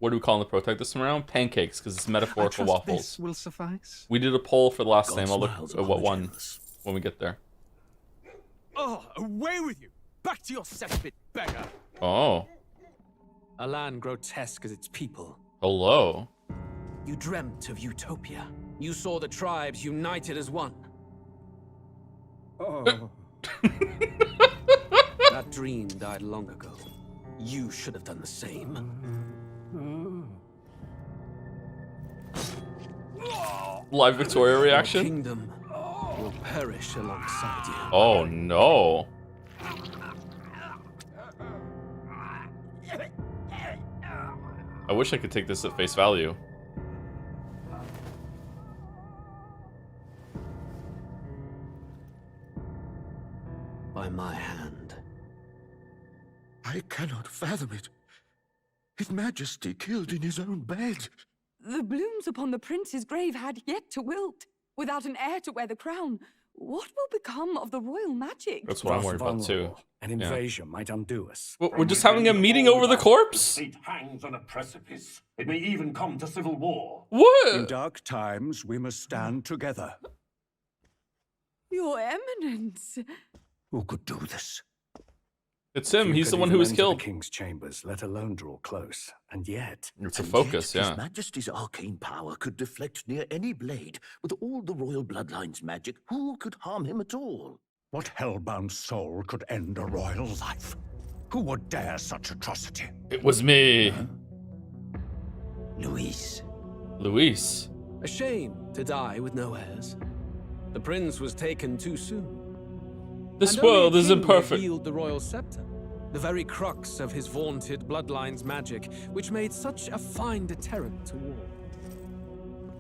What do we call in the protag this time around? Pancakes, because it's metaphorical waffles. This will suffice. We did a poll for the last God time. I'll look smiles at upon what the won generous. when we get there. Oh, away with you! Back to your cesspit, beggar! Oh. A land grotesque as its people. Hello. You dreamt of utopia. You saw the tribes united as one. Oh. That dream died long ago. You should have done the same. Live Victoria Your reaction? kingdom will perish alongside you. Oh no. I wish I could take this at face value. By my hand. I cannot fathom it. His Majesty killed in his own bed. The blooms upon the prince's grave had yet to wilt. Without an heir to wear the crown, what will become of the royal magic? That's what I'm worried about too. An invasion might undo us. We're just having a meeting over the corpse? Fate hangs on a precipice. It may even come to civil war. In What? dark times, we must stand together. Your Eminence. Who could do this? It's him. Few He's could the one even who was enter killed. The king's chambers, let alone draw close. And yet, It's a And focus, yet, yeah. His Majesty's arcane power could deflect near any blade. With all the royal bloodline's magic, who could harm him at all? what hellbound soul could end a royal life? Who would dare such atrocity? It was me, Luis. Luis. A shame to die with no heirs. The prince was taken too soon. This And only a world is king may imperfect. wield the royal scepter, the very crux of his vaunted bloodline's magic, which made such a fine deterrent to war.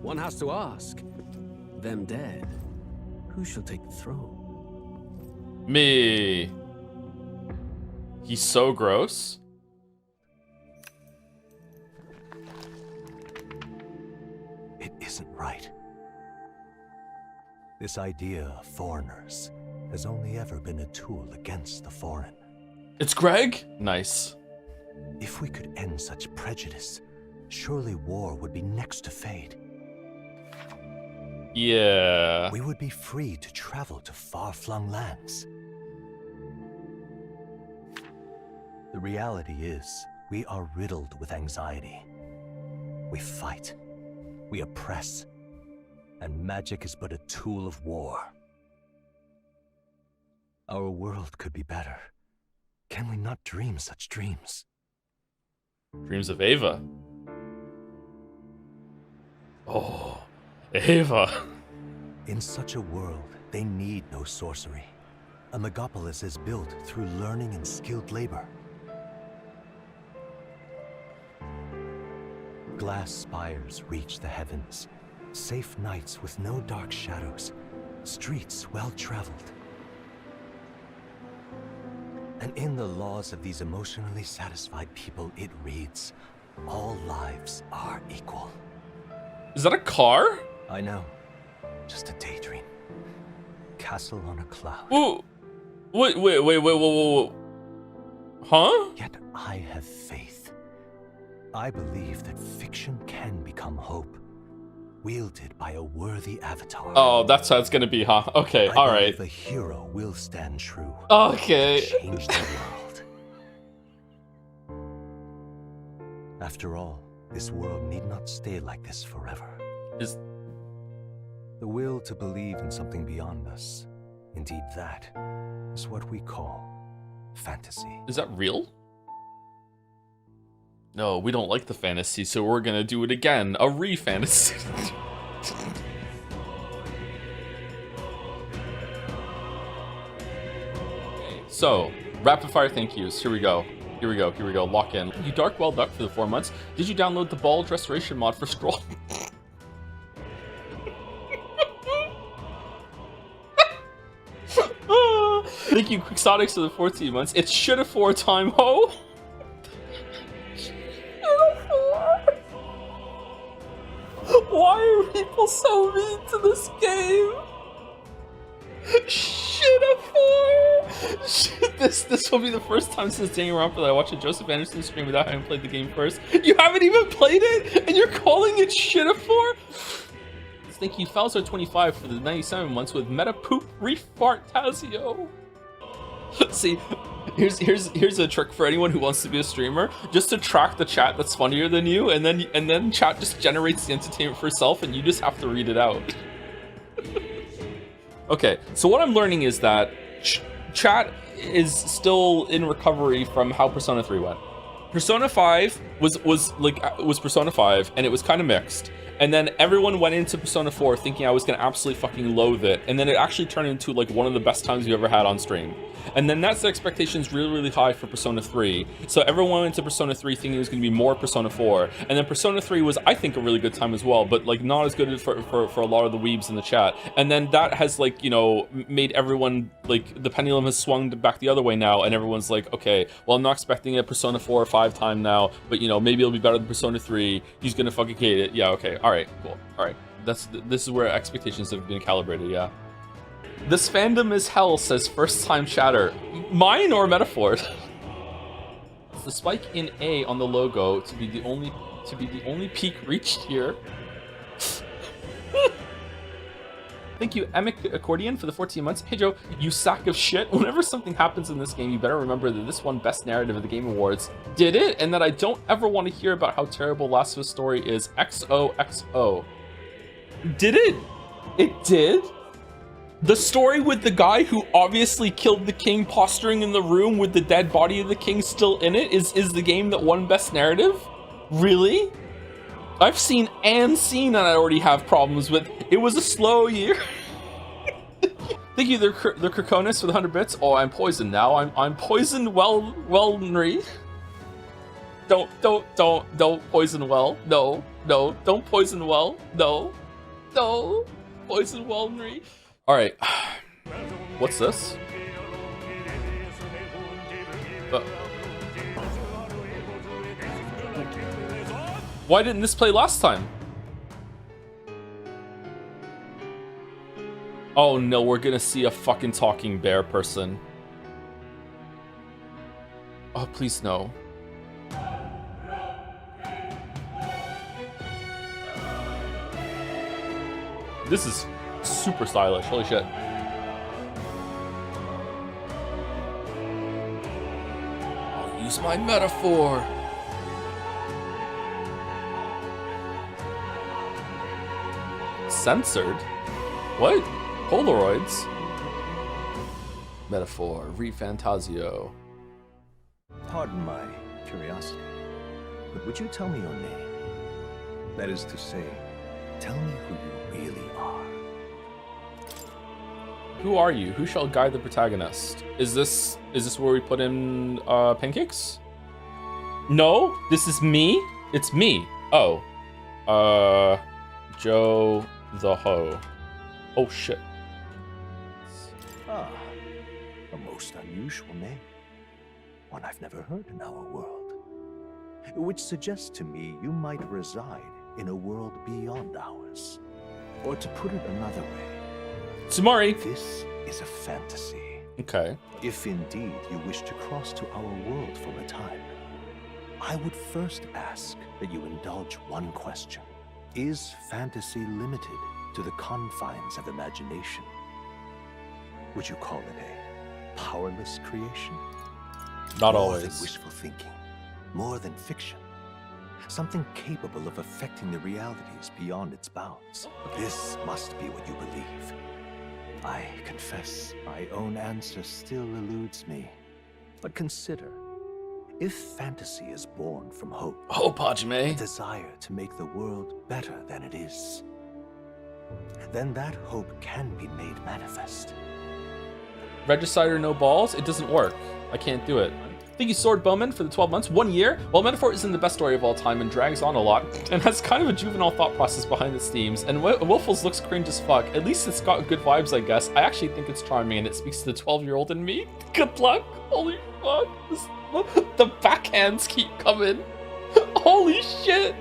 One has to ask, them dead, who shall take the throne? Me. He's so gross. It isn't right. This idea of foreigners has only ever been a tool against the foreign. It's Greg? Nice. If we could end such prejudice, surely war would be next to fade. Yeah. We would be free to travel to far-flung lands. The reality is, we are riddled with anxiety. We fight. We oppress. And magic is but a tool of war. Our world could be better. Can we not dream such dreams? Dreams of Ava. Oh, Ava. In such a world, they need no sorcery. A megapolis is built through learning and skilled labor. Glass spires reach the heavens. Safe nights with no dark shadows. Streets well-traveled. And in the laws of these emotionally satisfied people, it reads, all lives are equal. Is that a car? I know. Just a daydream. Castle on a cloud. Ooh. Wait. Huh? Yet I have faith. I believe that fiction can become hope, wielded by a worthy avatar. Oh, that's how it's gonna be, huh? Okay, I alright. believe a hero will stand true. Okay. Change the world. After all, this world need not stay like this forever. Is The will to believe in something beyond us, indeed that, is what we call fantasy. that real? No, we don't like the fantasy, so we're gonna do it again. A re-fantasy. So, rapid fire thank yous. Here we go. Lock in. You Dark Well Duck for the 4 months. Did you download the Bald Restoration mod for Scroll? Thank you, Quixotics, for the 14 months. It's shit a 4-time ho. Why are people so mean to this game? Shit a 4. This will be the first time since staying around for that I watched a Joseph Anderson stream without having played the game first. You haven't even played it, and you're calling it shit for? Thank you, Falzar25 for the 97 months with Meta Poop ReFantazio. See, here's a trick for anyone who wants to be a streamer. Just attract the chat that's funnier than you, and then chat just generates the entertainment for itself, and you just have to read it out. Okay, so what I'm learning is that chat is still in recovery from how Persona 3 went. Persona 5 was Persona 5, and it was kind of mixed. And then everyone went into Persona 4 thinking I was gonna absolutely fucking loathe it, and then it actually turned into like one of the best times you ever had on stream. And then that's the expectations really high for Persona 3. So everyone went into Persona 3 thinking it was gonna be more Persona 4. And then Persona 3 was, I think, a really good time as well, but like not as good for a lot of the weebs in the chat. And then that has like, you know, made everyone, like, the pendulum has swung back the other way now, and everyone's like, okay, well, I'm not expecting a Persona 4 or 5 time now, but you know, maybe it'll be better than Persona 3. He's gonna fucking hate it. Yeah, okay, alright, cool. Alright. This is where expectations have been calibrated, yeah. This fandom is hell, says first time chatter. Mine or metaphor? The spike in A on the logo to be the only peak reached here. Thank you, Emic Accordion, for the 14 months. Hey Joe, you sack of shit. Whenever something happens in this game, you better remember that this won Best Narrative of the Game Awards. Did it? And that I don't ever want to hear about how terrible Last of Us story is. XOXO. Did it? It did? The story with the guy who obviously killed the king posturing in the room with the dead body of the king still in it is the game that won Best Narrative? Really? I've seen and seen and I already have problems with. It was a slow year. Thank you, the Krakonis for the 100 bits. Oh, I'm poisoned now. I'm poisoned wellnry. Don't poison well. No, don't poison well. No, poison wellnry. All right, what's this? Why didn't this play last time? Oh no, we're gonna see a fucking talking bear person. Oh, please no. This is super stylish, holy shit. I'll use my metaphor. Censored? What? Polaroids? Metaphor, ReFantazio. Pardon my curiosity, but would you tell me your name? That is to say, tell me who you really are. Who are you? Who shall guide the protagonist? Is this where we put in pancakes? No, this is me. It's me. Oh, Joe the Ho. Oh shit. Ah, a most unusual name. One I've never heard in our world. Which suggests to me you might reside in a world beyond ours. Or to put it another way, Sumari. this is a fantasy. Okay. If indeed you wish to cross to our world for a time, I would first ask that you indulge one question. Is fantasy limited to the confines of imagination? Would you call it a powerless creation? Not More always. than wishful thinking, more than fiction. Something capable of affecting the realities beyond its bounds. This must be what you believe. I confess, my own answer still eludes me. But consider, if fantasy is born from hope, Oh, a Pajime. desire to make the world better than it is, then that hope can be made manifest. Regicide or no balls? It doesn't work. I can't do it. Thank you, Sword Bowman, for the 12 months. 1 year. While Metaphor isn't the best story of all time and drags on a lot, and has kind of a juvenile thought process behind its themes, and Wolfels looks cringe as fuck, at least it's got good vibes, I guess. I actually think it's charming, and it speaks to the 12-year-old in me. Good luck. Holy fuck. The backhands keep coming. Holy shit.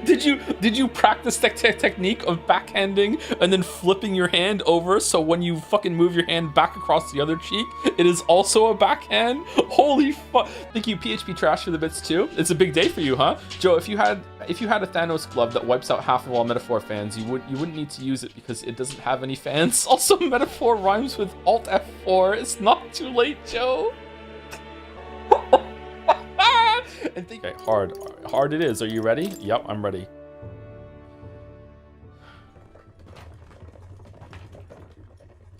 Did you practice that technique of backhanding and then flipping your hand over so when you fucking move your hand back across the other cheek, it is also a backhand? Holy fuck! Thank you, PHP Trash, for the bits too. It's a big day for you, huh? Joe, if you had a Thanos glove that wipes out half of all Metaphor fans, you wouldn't need to use it because it doesn't have any fans. Also, Metaphor rhymes with Alt F4. It's not too late, Joe. And think, okay, hard it is. Are you ready? Yep, I'm ready.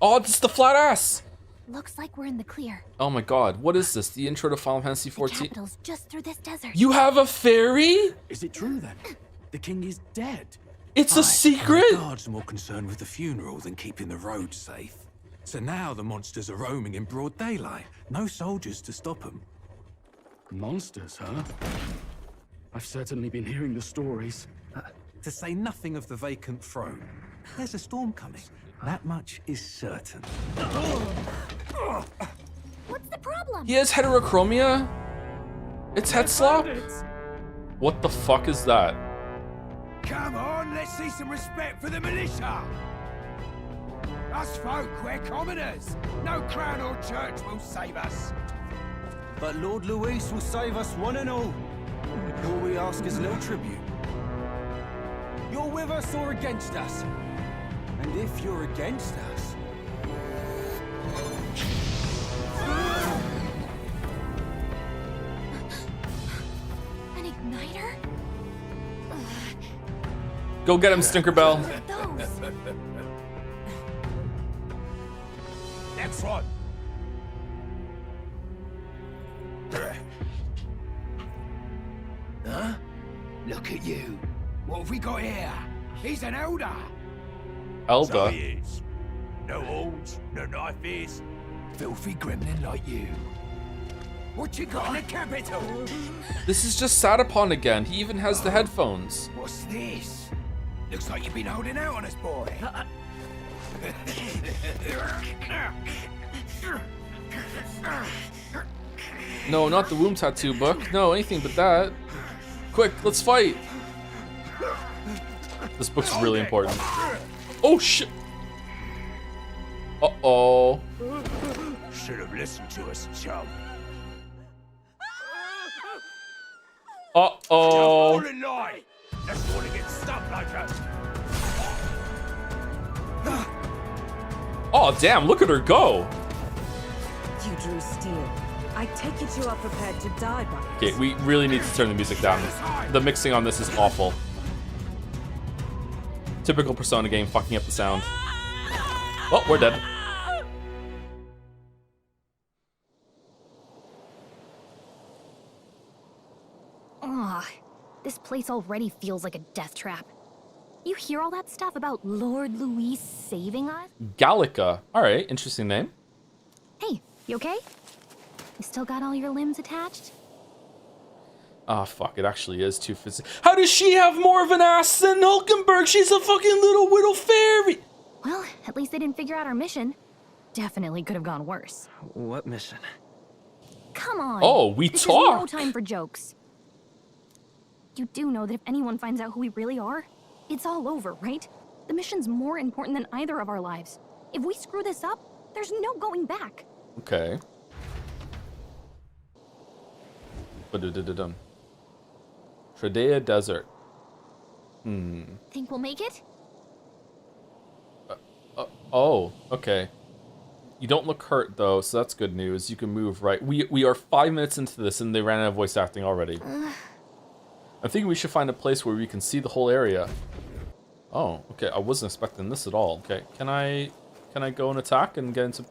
Oh, it's the flat ass. Looks like we're in the clear. Oh my god, what is this? The intro to Final Fantasy XIV? The capital's just through this desert. You have a ferry? Is it true then? The king is dead. It's a secret? The guards are more concerned with the funeral than keeping the road safe. So now the monsters are roaming in broad daylight. No soldiers to stop them. Monsters, huh? I've certainly been hearing the stories. To say nothing of the vacant throne. There's a storm coming. That much is certain. What's the problem? He has heterochromia? It's head slop? What the fuck is that? Come on, let's see some respect for the militia. Us folk, we're commoners. No crown or church will save us. But Lord Luis will save us one and all. All we ask is a little tribute. You're with us or against us? And if you're against us... An igniter? Go get him, Stinkerbell. Next one. Huh? Look at you. What have we got here? He's an elder. Elder? So he is. No horns, no knife is. Filthy gremlin like you. What you got in the capital? This is just Satapon again. He even has the headphones. What's this? Looks like you've been holding out on us, boy. No, not the womb tattoo book. No, anything but that. Quick, let's fight. This book's really important. Oh shit. Uh-oh. Should have listened to us, chum. Uh-oh. Jump on in line. Let's want to get stuck like us. Oh damn, look at her go. You drew steel. I take it you are prepared to die by it. Okay, we really need to turn the music down. The mixing on this is awful. Typical Persona game, fucking up the sound. Oh, we're dead. Ugh, this place already feels like a death trap. You hear all that stuff about Lord Luis saving us? Gallica. Alright, interesting name. Hey, you okay? You still got all your limbs attached? Ah, fuck, it actually is too physical. How does she have more of an ass than Hulkenberg? She's a fucking little fairy. Well, at least they didn't figure out our mission. Definitely could have gone worse. What mission? Come on. Oh, we this talked. Is no time for jokes. You do know that if anyone finds out who we really are, it's all over, right? The mission's more important than either of our lives. If we screw this up, there's no going back. Okay. Ba-da-da-da-dum. Tradea Desert. Think we'll make it? Oh, okay. You don't look hurt though, so that's good news. You can move, right? We are 5 minutes into this and they ran out of voice acting already. I'm thinking we should find a place where we can see the whole area. Oh, okay. I wasn't expecting this at all. Okay, can I go and attack and get into?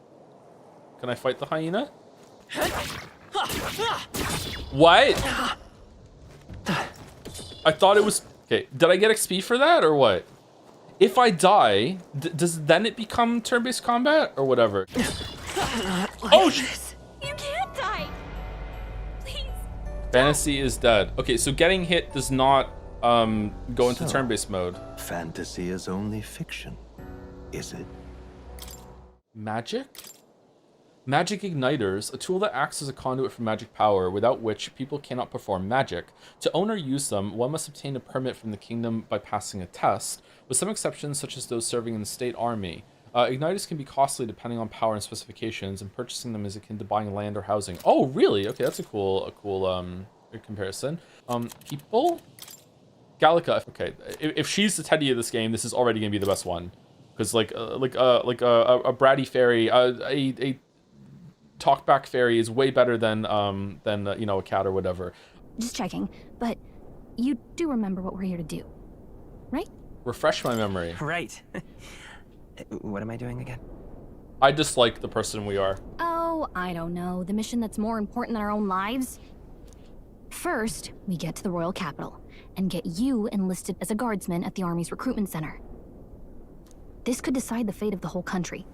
Can I fight the hyena? What? I thought it was okay. Did I get XP for that or what? If I die, does then it become turn-based combat or whatever? Oh shit! You can't die. Please. Fantasy is dead. Okay, so getting hit does not go into turn-based mode. Fantasy is only fiction, is it? Magic? Magic igniters, a tool that acts as a conduit for magic power, without which people cannot perform magic. To own or use them, one must obtain a permit from the kingdom by passing a test, with some exceptions such as those serving in the state army. Igniters can be costly depending on power and specifications, and purchasing them is akin to buying land or housing. Oh, really? Okay, that's a cool comparison. People? Gallica. Okay, if she's the Teddy of this game, this is already gonna be the best one, because like a bratty fairy, a talkback fairy is way better than you know, a cat or whatever. Just checking, but you do remember what we're here to do, right? Refresh my memory. Right. What am I doing again? I dislike the person we are. Oh, I don't know. The mission that's more important than our own lives? First, we get to the royal capital and get you enlisted as a guardsman at the army's recruitment center. This could decide the fate of the whole country.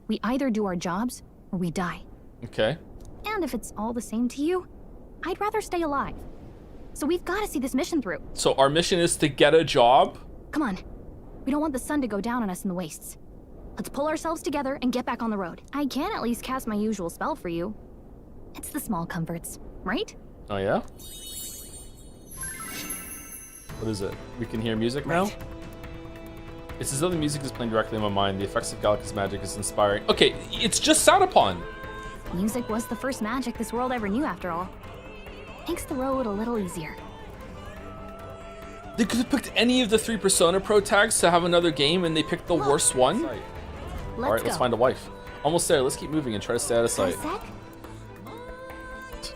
We either do our jobs or we die. Okay. And if it's all the same to you, I'd rather stay alive. So we've got to see this mission through. So our mission is to get a job? Come on. We don't want the sun to go down on us in the wastes. Let's pull ourselves together and get back on the road. I can at least cast my usual spell for you. It's the small comforts, right? Oh yeah? What is it? We can hear music now? Right. It's as though the music is playing directly in my mind. The effects of Gallica's magic is inspiring. Okay, it's just Satapon. Music was the first magic this world ever knew, after all. Makes the road a little easier. They could have picked any of the 3 Persona Pro tags to have another game, and they picked the worst one? Alright, let's find a wife. Almost there, let's keep moving and try to stay out of sight.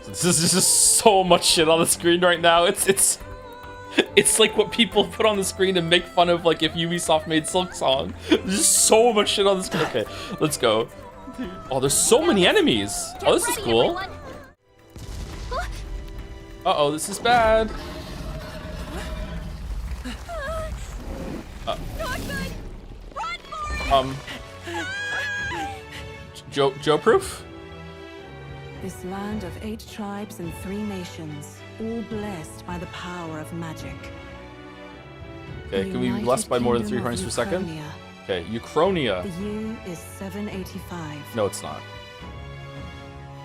This is just so much shit on the screen right now. It's like what people put on the screen to make fun of, like, if Ubisoft made Silk Song. There's just so much shit on the screen. Okay, let's go. Oh, there's so many enemies. Oh, this is cool. Uh-oh, this is bad. Joe proof? This land of 8 tribes and 3 nations, all blessed by the power of magic. Okay, can we be blessed by more than 3 frames per second? Okay, Uchronia. The year is 785. No, it's not.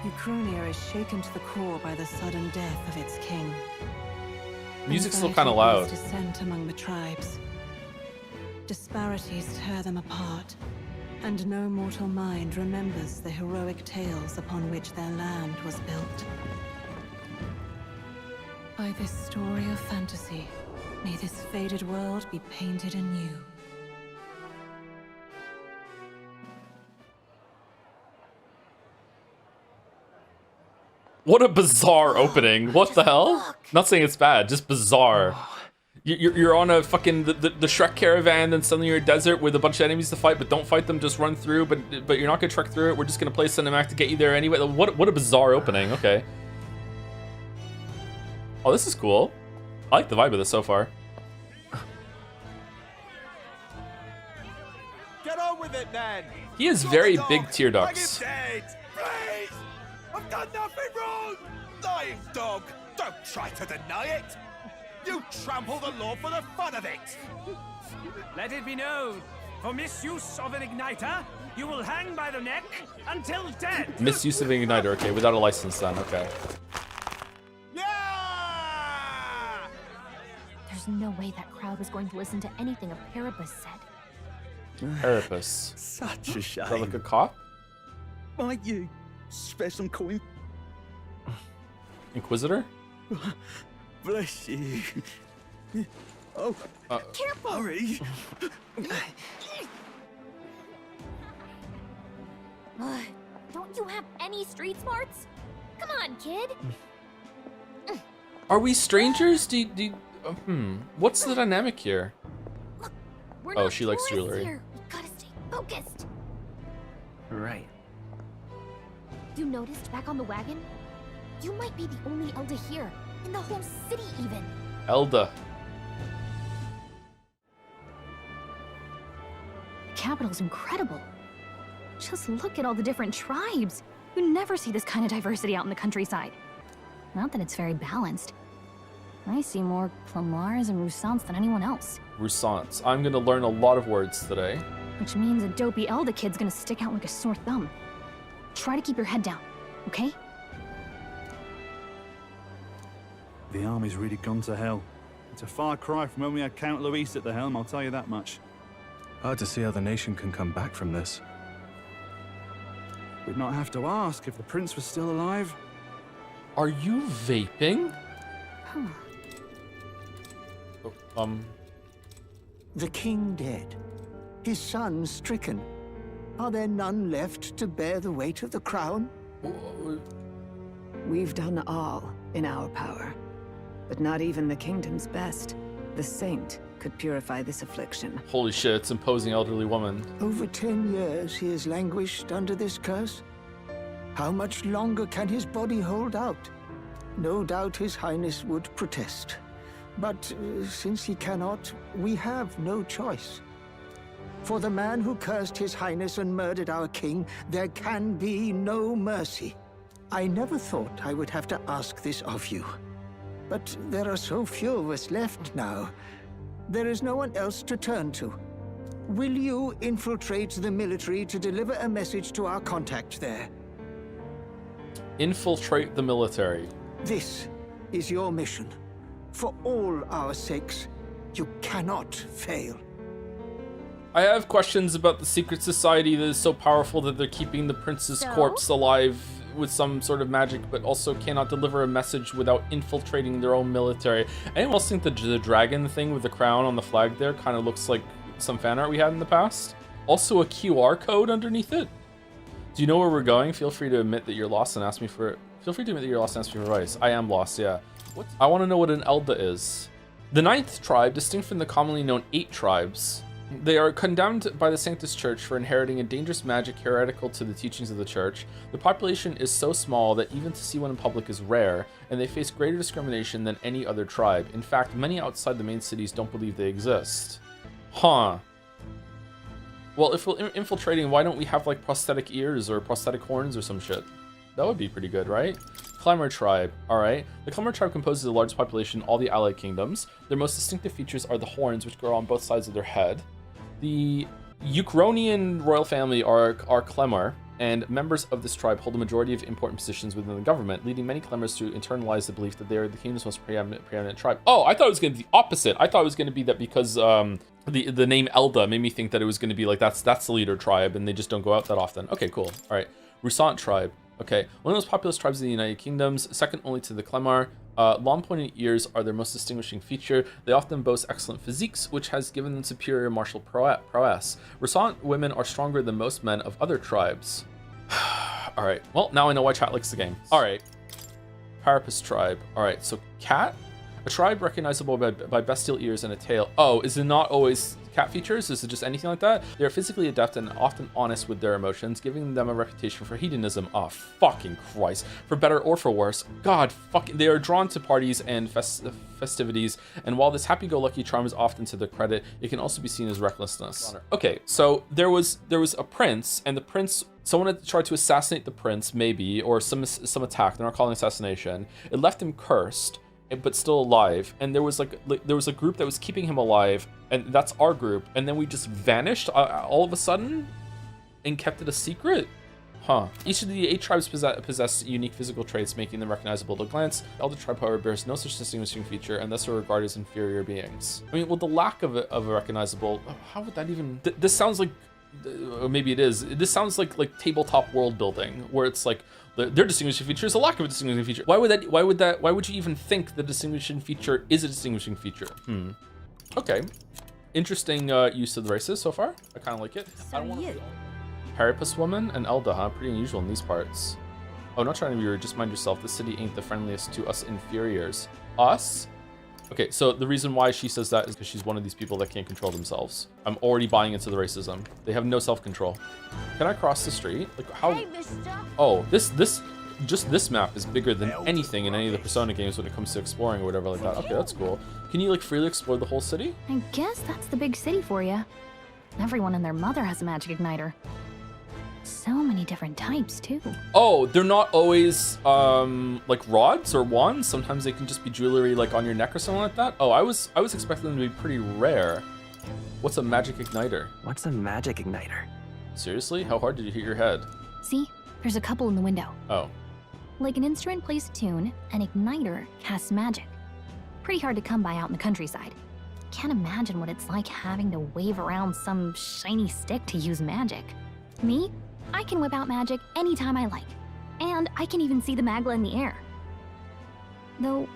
Uchronia is shaken to the core by the sudden death of its king. Music's still kind of loud. Descent among the tribes. Disparities tear them apart, and no mortal mind remembers the heroic tales upon which their land was built. By this story of fantasy, may this faded world be painted anew. What a bizarre opening. What the hell? Not saying it's bad, just bizarre. You're on a fucking the Shrek caravan, and suddenly you're in a desert with a bunch of enemies to fight, but don't fight them, just run through, but you're not gonna trek through it. We're just gonna play cinematic to get you there anyway. What a bizarre opening. Okay. Oh, this is cool. I like the vibe of this so far. Get on with it, then. He has very big tear ducts. Please! I've done nothing wrong! Lying dog! Don't try to deny it! You trample the law for the fun of it! Let it be known, for misuse of an igniter, you will hang by the neck until dead! Misuse of an igniter, okay, without a license then, okay. Yeah! There's no way that crowd was going to listen to anything a Parapus said. Parapus. Such a shame. Is that like a cop? Might you spare some coin? Inquisitor? Bless you. Oh, careful! Hurry. Don't you have any street smarts? Come on, kid. Are we strangers? What's the dynamic here? We're Oh, not she likes tourists jewelry. here. We gotta stay focused. Right. You noticed back on the wagon? You might be the only Elder here. In the whole city, even. Elda. The capital's incredible. Just look at all the different tribes. You never see this kind of diversity out in the countryside. Not that it's very balanced. I see more Plumars and Roussants than anyone else. Roussants. I'm gonna learn a lot of words today. Which means a dopey Elda kid's gonna stick out like a sore thumb. Try to keep your head down, okay? The army's really gone to hell. It's a far cry from when we had Count Luis at the helm, I'll tell you that much. Hard to see how the nation can come back from this. We'd not have to ask if the prince was still alive. Are you vaping? The king dead, his son stricken. Are there none left to bear the weight of the crown? We've done all in our power, but not even the kingdom's best, the saint, could purify this affliction. Holy shit, it's imposing elderly woman. Over 10 years he has languished under this curse. How much longer can his body hold out? No doubt his highness would protest. But since he cannot, we have no choice. For the man who cursed his highness and murdered our king, there can be no mercy. I never thought I would have to ask this of you. But there are so few of us left now. There is no one else to turn to. Will you infiltrate the military to deliver a message to our contact there? Infiltrate the military. This is your mission. For all our sakes, you cannot fail. I have questions about the secret society that is so powerful that they're keeping the prince's corpse alive with some sort of magic, but also cannot deliver a message without infiltrating their own military. Anyone else think the dragon thing with the crown on the flag there kind of looks like some fan art we had in the past? Also a QR code underneath it. Do you know where we're going? Feel free to admit that you're lost and ask me for advice. I am lost, yeah. I want to know what an Elda is. The 9th tribe, distinct from the commonly known 8 tribes. They are condemned by the Sanctus Church for inheriting a dangerous magic heretical to the teachings of the church. The population is so small that even to see one in public is rare, and they face greater discrimination than any other tribe. In fact, many outside the main cities don't believe they exist. Huh. Well, if we're infiltrating, why don't we have like prosthetic ears or prosthetic horns or some shit? That would be pretty good, right? Clemmer tribe, alright. The Clemmer tribe composes the largest population in all the allied kingdoms. Their most distinctive features are the horns, which grow on both sides of their head. The Ukrainian royal family are Clemmer, and members of this tribe hold a majority of important positions within the government, leading many Clemmers to internalize the belief that they are the kingdom's most preeminent tribe. Oh, I thought it was going to be the opposite. I thought it was going to be that because the name Elda made me think that it was going to be like that's the leader tribe, and they just don't go out that often. Okay, cool. All right, Rusant tribe. Okay, one of the most populous tribes in the United Kingdoms, second only to the Clemmer. Long pointed ears are their most distinguishing feature. They often boast excellent physiques, which has given them superior martial prowess. Rusant women are stronger than most men of other tribes. All right, well, now I know why chat likes the game. All right, Parapus tribe. All right, so cat, a tribe recognizable by bestial ears and a tail. Oh, is it not always cat features? Is it just anything like that? They are physically adept and often honest with their emotions, giving them a reputation for hedonism. Oh, fucking Christ. For better or for worse. God, fucking, they are drawn to parties and festivities, and while this happy-go-lucky charm is often to their credit, it can also be seen as recklessness. Okay, so there was a prince, and the prince, someone had tried to assassinate the prince, maybe, or some attack. They're not calling it assassination. It left him cursed, but still alive, and there was a group that was keeping him alive, and that's our group, and then we just vanished all of a sudden and kept it a secret. Huh. Each of the 8 tribes possess unique physical traits, making them recognizable at a glance. The Elder tribe, however, bears no such distinguishing feature, and thus are regarded as inferior beings. I mean, well, the lack of a recognizable, how would that even? This sounds like, or maybe it is. This sounds like tabletop world building, where it's like their distinguishing feature is a lack of a distinguishing feature. Why would you even think the distinguishing feature is a distinguishing feature? Okay, interesting use of the races so far. I kind of like it. I don't want to. Parapus woman and Elda, huh? Pretty unusual in these parts. Oh, not trying to be rude, just mind yourself. This city ain't the friendliest to us inferiors. Us? Okay, so the reason why she says that is because she's one of these people that can't control themselves. I'm already buying into the racism. They have no self-control. Can I cross the street? Like how? Oh, just this map is bigger than anything in any of the Persona games when it comes to exploring or whatever like that. Okay, that's cool. Can you like freely explore the whole city? I guess that's the big city for you. Everyone and their mother has a magic igniter. So many different types too. Oh, they're not always like rods or wands. Sometimes they can just be jewelry like on your neck or something like that. Oh, I was expecting them to be pretty rare. What's a magic igniter? What's a magic igniter? Seriously? How hard did you hit your head? See? There's a couple in the window. Oh. Like an instrument plays a tune, an igniter casts magic. Pretty hard to come by out in the countryside. Can't imagine what it's like having to wave around some shiny stick to use magic. Me? I can whip out magic anytime I like. And I can even see the magla in the air. Though,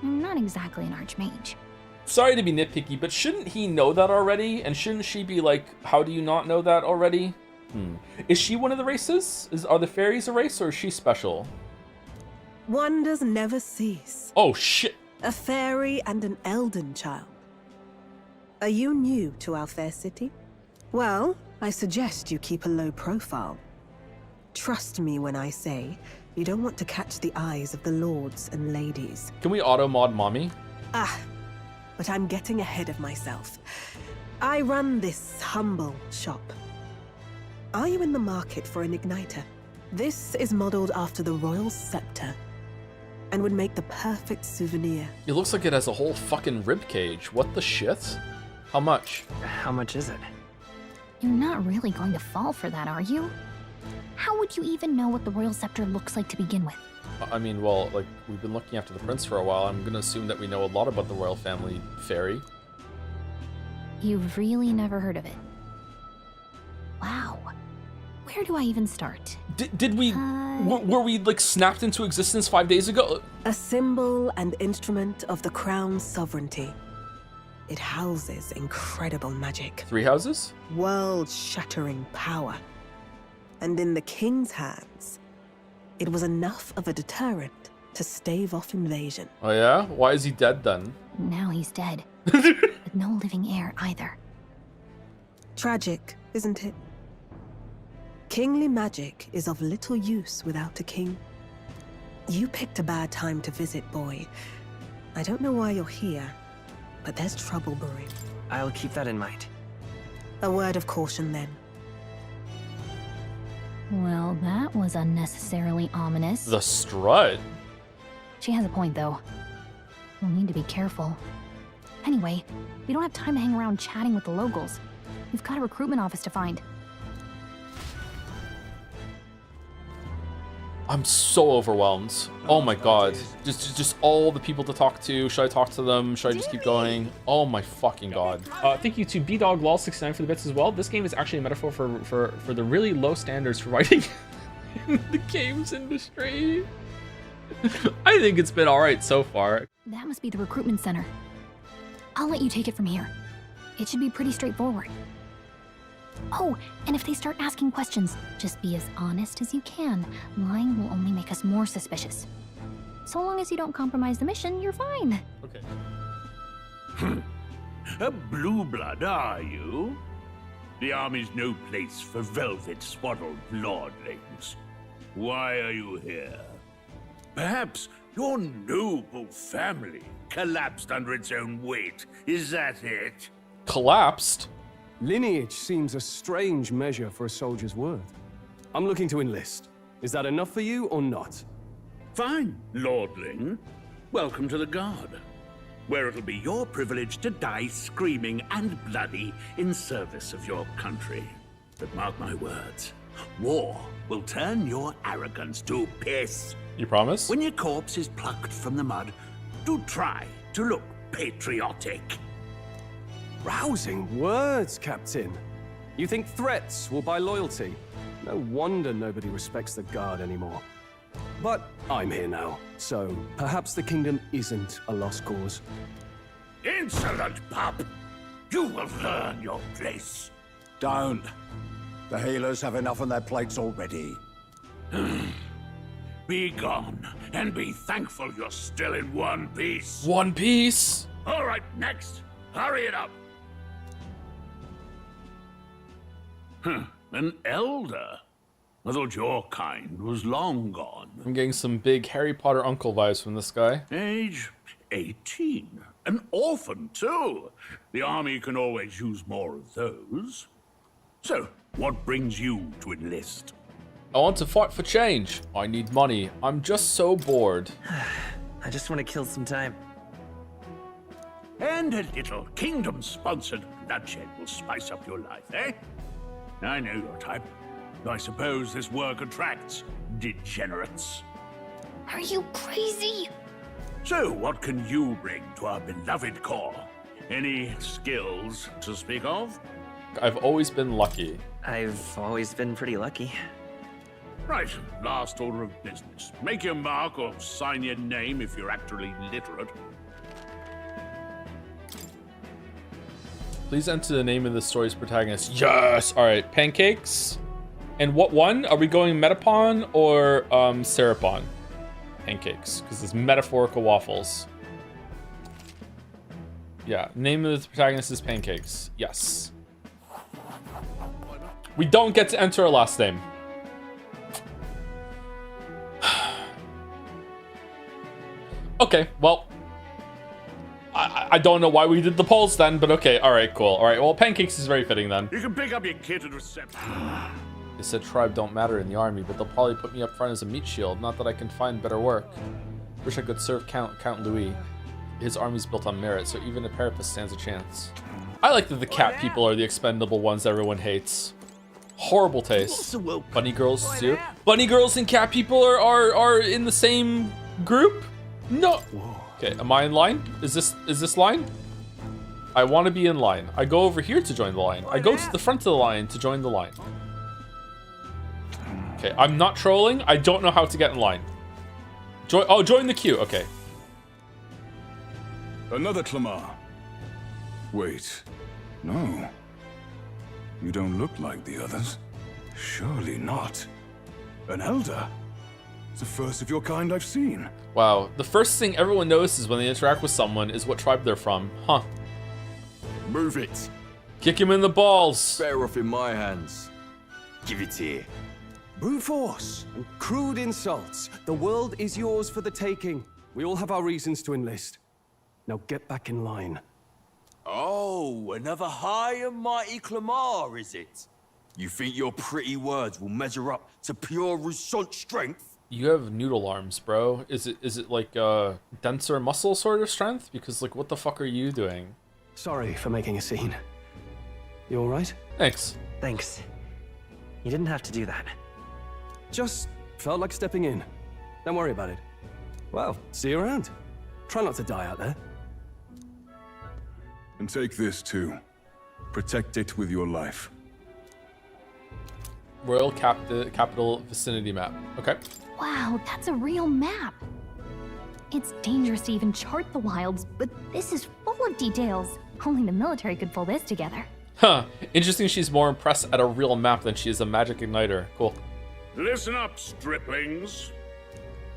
I'm not exactly an archmage. Sorry to be nitpicky, but shouldn't he know that already? And shouldn't she be like, how do you not know that already? Is she one of the races? Are the fairies a race, or is she special? Wonders never cease. Oh, shit. A fairy and an elden child. Are you new to our fair city? Well, I suggest you keep a low profile. Trust me when I say you don't want to catch the eyes of the lords and ladies. Can we auto-mod mommy? But I'm getting ahead of myself. I run this humble shop. Are you in the market for an igniter? This is modeled after the royal scepter and would make the perfect souvenir. It looks like it has a whole fucking rib cage. What the shit? How much? How much is it? You're not really going to fall for that, are you? How would you even know what the royal scepter looks like to begin with? I mean, well, like, we've been looking after the prince for a while. I'm gonna assume that we know a lot about the royal family fairy. You've really never heard of it. Wow. Where do I even start? Did we... were we, like, snapped into existence 5 days ago? A symbol and instrument of the crown's sovereignty. It houses incredible magic. 3 houses? World-shattering power. And in the king's hands, it was enough of a deterrent to stave off invasion. Oh yeah? Why is he dead then? Now he's dead. With no living heir either. Tragic, isn't it? Kingly magic is of little use without a king. You picked a bad time to visit, boy. I don't know why you're here, but there's trouble brewing. I'll keep that in mind. A word of caution then. Well, that was unnecessarily ominous. The strut? She has a point, though. We'll need to be careful. Anyway, we don't have time to hang around chatting with the locals. We've got a recruitment office to find. I'm so overwhelmed. Oh my god. Just all the people to talk to. Should I talk to them? Should I just keep going? Oh my fucking god. Thank you to BDogLol69 for the bits as well. This game is actually a metaphor for the really low standards for writing in the games industry. I think it's been alright so far. That must be the recruitment center. I'll let you take it from here. It should be pretty straightforward. Oh, and if they start asking questions, just be as honest as you can. Lying will only make us more suspicious. So long as you don't compromise the mission, you're fine. Okay. A blue blood, are you? The army's no place for velvet-swaddled lordlings. Why are you here? Perhaps your noble family collapsed under its own weight. Is that it? Collapsed? Lineage seems a strange measure for a soldier's worth. I'm looking to enlist. Is that enough for you or not? Fine, lordling. Welcome to the Guard, where it'll be your privilege to die screaming and bloody in service of your country. But mark my words, war will turn your arrogance to piss. You promise? When your corpse is plucked from the mud, do try to look patriotic. Rousing words, Captain. You think threats will buy loyalty? No wonder nobody respects the Guard anymore. But I'm here now, so perhaps the kingdom isn't a lost cause. Insolent pup! You will learn your place. Don't. The healers have enough on their plates already. Be gone, and be thankful you're still in one piece. One Piece? All right, next. Hurry it up. An elder? I thought your kind was long gone. I'm getting some big Harry Potter uncle vibes from this guy. Age 18. An orphan, too. The army can always use more of those. So, what brings you to enlist? I want to fight for change. I need money. I'm just so bored. I just want to kill some time. And a little kingdom-sponsored bloodshed will spice up your life, eh? I know your type. I suppose this work attracts degenerates. Are you crazy? So, what can you bring to our beloved corps? Any skills to speak of? I've always been lucky. I've always been pretty lucky. Right, last order of business. Make your mark or sign your name if you're actually literate. Please enter the name of the story's protagonist. Yes! Alright, pancakes. And what one? Are we going Metapon or Serapon? Pancakes, because it's metaphorical waffles. Yeah, name of the protagonist is Pancakes. Yes. We don't get to enter our last name. Okay, well, I don't know why we did the polls then, but okay, alright, cool. Alright, well, Pancakes is very fitting then. You can pick up your kit at reception. They said tribe don't matter in the army, but they'll probably put me up front as a meat shield. Not that I can find better work. Wish I could serve Count Louis. His army's built on merit, so even a parapet stands a chance. I like that the cat people are the expendable ones everyone hates. Horrible taste. Bunny girls too. Bunny girls and cat people are in the same group? No. Okay, am I in line? Is this line? I want to be in line. I go over here to join the line. I go to the front of the line to join the line. Okay, I'm not trolling. I don't know how to get in line. Join the queue. Okay. Another Clamar. Wait, no. You don't look like the others. Surely not. An elder? It's the first of your kind I've seen. Wow, the first thing everyone notices when they interact with someone is what tribe they're from. Huh. Move it. Kick him in the balls. Better off in my hands. Give it here. Brute force and crude insults. The world is yours for the taking. We all have our reasons to enlist. Now get back in line. Oh, another high and mighty Clamar, is it? You think your pretty words will measure up to pure Roussant strength? You have noodle arms, bro. Is it like denser muscle sort of strength? Because like, what the fuck are you doing? Sorry for making a scene. You all right? Thanks. Thanks. You didn't have to do that. Just felt like stepping in. Don't worry about it. Well, see you around. Try not to die out there. And take this too. Protect it with your life. Royal Capital Vicinity Map. Okay. Wow, that's a real map. It's dangerous to even chart the wilds, but this is full of details. Only the military could pull this together. Huh. Interesting she's more impressed at a real map than she is a magic igniter. Cool. Listen up, striplings.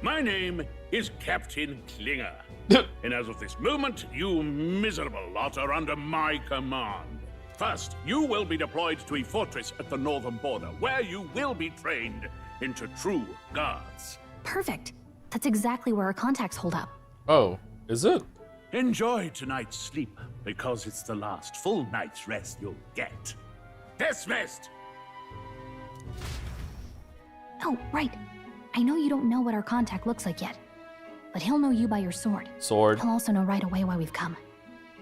My name is Captain Klinger. And as of this moment, you miserable lot are under my command. First, you will be deployed to a fortress at the northern border, where you will be trained into true guards. Perfect. That's exactly where our contacts hold up. Oh, is it? Enjoy tonight's sleep, because it's the last full night's rest you'll get. Dismissed! Oh, right. I know you don't know what our contact looks like yet, but he'll know you by your sword. Sword. He'll also know right away why we've come.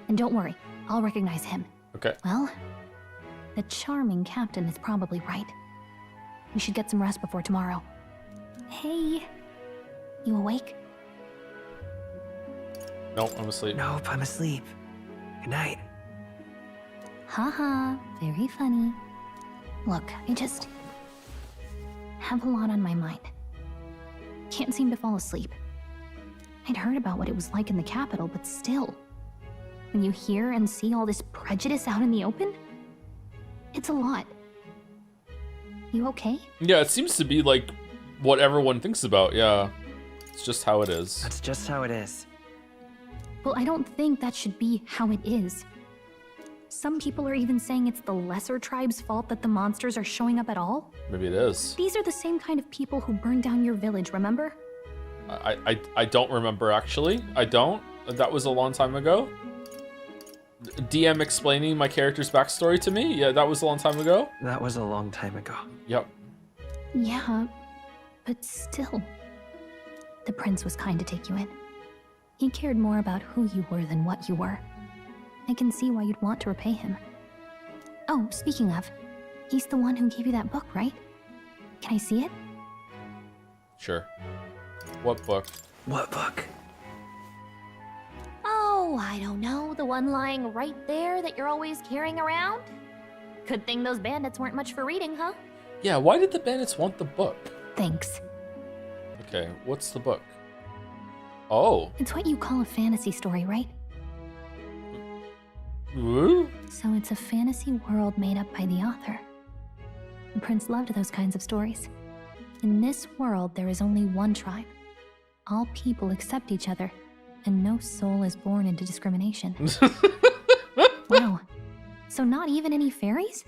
And don't worry, I'll recognize him. Okay. Well, the charming captain is probably right. We should get some rest before tomorrow. Hey, you awake? Nope, I'm asleep. Nope, I'm asleep. Good night. Haha, very funny. Look, I just have a lot on my mind. Can't seem to fall asleep. I'd heard about what it was like in the capital, but still. When you hear and see all this prejudice out in the open, it's a lot. You okay? Yeah, it seems to be like what everyone thinks about. Yeah, it's just how it is. That's just how it is. Well, I don't think that should be how it is. Some people are even saying it's the lesser tribe's fault that the monsters are showing up at all. Maybe it is. These are the same kind of people who burned down your village, remember? I don't remember, actually. I don't. That was a long time ago. DM explaining my character's backstory to me? Yeah, that was a long time ago. That was a long time ago. Yep. Yeah, but still. The prince was kind to take you in. He cared more about who you were than what you were. I can see why you'd want to repay him. Oh, speaking of, he's the one who gave you that book, right? Can I see it? Sure. What book? What book? Oh, I don't know. The one lying right there that you're always carrying around? Good thing those bandits weren't much for reading, huh? Yeah, why did the bandits want the book? Thanks. Okay, what's the book? Oh. It's what you call a fantasy story, right? Ooh. So it's a fantasy world made up by the author. The prince loved those kinds of stories. In this world, there is only one tribe. All people accept each other, and no soul is born into discrimination. Wow. So not even any fairies?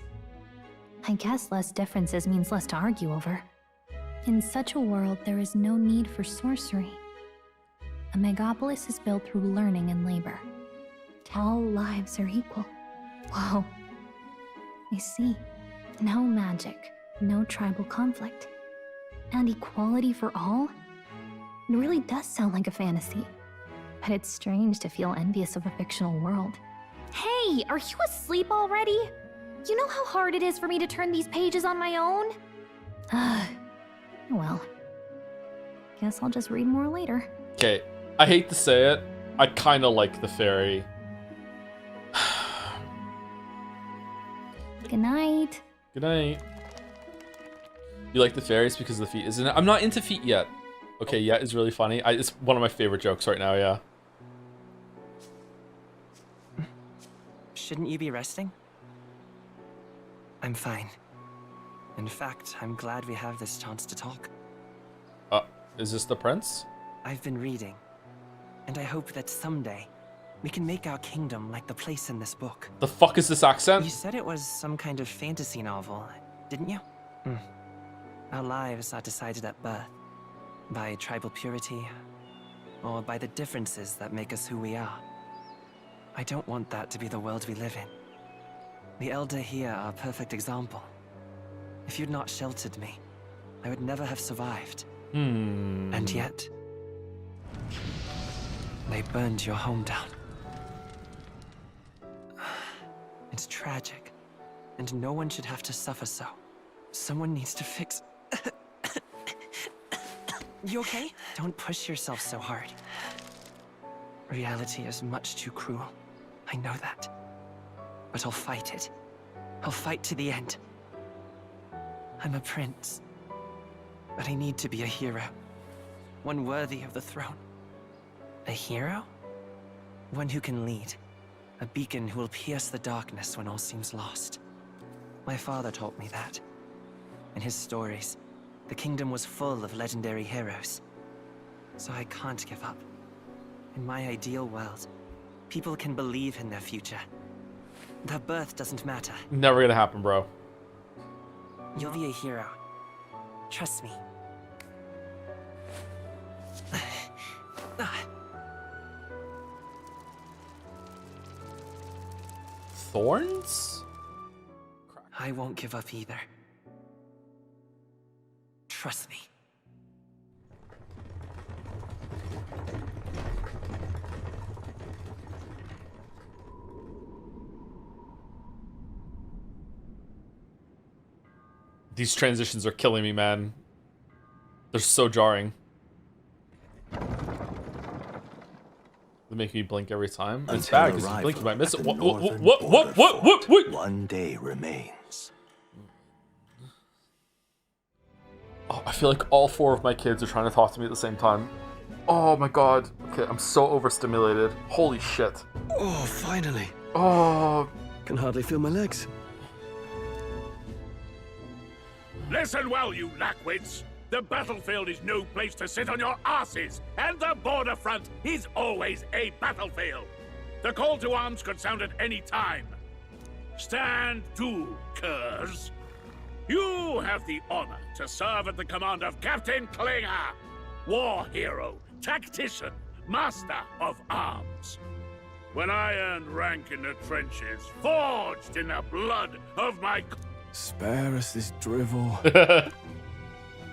I guess less differences means less to argue over. In such a world, there is no need for sorcery. A megapolis is built through learning and labor. All lives are equal. Whoa. I see. No magic, no tribal conflict, and equality for all? It really does sound like a fantasy. But it's strange to feel envious of a fictional world. Hey, are you asleep already? You know how hard it is for me to turn these pages on my own? Well, guess I'll just read more later. Okay, I hate to say it, I kind of like the fairy. Good night. Good night. You like the fairies because of the feet, isn't it? I'm not into feet yet. Okay, yeah, it's really funny. It's one of my favorite jokes right now, yeah. Shouldn't you be resting? I'm fine. In fact, I'm glad we have this chance to talk. Is this the prince? I've been reading, and I hope that someday we can make our kingdom like the place in this book. The fuck is this accent? You said it was some kind of fantasy novel, didn't you? Our lives are decided at birth, by tribal purity, or by the differences that make us who we are. I don't want that to be the world we live in. The Elder here are a perfect example. If you'd not sheltered me, I would never have survived. And yet, they burned your home down. It's tragic, and no one should have to suffer so. Someone needs to fix... You okay? Don't push yourself so hard. Reality is much too cruel. I know that. But I'll fight it. I'll fight to the end. I'm a prince. But I need to be a hero. One worthy of the throne. A hero? One who can lead. A beacon who will pierce the darkness when all seems lost. My father taught me that. In his stories, the kingdom was full of legendary heroes. So I can't give up. In my ideal world, people can believe in their future. Their birth doesn't matter. Never gonna happen, bro. You'll be a hero. Trust me. Thorns? I won't give up either. Trust me. These transitions are killing me, man. They're so jarring. They make me blink every time. It's bad because you blink, you might miss it. What? One day remains. Oh, I feel like all 4 of my kids are trying to talk to me at the same time. Oh my god. Okay, I'm so overstimulated. Holy shit. Oh, finally. Oh. Can hardly feel my legs. Listen well, you lackwits. The battlefield is no place to sit on your asses, and the border front is always a battlefield. The call to arms could sound at any time. Stand to, curs. You have the honor to serve at the command of Captain Klinger, war hero, tactician, master of arms. When I earned rank in the trenches, forged in the blood of my... Spare us this drivel.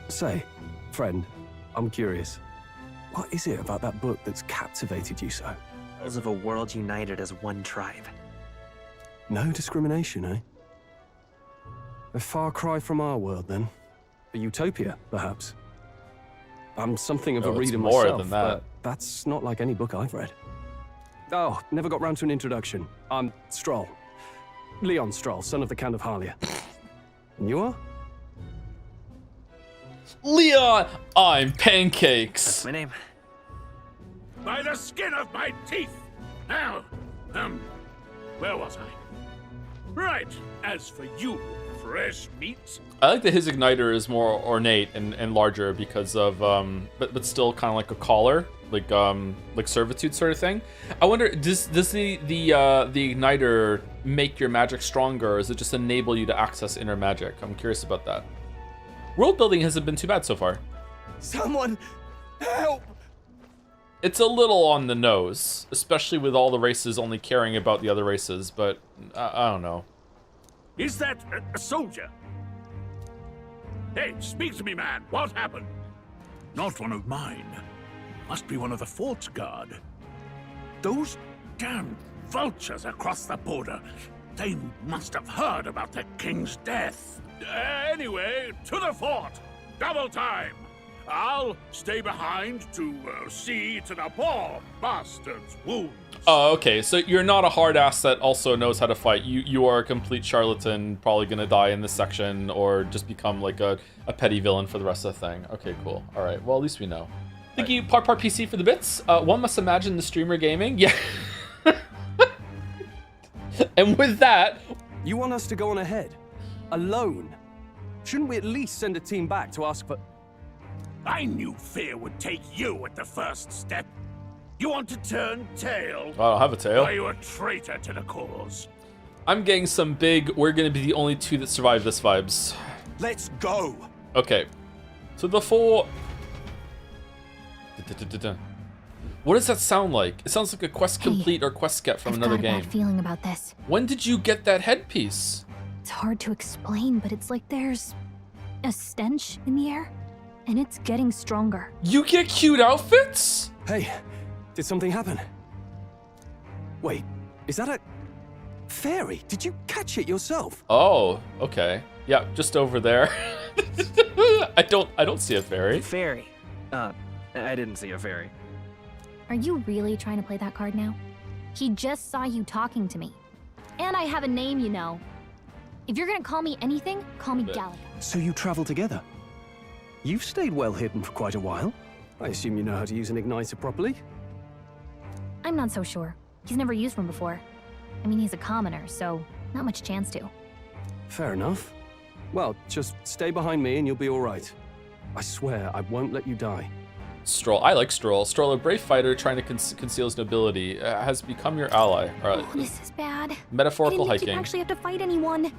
Say, friend, I'm curious. What is it about that book that's captivated you so? Tales of a world united as one tribe. No discrimination, eh? A far cry from our world, then. A utopia, perhaps. I'm something of a it's reader more myself, than that. but that's not like any book I've read. Oh, never got round to an introduction. I'm Stroll. Leon Stroll, son of the Count of Harlia. And you are? Leon, I'm Pancakes. That's my name. By the skin of my teeth! Now, where was I? Right, as for you, fresh meat. I like that his igniter is more ornate and larger because of but still kind of like a collar, like servitude sort of thing. I wonder, does the igniter make your magic stronger, or does it just enable you to access inner magic? I'm curious about that. World building hasn't been too bad so far. Someone help! It's a little on the nose, especially with all the races only caring about the other races, but I don't know. Is that a soldier? Hey, speak to me, man. What happened? Not one of mine. Must be one of the fort's guard. Those damn vultures across the border. They must have heard about the king's death. Anyway, to the fort. Double time. I'll stay behind to see to the poor bastard's wounds. Oh, okay. So you're not a hard ass that also knows how to fight. You are a complete charlatan, probably gonna die in this section, or just become like a petty villain for the rest of the thing. Okay, cool. All right. Well, at least we know. Thank you, Part PC, for the bits. One must imagine the streamer gaming. Yeah. And with that, you want us to go on ahead, alone? Shouldn't we at least send a team back to ask for? I knew fear would take you at the first step. You want to turn tail? I don't have a tail. Are you a traitor to the cause? I'm getting some big, we're gonna be the only two that survive this vibes. Let's go. Okay. So the four... What does that sound like? It sounds like a quest complete or quest get from another game. I've got a bad feeling about this. When did you get that headpiece? It's hard to explain, but it's like there's a stench in the air, and it's getting stronger. You get cute outfits? Hey, did something happen? Wait, is that a fairy? Did you catch it yourself? Oh, okay. Yeah, just over there. I don't see a fairy. Fairy. I didn't see a fairy. Are you really trying to play that card now? He just saw you talking to me. And I have a name, you know. If you're gonna call me anything, call me Gallagher. So you travel together? You've stayed well hidden for quite a while. I assume you know how to use an igniter properly? I'm not so sure. He's never used one before. I mean, he's a commoner, so not much chance to. Fair enough. Well, just stay behind me and you'll be all right. I swear I won't let you die. Stroll. I like Stroll. Stroll, a brave fighter trying to conceal his nobility, has become your ally. Oh, this is bad. Metaphorical I didn't think hiking. you'd actually have to fight anyone.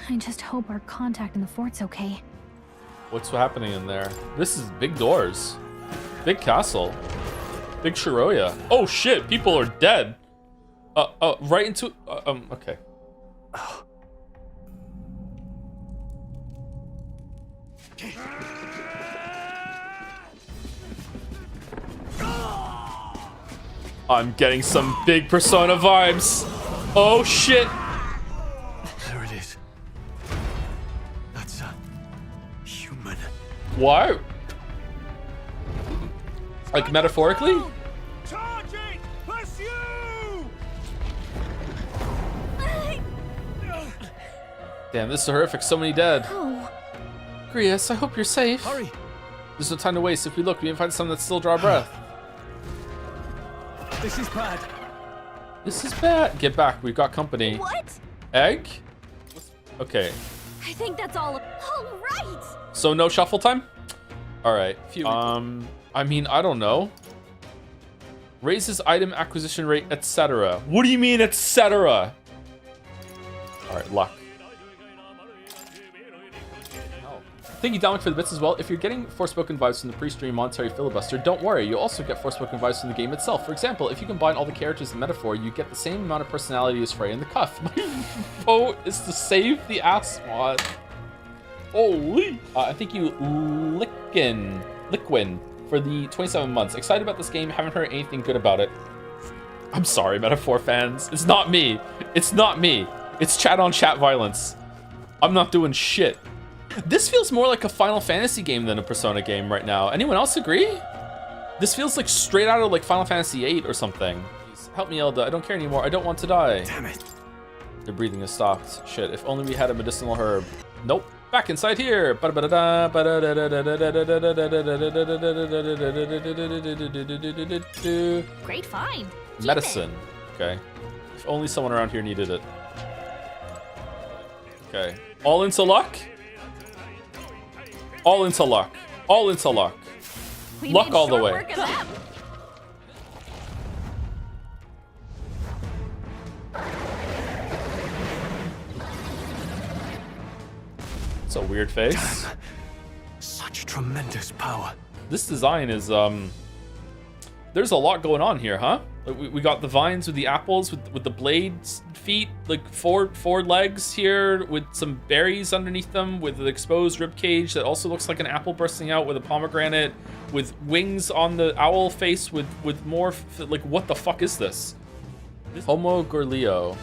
I just hope our contact in the fort's okay. What's happening in there? This is big doors. Big castle. Big Shiroya. Oh shit, people are dead. Right into... okay. I'm getting some big Persona vibes. Oh shit. There it is. That's a human. What? Like metaphorically? Charging! Pursue! Damn, this is horrific. So many dead. Oh. Grius, I hope you're safe. Hurry. There's no time to waste. If we look, we can find some that still draw breath. This is bad. This is bad. Get back. We've got company. What? Egg? Okay. I think that's all right! So no shuffle time? Alright. I mean, I don't know. Raises item acquisition rate, etc. What do you mean, etc.? Alright, luck. Thank you, Dominic, for the bits as well. If you're getting Forspoken vibes from the pre-stream monetary filibuster, don't worry, you'll also get Forspoken vibes from the game itself. For example, if you combine all the characters in Metaphor, you get the same amount of personality as Frey in the Cuff. My vote is to save the ass mod. Holy! I thank you, Liquin, for the 27 months. Excited about this game, haven't heard anything good about it. I'm sorry, Metaphor fans. It's not me. It's not me. It's chat on chat violence. I'm not doing shit. This feels more like a Final Fantasy game than a Persona game right now. Anyone else agree? This feels like straight out of like Final Fantasy VIII or something. Help me, Elda. I don't care anymore. I don't want to die. Damn it. Their breathing has stopped. Shit, if only we had a medicinal herb. Nope. Back inside here. Great find. Medicine. Okay. If only someone around here needed it. Okay. All into luck? All into luck. All into luck. Luck all the way. It's a weird face. Damn. Such tremendous power. This design is there's a lot going on here, huh? Like we got the vines with the apples with the blades feet, like four legs here with some berries underneath them, with an exposed rib cage that also looks like an apple bursting out, with a pomegranate, with wings on the owl face, with more like, what the fuck is this? Homo Gorlio,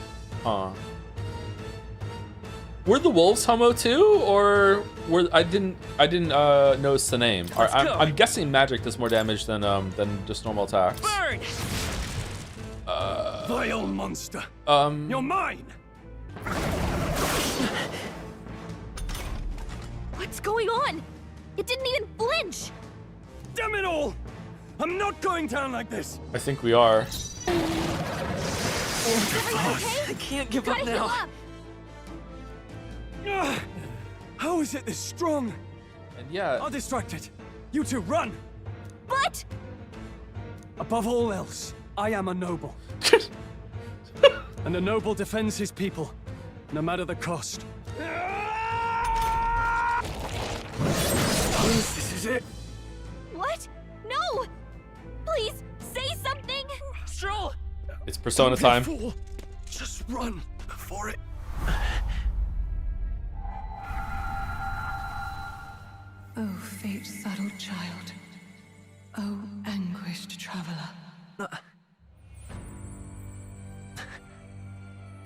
huh? Were the wolves Homo too, or were I didn't notice the name. I'm guessing magic does more damage than just normal attacks. Burn! Vile monster. You're mine. What's going on? It didn't even flinch. Damn it all! I'm not going down like this. I think we are. Okay? I can't give up now. How is it this strong? And yeah. I'll distract it. You two run. But above all else, I am a noble. And a noble defends his people, no matter the cost. This is it. What? No! Please say something. Stroll. It's Persona time. Fool. Just run for it. Oh, fate-saddled child. Oh, anguished traveler.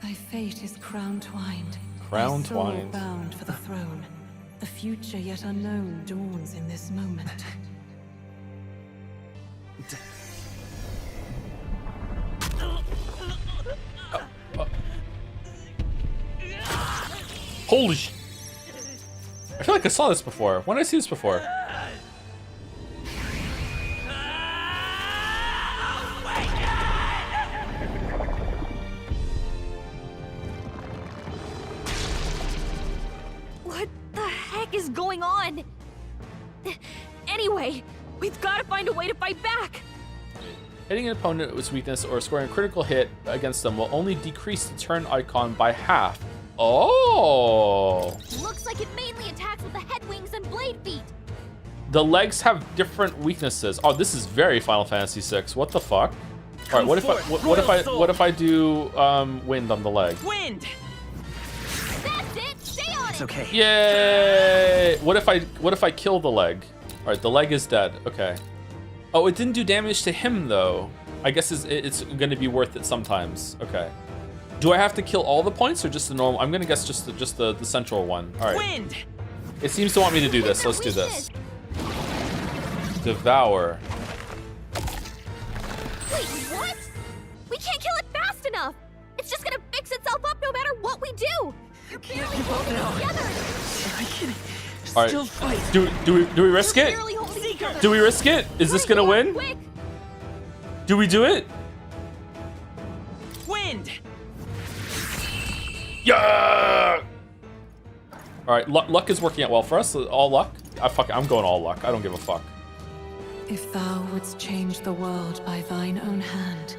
Thy fate is crown-twined. Crown-twined. Thy soul bound for the throne. A future yet unknown dawns in this moment. Holy sh... I feel like I saw this before. When did I see this before? What the heck is going on? Anyway, we've got to find a way to fight back. Hitting an opponent with weakness or scoring a critical hit against them will only decrease the turn icon by half. Oh! Looks like it mainly attacks with the head wings and blade feet. The legs have different weaknesses. Oh, this is very Final Fantasy VI. What the fuck? All right, what if I do wind on the leg? Wind. That's it. Stay on It's okay. Yay! What if I kill the leg? All right, the leg is dead. Okay. Oh, it didn't do damage to him though. I guess it's going to be worth it sometimes. Okay. Do I have to kill all the points or just the normal? I'm gonna guess just the central one. All right. Wind. It seems to want me to do this. Let's do this. Devour. Wait, what? We can't kill it fast enough. It's just gonna fix itself up no matter what we do. You're barely holding it together. I can All right. still fight. Do we risk it? Do we risk it? Is this gonna win? Quick. Do we do it? Wind. Yeah! All right, luck is working out well for us. All luck. I'm going all luck. I don't give a fuck. If thou wouldst change the world by thine own hand,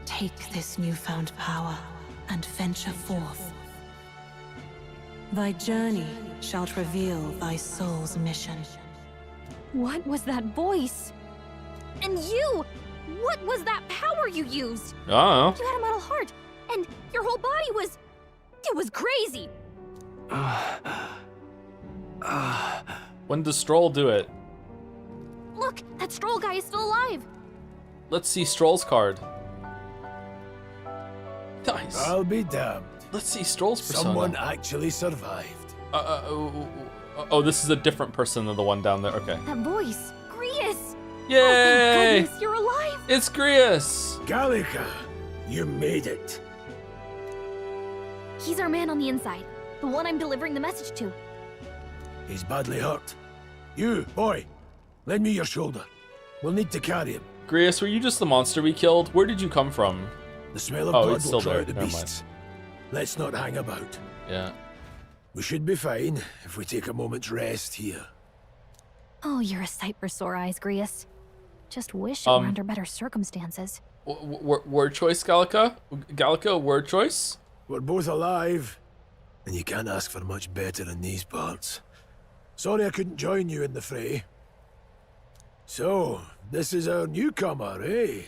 take this newfound power and venture forth. Thy journey shalt reveal thy soul's mission. What was that voice? And you! What was that power you used? I don't know. You had a metal heart, and your whole body was... It was crazy. When does Stroll do it? Look, that Stroll guy is still alive. Let's see Stroll's card. Nice. I'll be damned. Let's see Stroll's persona. Someone actually survived. Oh, this is a different person than the one down there. Okay. That voice, Grius! Yay! Oh, thank goodness, you're alive! It's Grius! Gallica, you made it. He's our man on the inside, the one I'm delivering the message to. He's badly hurt. You, boy, lend me your shoulder. We'll need to carry him. Grius, were you just the monster we killed? Where did you come from? The smell of blood blood it's will still draw there. out the Never beasts. Let's not hang about. Yeah. We should be fine if we take a moment's rest here. Oh, you're a sight for sore eyes, Grius. Just wish it were under better circumstances. Word choice, Gallica? Gallica, word choice? We're both alive, and you can't ask for much better in these parts. Sorry I couldn't join you in the fray. So, this is our newcomer, eh?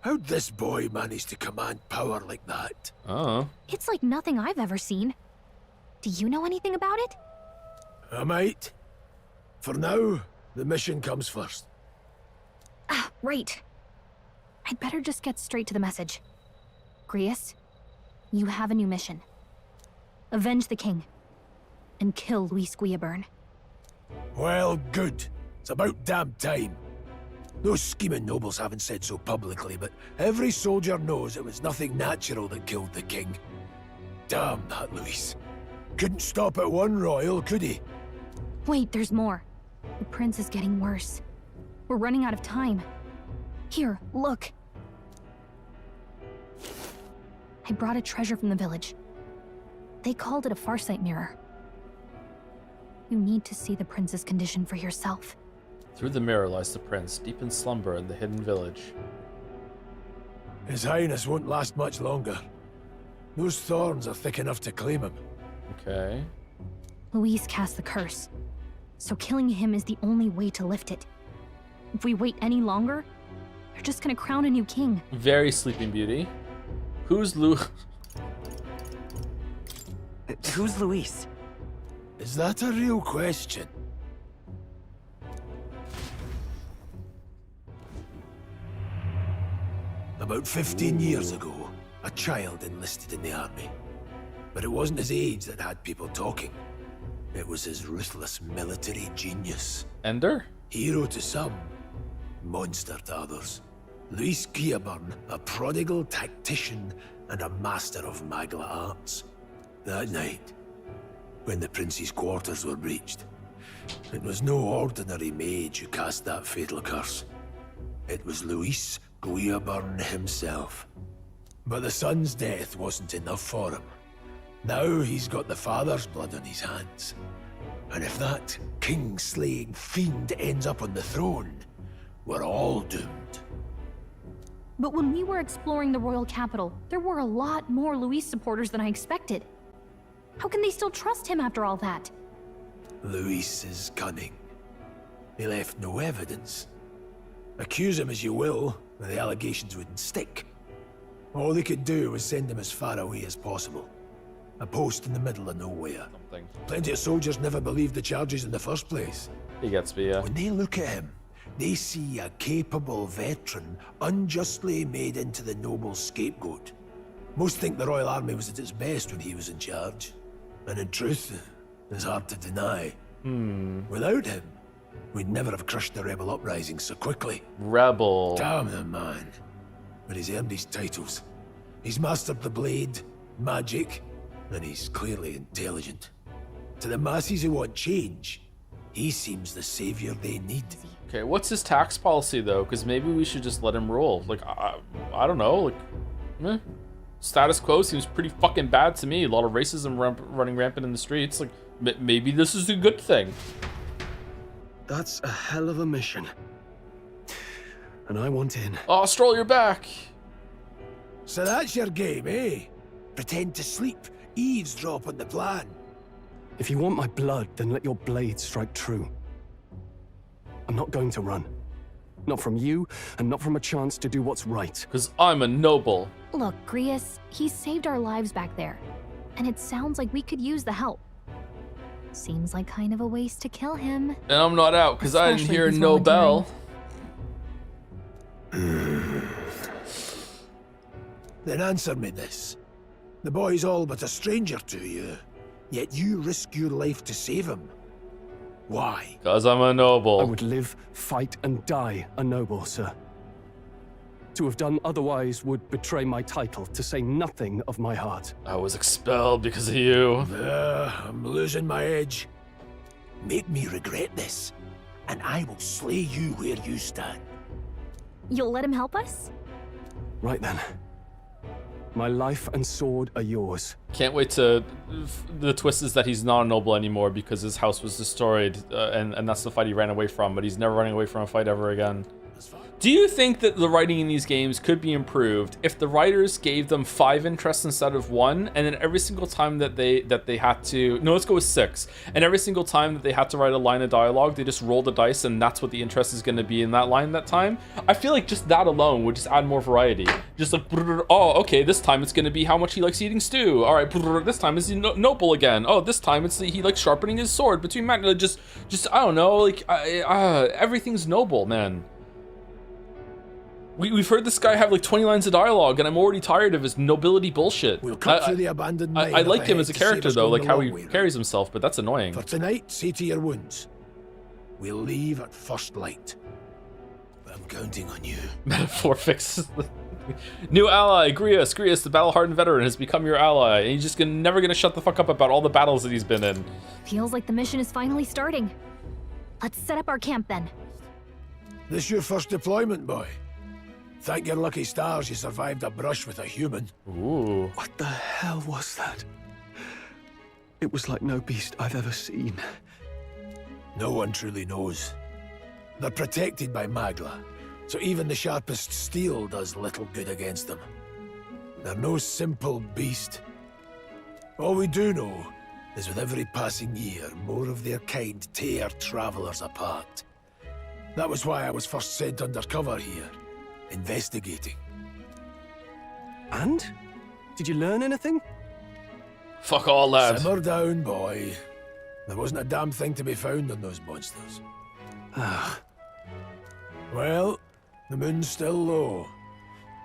How'd this boy manage to command power like that? Oh. It's like nothing I've ever seen. Do you know anything about it? I might. For now, the mission comes first. Ah, right. I'd better just get straight to the message. Grius, you have a new mission. Avenge the king. And kill Luis Guillaburn. Well, good. It's about damn time. Those scheming nobles haven't said so publicly, but every soldier knows it was nothing natural that killed the king. Damn that Luis. Couldn't stop at one royal, could he? Wait, there's more. The prince is getting worse. We're running out of time. Here, look. I brought a treasure from the village. They called it a farsight mirror. You need to see the prince's condition for yourself. Through the mirror lies the prince, deep in slumber in the hidden village. His Highness won't last much longer. Those thorns are thick enough to claim him. Okay. Luis cast the curse, so killing him is the only way to lift it. If we wait any longer, they're just gonna crown a new king. Very Sleeping Beauty. Who's Who's Luis? Is that a real question? About 15 years ago, a child enlisted in the army. But it wasn't his age that had people talking. It was his ruthless military genius. Ender? Hero to some, monster to others. Luis Guillaburn, a prodigal tactician and a master of Magla arts. That night, when the prince's quarters were breached, it was no ordinary mage who cast that fatal curse. It was Luis Guillaburn himself. But the son's death wasn't enough for him. Now he's got the father's blood on his hands. And if that king-slaying fiend ends up on the throne, we're all doomed. But when we were exploring the royal capital, there were a lot more Luis supporters than I expected. How can they still trust him after all that? Luis is cunning. He left no evidence. Accuse him as you will, the allegations wouldn't stick. All they could do was send him as far away as possible. A post in the middle of nowhere. Plenty of soldiers never believed the charges in the first place. He gets me, yeah. When they look at him, they see a capable veteran unjustly made into the noble's scapegoat. Most think the Royal Army was at its best when he was in charge. And in truth, it's hard to deny. Without him, we'd never have crushed the rebel uprising so quickly. Rebel. Damn the man. But he's earned his titles. He's mastered the blade, magic, and he's clearly intelligent. To the masses who want change, he seems the savior they need. Okay, what's his tax policy though? Because maybe we should just let him rule. Like, I don't know. Like, status quo seems pretty fucking bad to me. A lot of racism running rampant in the streets. Like, maybe this is a good thing. That's a hell of a mission. And I want in. Oh, Stroll, you're back. So that's your game, eh? Pretend to sleep, eavesdrop on the plan. If you want my blood, then let your blade strike true. I'm not going to run. Not from you, and not from a chance to do what's right. Because I'm a noble. Look, Grius, he saved our lives back there. And it sounds like we could use the help. Seems like kind of a waste to kill him. And I'm not out, because I didn't hear no bell. Then answer me this. The boy's all but a stranger to you. yet you risk your life to save him. Why? Because I'm a noble. I would live, fight, and die a noble, sir. To have done otherwise would betray my title, to say nothing of my heart. I was expelled because of you. I'm losing my edge. Make me regret this, and I will slay you where you stand. You'll let him help us? Right then. My life and sword are yours. Can't wait to... The twist is that he's not a noble anymore because his house was destroyed, and that's the fight he ran away from, but he's never running away from a fight ever again. Do you think that the writing in these games could be improved if the writers gave them 5 interests instead of 1, and then every single time that they had to... No, let's go with 6. And every single time that they had to write a line of dialogue, they just roll the dice, and that's what the interest is going to be in that line that time? I feel like just that alone would just add more variety. Just like, oh, okay, this time it's going to be how much he likes eating stew. All right, this time it's noble again. Oh, this time it's he likes sharpening his sword between just I don't know, like everything's noble, man. We've heard this guy have like 20 lines of dialogue, and I'm already tired of his nobility bullshit. We'll cut through the abandoned mine. I like him as a character though, like how he way, carries himself, but that's annoying. For tonight, see to your wounds. We'll leave at first light. I'm counting on you. Metaphor fixes the... New ally, Grius, the battle-hardened veteran, has become your ally, and he's just never gonna shut the fuck up about all the battles that he's been in. Feels like the mission is finally starting. Let's set up our camp then. This your first deployment, boy? Thank your lucky stars you survived a brush with a human. Ooh. What the hell was that? It was like no beast I've ever seen. No one truly knows. They're protected by Magla, so even the sharpest steel does little good against them. They're no simple beast. All we do know is with every passing year, more of their kind tear travelers apart. That was why I was first sent undercover here. Investigating. And? Did you learn anything? Fuck all, lad. Simmer down, boy. There wasn't a damn thing to be found on those monsters. Well, the moon's still low.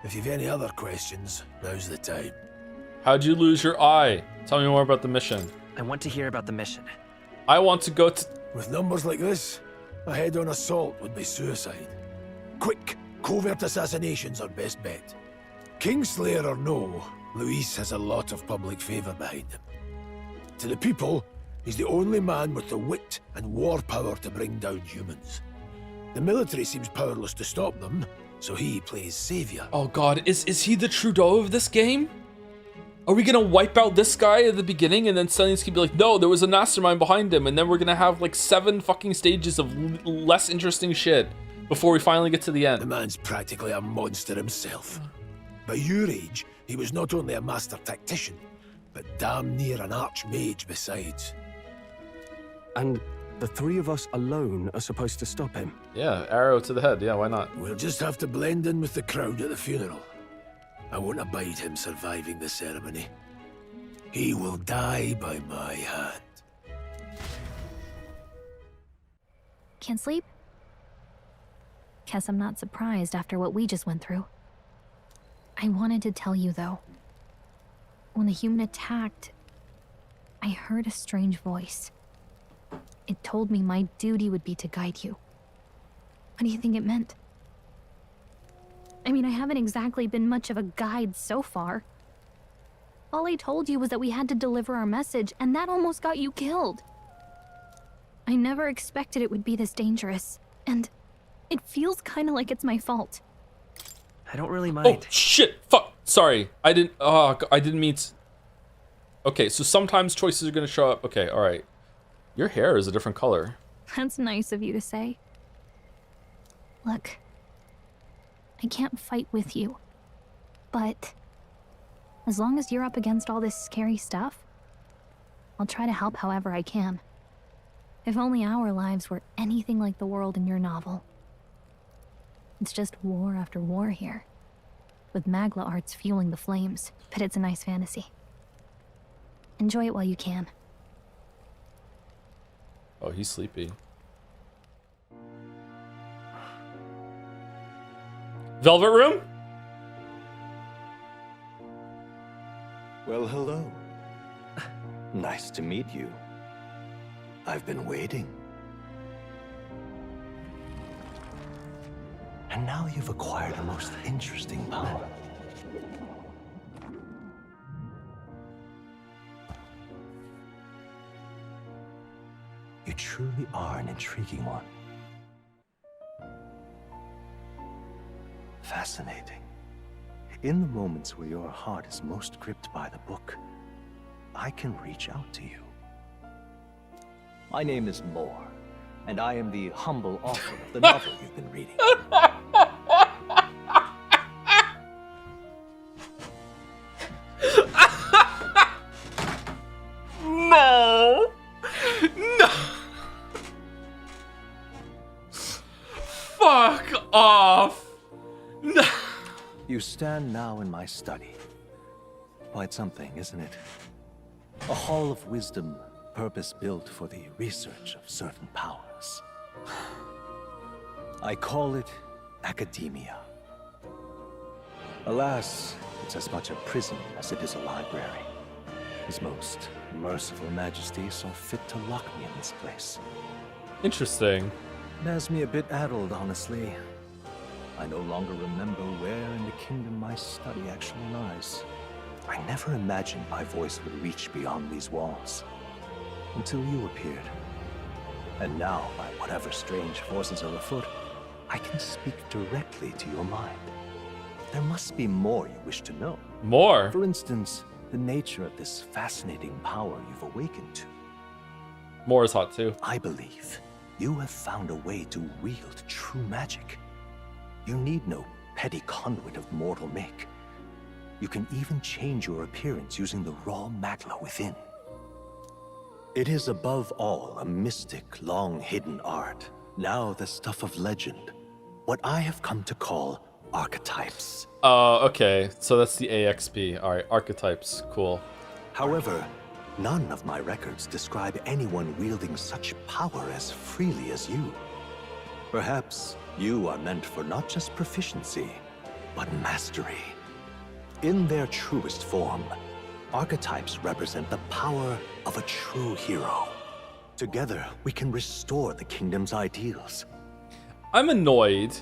If you've any other questions, now's the time. How'd you lose your eye? Tell me more about the mission. I want to hear about the mission. I want to go to... With numbers like this, a head-on assault would be suicide. Quick, covert assassinations are best bet. Kingslayer or no, Luis has a lot of public favor behind him. To the people, he's the only man with the wit and war power to bring down humans. The military seems powerless to stop them, so he plays savior. Oh god, is he the Trudeau of this game? Are we gonna wipe out this guy at the beginning and then suddenly it's gonna be like, no, there was a mastermind behind him, and then we're gonna have like 7 fucking stages of less interesting shit before we finally get to the end? The man's practically a monster himself. By your age, he was not only a master tactician, but damn near an archmage besides. And the 3 of us alone are supposed to stop him? Yeah, arrow to the head, yeah, why not? We'll just have to blend in with the crowd at the funeral. I won't abide him surviving the ceremony. He will die by my hand. Can't sleep? Guess I'm not surprised after what we just went through. I wanted to tell you though. When the human attacked, I heard a strange voice. It told me my duty would be to guide you. What do you think it meant? I mean, I haven't exactly been much of a guide so far. All I told you was that we had to deliver our message, and that almost got you killed. I never expected it would be this dangerous, and it feels kind of like it's my fault. I don't really mind. Oh shit! Fuck! Sorry, I didn't mean to... Okay, so sometimes choices are gonna show up. Okay, all right. Your hair is a different color. That's nice of you to say. Look, I can't fight with you, but as long as you're up against all this scary stuff, I'll try to help however I can. If only our lives were anything like the world in your novel. It's just war after war here, with Magla arts fueling the flames, but it's a nice fantasy. Enjoy it while you can. Oh, he's sleepy. Velvet room? Well, hello. Nice to meet you. I've been waiting. And now you've acquired a most interesting power. You truly are an intriguing one. Fascinating. In the moments where your heart is most gripped by the book, I can reach out to you. My name is Moore, and I am the humble author of the novel you've been reading. No! No! Fuck off! No! You stand now in my study. Quite something, isn't it? A hall of wisdom, purpose-built for the research of certain powers. I call it academia. Alas, it's as much a prison as it is a library. His most merciful majesty saw fit to lock me in this place. Interesting. It has me a bit addled, honestly. I no longer remember where in the kingdom my study actually lies. I never imagined my voice would reach beyond these walls. Until you appeared. And now, by whatever strange forces are afoot, I can speak directly to your mind. There must be more you wish to know. More? For instance, the nature of this fascinating power you've awakened to. More is hot too. I believe you have found a way to wield true magic. You need no petty conduit of mortal make. You can even change your appearance using the raw magla within. It is above all a mystic, long-hidden art, now the stuff of legend, what I have come to call archetypes. Okay, so that's the AXP. Alright, archetypes, cool. However, none of my records describe anyone wielding such power as freely as you. Perhaps you are meant for not just proficiency, but mastery. In their truest form, archetypes represent the power of a true hero. Together, we can restore the kingdom's ideals. I'm annoyed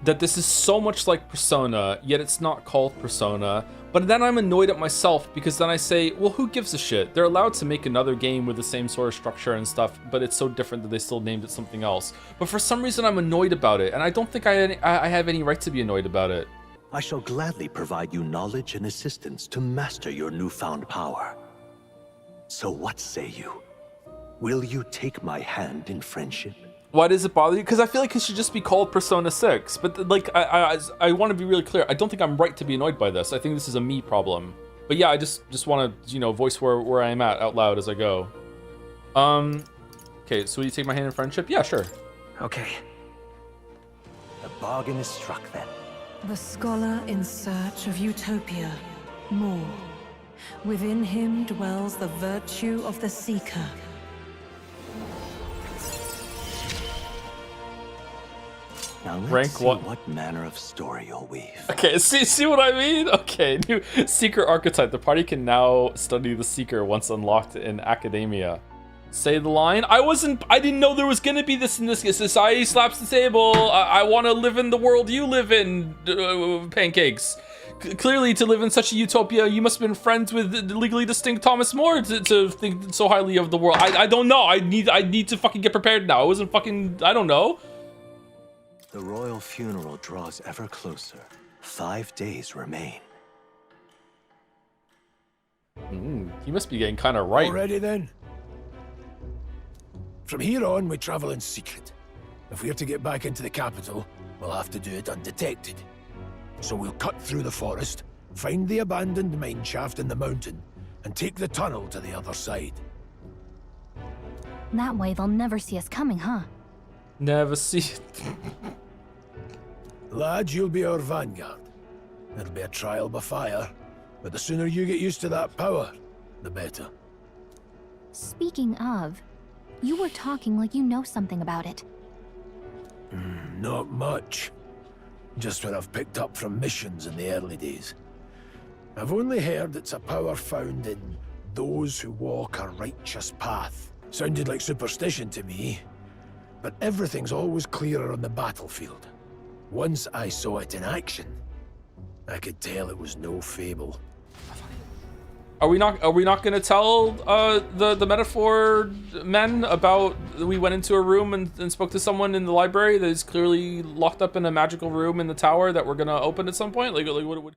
that this is so much like Persona, yet it's not called Persona. But then I'm annoyed at myself because then I say, well, who gives a shit? They're allowed to make another game with the same sort of structure and stuff, but it's so different that they still named it something else. But for some reason, I'm annoyed about it, and I don't think I have any right to be annoyed about it. I shall gladly provide you knowledge and assistance to master your newfound power. So what say you? Will you take my hand in friendship? Why does it bother you? Because I feel like it should just be called Persona 6. But like, I want to be really clear. I don't think I'm right to be annoyed by this. I think this is a me problem. But yeah, I just want to, you know, voice where I am at out loud as I go. Okay, so will you take my hand in friendship? Yeah, sure. Okay. The bargain is struck then. The scholar in search of utopia, more. Within him dwells the virtue of the seeker. Now let's Rank see what? What manner of story you'll weave. Okay, see what I mean? Okay, new Seeker archetype. The party can now study the Seeker once unlocked in Academia. Say the line. I didn't know there was gonna be this in this. Society slaps the table. I want to live in the world you live in, pancakes. Clearly, to live in such a utopia, you must have been friends with legally distinct Thomas More to think so highly of the world. I don't know. I need to fucking get prepared now. I wasn't fucking, I don't know. The royal funeral draws ever closer. 5 days remain. He must be getting kind of right. All ready then? From here on, we travel in secret. If we're to get back into the capital, we'll have to do it undetected. So we'll cut through the forest, find the abandoned mine shaft in the mountain, and take the tunnel to the other side. That way they'll never see us coming, huh? Never see it. Lad, you'll be our vanguard. It'll be a trial by fire, but the sooner you get used to that power, the better. Speaking of, you were talking like you know something about it. Not much. Just what I've picked up from missions in the early days. I've only heard it's a power found in those who walk a righteous path. Sounded like superstition to me, but everything's always clearer on the battlefield. Once I saw it in action, I could tell it was no fable. Are we not going to tell the metaphor men about we went into a room and spoke to someone in the library that is clearly locked up in a magical room in the tower that we're going to open at some point? Like what?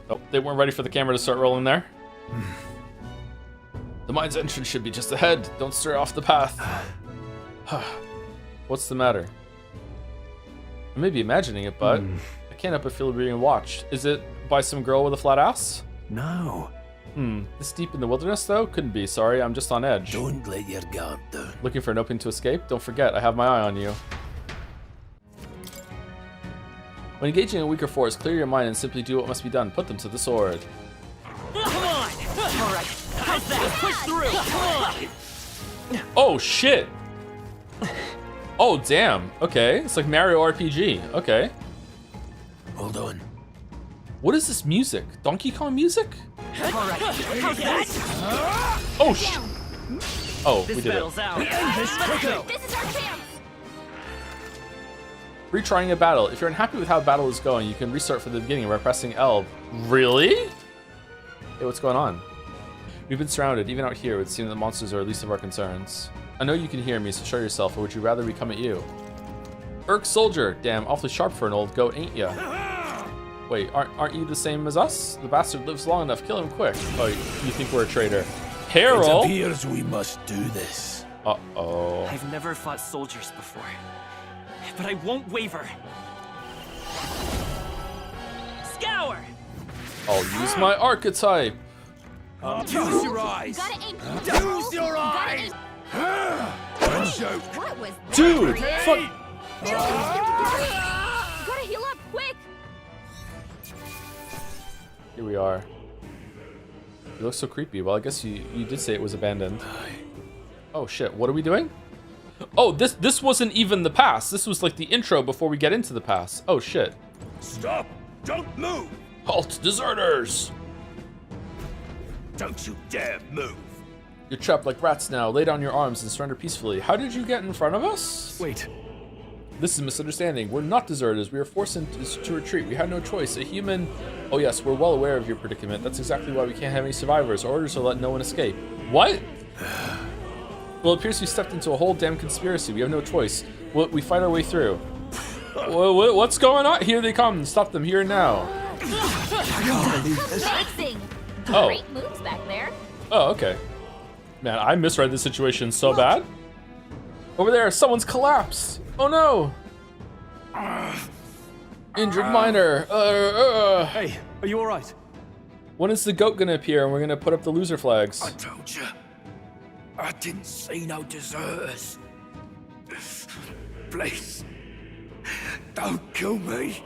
Oh, they weren't ready for the camera to start rolling there. The mine's entrance should be just ahead. Don't stray off the path. What's the matter? I may be imagining it, but I can't help but feel being watched. Is it by some girl with a flat ass? No. This deep in the wilderness, though? Couldn't be. Sorry, I'm just on edge. Don't let your guard down. Looking for an opening to escape? Don't forget, I have my eye on you. When engaging a weaker force, clear your mind and simply do what must be done. Put them to the sword. Come on! All right, how's that? Push through! Come on! Oh, shit! Oh, damn. Okay, it's like Mario RPG. Okay. Hold on. What is this music? Donkey Kong music? All right, how's that? Oh, shit. Oh, we did it. Out. Let's go. This is our chance. Retrying a battle. If you're unhappy with how a battle is going, you can restart from the beginning by pressing L. Really? Hey, what's going on? We've been surrounded. Even out here, it would seem that monsters are least of our concerns. I know you can hear me, so show yourself, or would you rather we come at you? Irk Soldier. Damn, awfully sharp for an old goat, ain't ya? Wait, aren't you the same as us? The bastard lives long enough. Kill him quick. Oh, you think we're a traitor? Harold! It appears we must do this. Uh-oh. I've never fought soldiers before, but I won't waver. Scour! I'll use my archetype. Use your eyes. Use your eyes. Joke. What was that? Dude, fuck. Gotta heal up quick. Here we are. You look so creepy. Well, I guess you did say it was abandoned. Oh shit, what are we doing? Oh, this wasn't even the pass. This was like the intro before we get into the pass. Oh shit. Stop! Don't move! Halt, deserters! Don't you dare move! You're trapped like rats now. Lay down your arms and surrender peacefully. How did you get in front of us? Wait. This is a misunderstanding. We're not deserters. We were forced to retreat. We had no choice. A human... Oh yes, we're well aware of your predicament. That's exactly why we can't have any survivors. Our orders are let no one escape. What? Well, it appears we stepped into a whole damn conspiracy. We have no choice. We fight our way through. What's going on? Here they come. Stop them here and now. Amazing. Oh. Great moves back there. Oh, okay. Man, I misread the situation so bad. Over there, someone's collapsed. Oh no. Injured miner. Hey, are you all right? When is the goat gonna appear and we're gonna put up the loser flags? I told you. I didn't see no deserters. Please, don't kill me.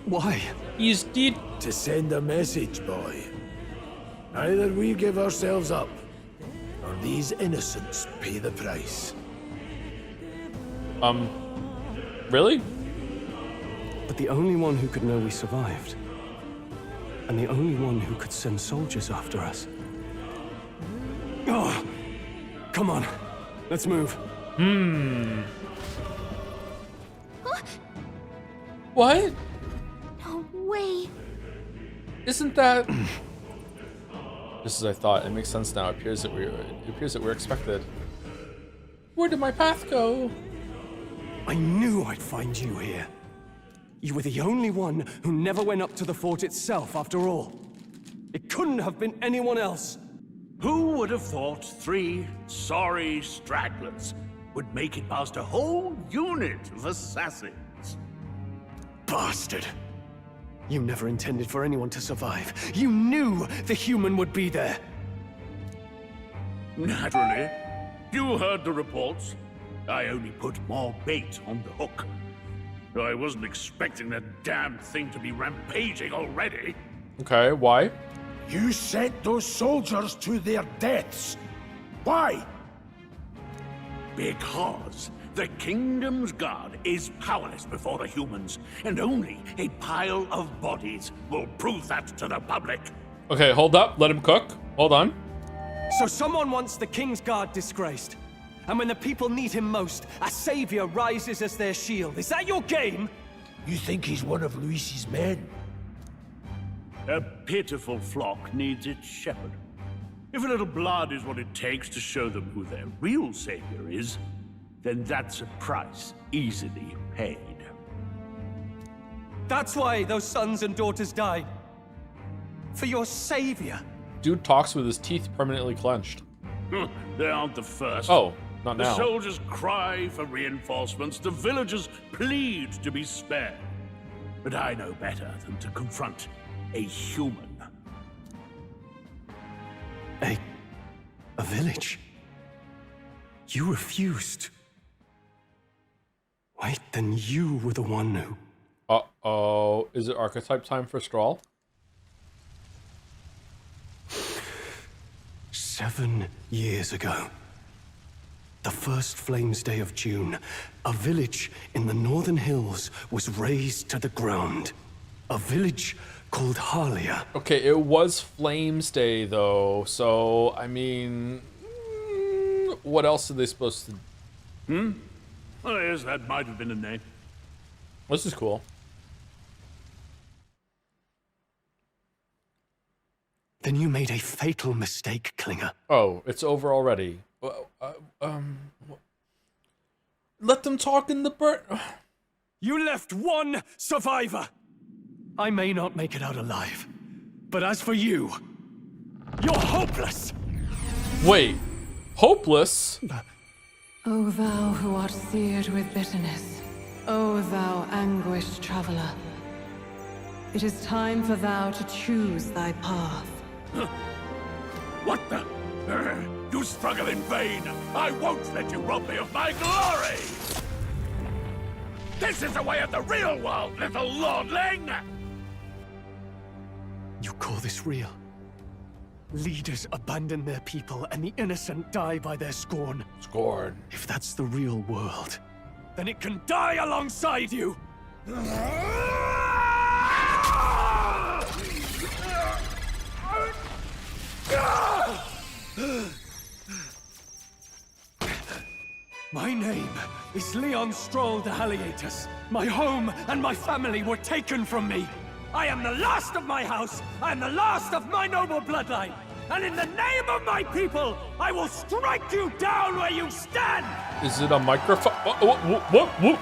Why? He's dead. To send a message, boy. Either we give ourselves up, or these innocents pay the price. Really? But the only one who could know we survived, and the only one who could send soldiers after us. Oh, come on, let's move. What? No way. Isn't that... Just as I thought, it makes sense now. It appears that we're expected. Where did my path go? I knew I'd find you here. You were the only one who never went up to the fort itself, after all. It couldn't have been anyone else. Who would have thought 3 sorry stragglers would make it past a whole unit of assassins? Bastard. You never intended for anyone to survive. You knew the human would be there. Naturally. You heard the reports. I only put more bait on the hook. I wasn't expecting that damn thing to be rampaging already. Okay, why? You sent those soldiers to their deaths. Why? Because The kingdom's guard is powerless before the humans, and only a pile of bodies will prove that to the public. Okay, hold up. Let him cook. Hold on. So someone wants the King's Guard disgraced. And when the people need him most, a savior rises as their shield. Is that your game? You think he's one of Luis's men? A pitiful flock needs its shepherd. If a little blood is what it takes to show them who their real savior is, then that's a price easily paid. That's why those sons and daughters died. For your savior. Dude talks with his teeth permanently clenched. They aren't the first. Oh, not now. The soldiers cry for reinforcements. The villagers plead to be spared. But I know better than to confront a human. A village? You refused. Wait, then you were the one who... Uh-oh. Is it archetype time for Strahl? 7 years ago, the first Flames Day of June, a village in the northern hills was razed to the ground. A village called Halia. Okay, it was Flames Day, though, so, I mean... what else are they supposed to... Oh, yes, that might have been a name. This is cool. Then you made a fatal mistake, Klinger. Oh, it's over already. Let them talk in the bird. You left one survivor. I may not make it out alive, but as for you, you're hopeless. Wait, hopeless? O thou who art seared with bitterness, O thou anguished traveler, it is time for thou to choose thy path. What the? You struggle in vain. I won't let you rob me of my glory. This is the way of the real world, little lordling. You call this real? Leaders abandon their people and the innocent die by their scorn. Scorn. If that's the real world, then it can die alongside you. My name is Leon Stroll de Haliatus. My home and my family were taken from me. I am the last of my house. I am the last of my noble bloodline. And in the name of my people, I will strike you down where you stand. Is it a microphone? What?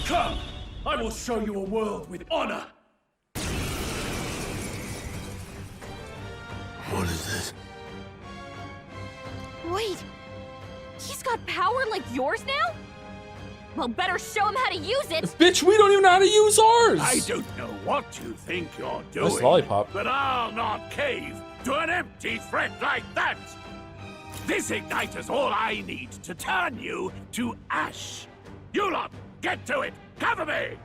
Come, I will show you a world with honor. What is this? Wait, he's got power like yours now? Well, better show him how to use it. Bitch, we don't even know how to use ours. I don't know what you think you're doing, Nice lollipop. but I'll not cave to an empty threat like that. This igniter's all I need to turn you to ash. You lot, get to it. Cover me.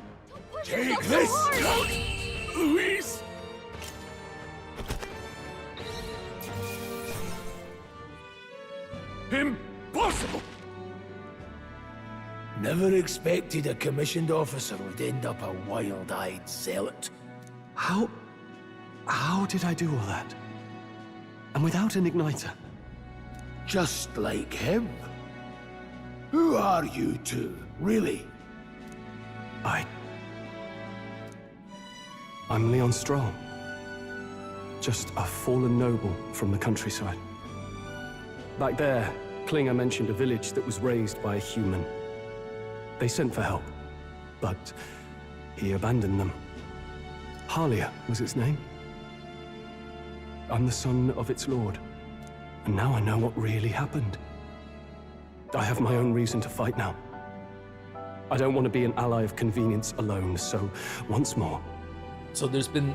Take this, Luis. Impossible! Never expected a commissioned officer would end up a wild-eyed zealot. How did I do all that? And without an igniter? Just like him. Who are you two, really? I'm Leon Stroll. Just a fallen noble from the countryside. Back there, Klinger mentioned a village that was raised by a human. They sent for help, but he abandoned them. Halia was its name. I'm the son of its lord, and now I know what really happened. I have my own reason to fight now. I don't want to be an ally of convenience alone, so once more. So there's been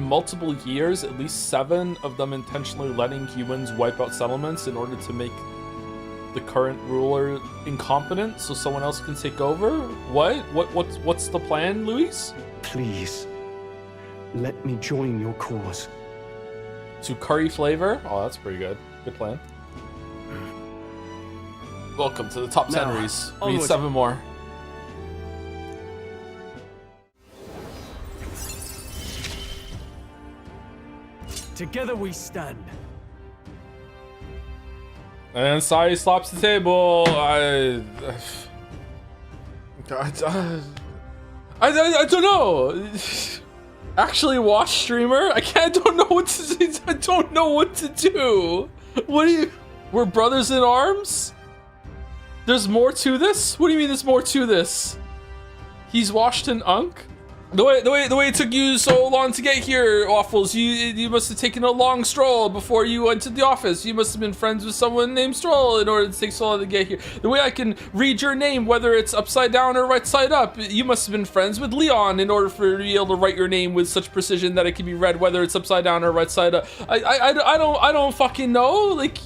multiple years, at least 7 of them intentionally letting humans wipe out settlements in order to make the current ruler incompetent so someone else can take over? What's the plan, Luis? Please, let me join your cause. To curry flavor? Oh, that's pretty good. Good plan. Welcome to the top 10 Now, Reese. We need onward. 7 more. Together we stand. And Sai slaps the table. I don't know. Actually, watch streamer. I don't know what to. I don't know what to do. What do you? We're brothers in arms. There's more to this. What do you mean? There's more to this? He's washed in unk. The way it took you so long to get here, Waffles. You must have taken a long stroll before you went to the office. You must have been friends with someone named Stroll in order to take so long to get here. The way I can read your name, whether it's upside down or right side up, you must have been friends with Leon in order for you to be able to write your name with such precision that it can be read whether it's upside down or right side up. I don't fucking know. Like.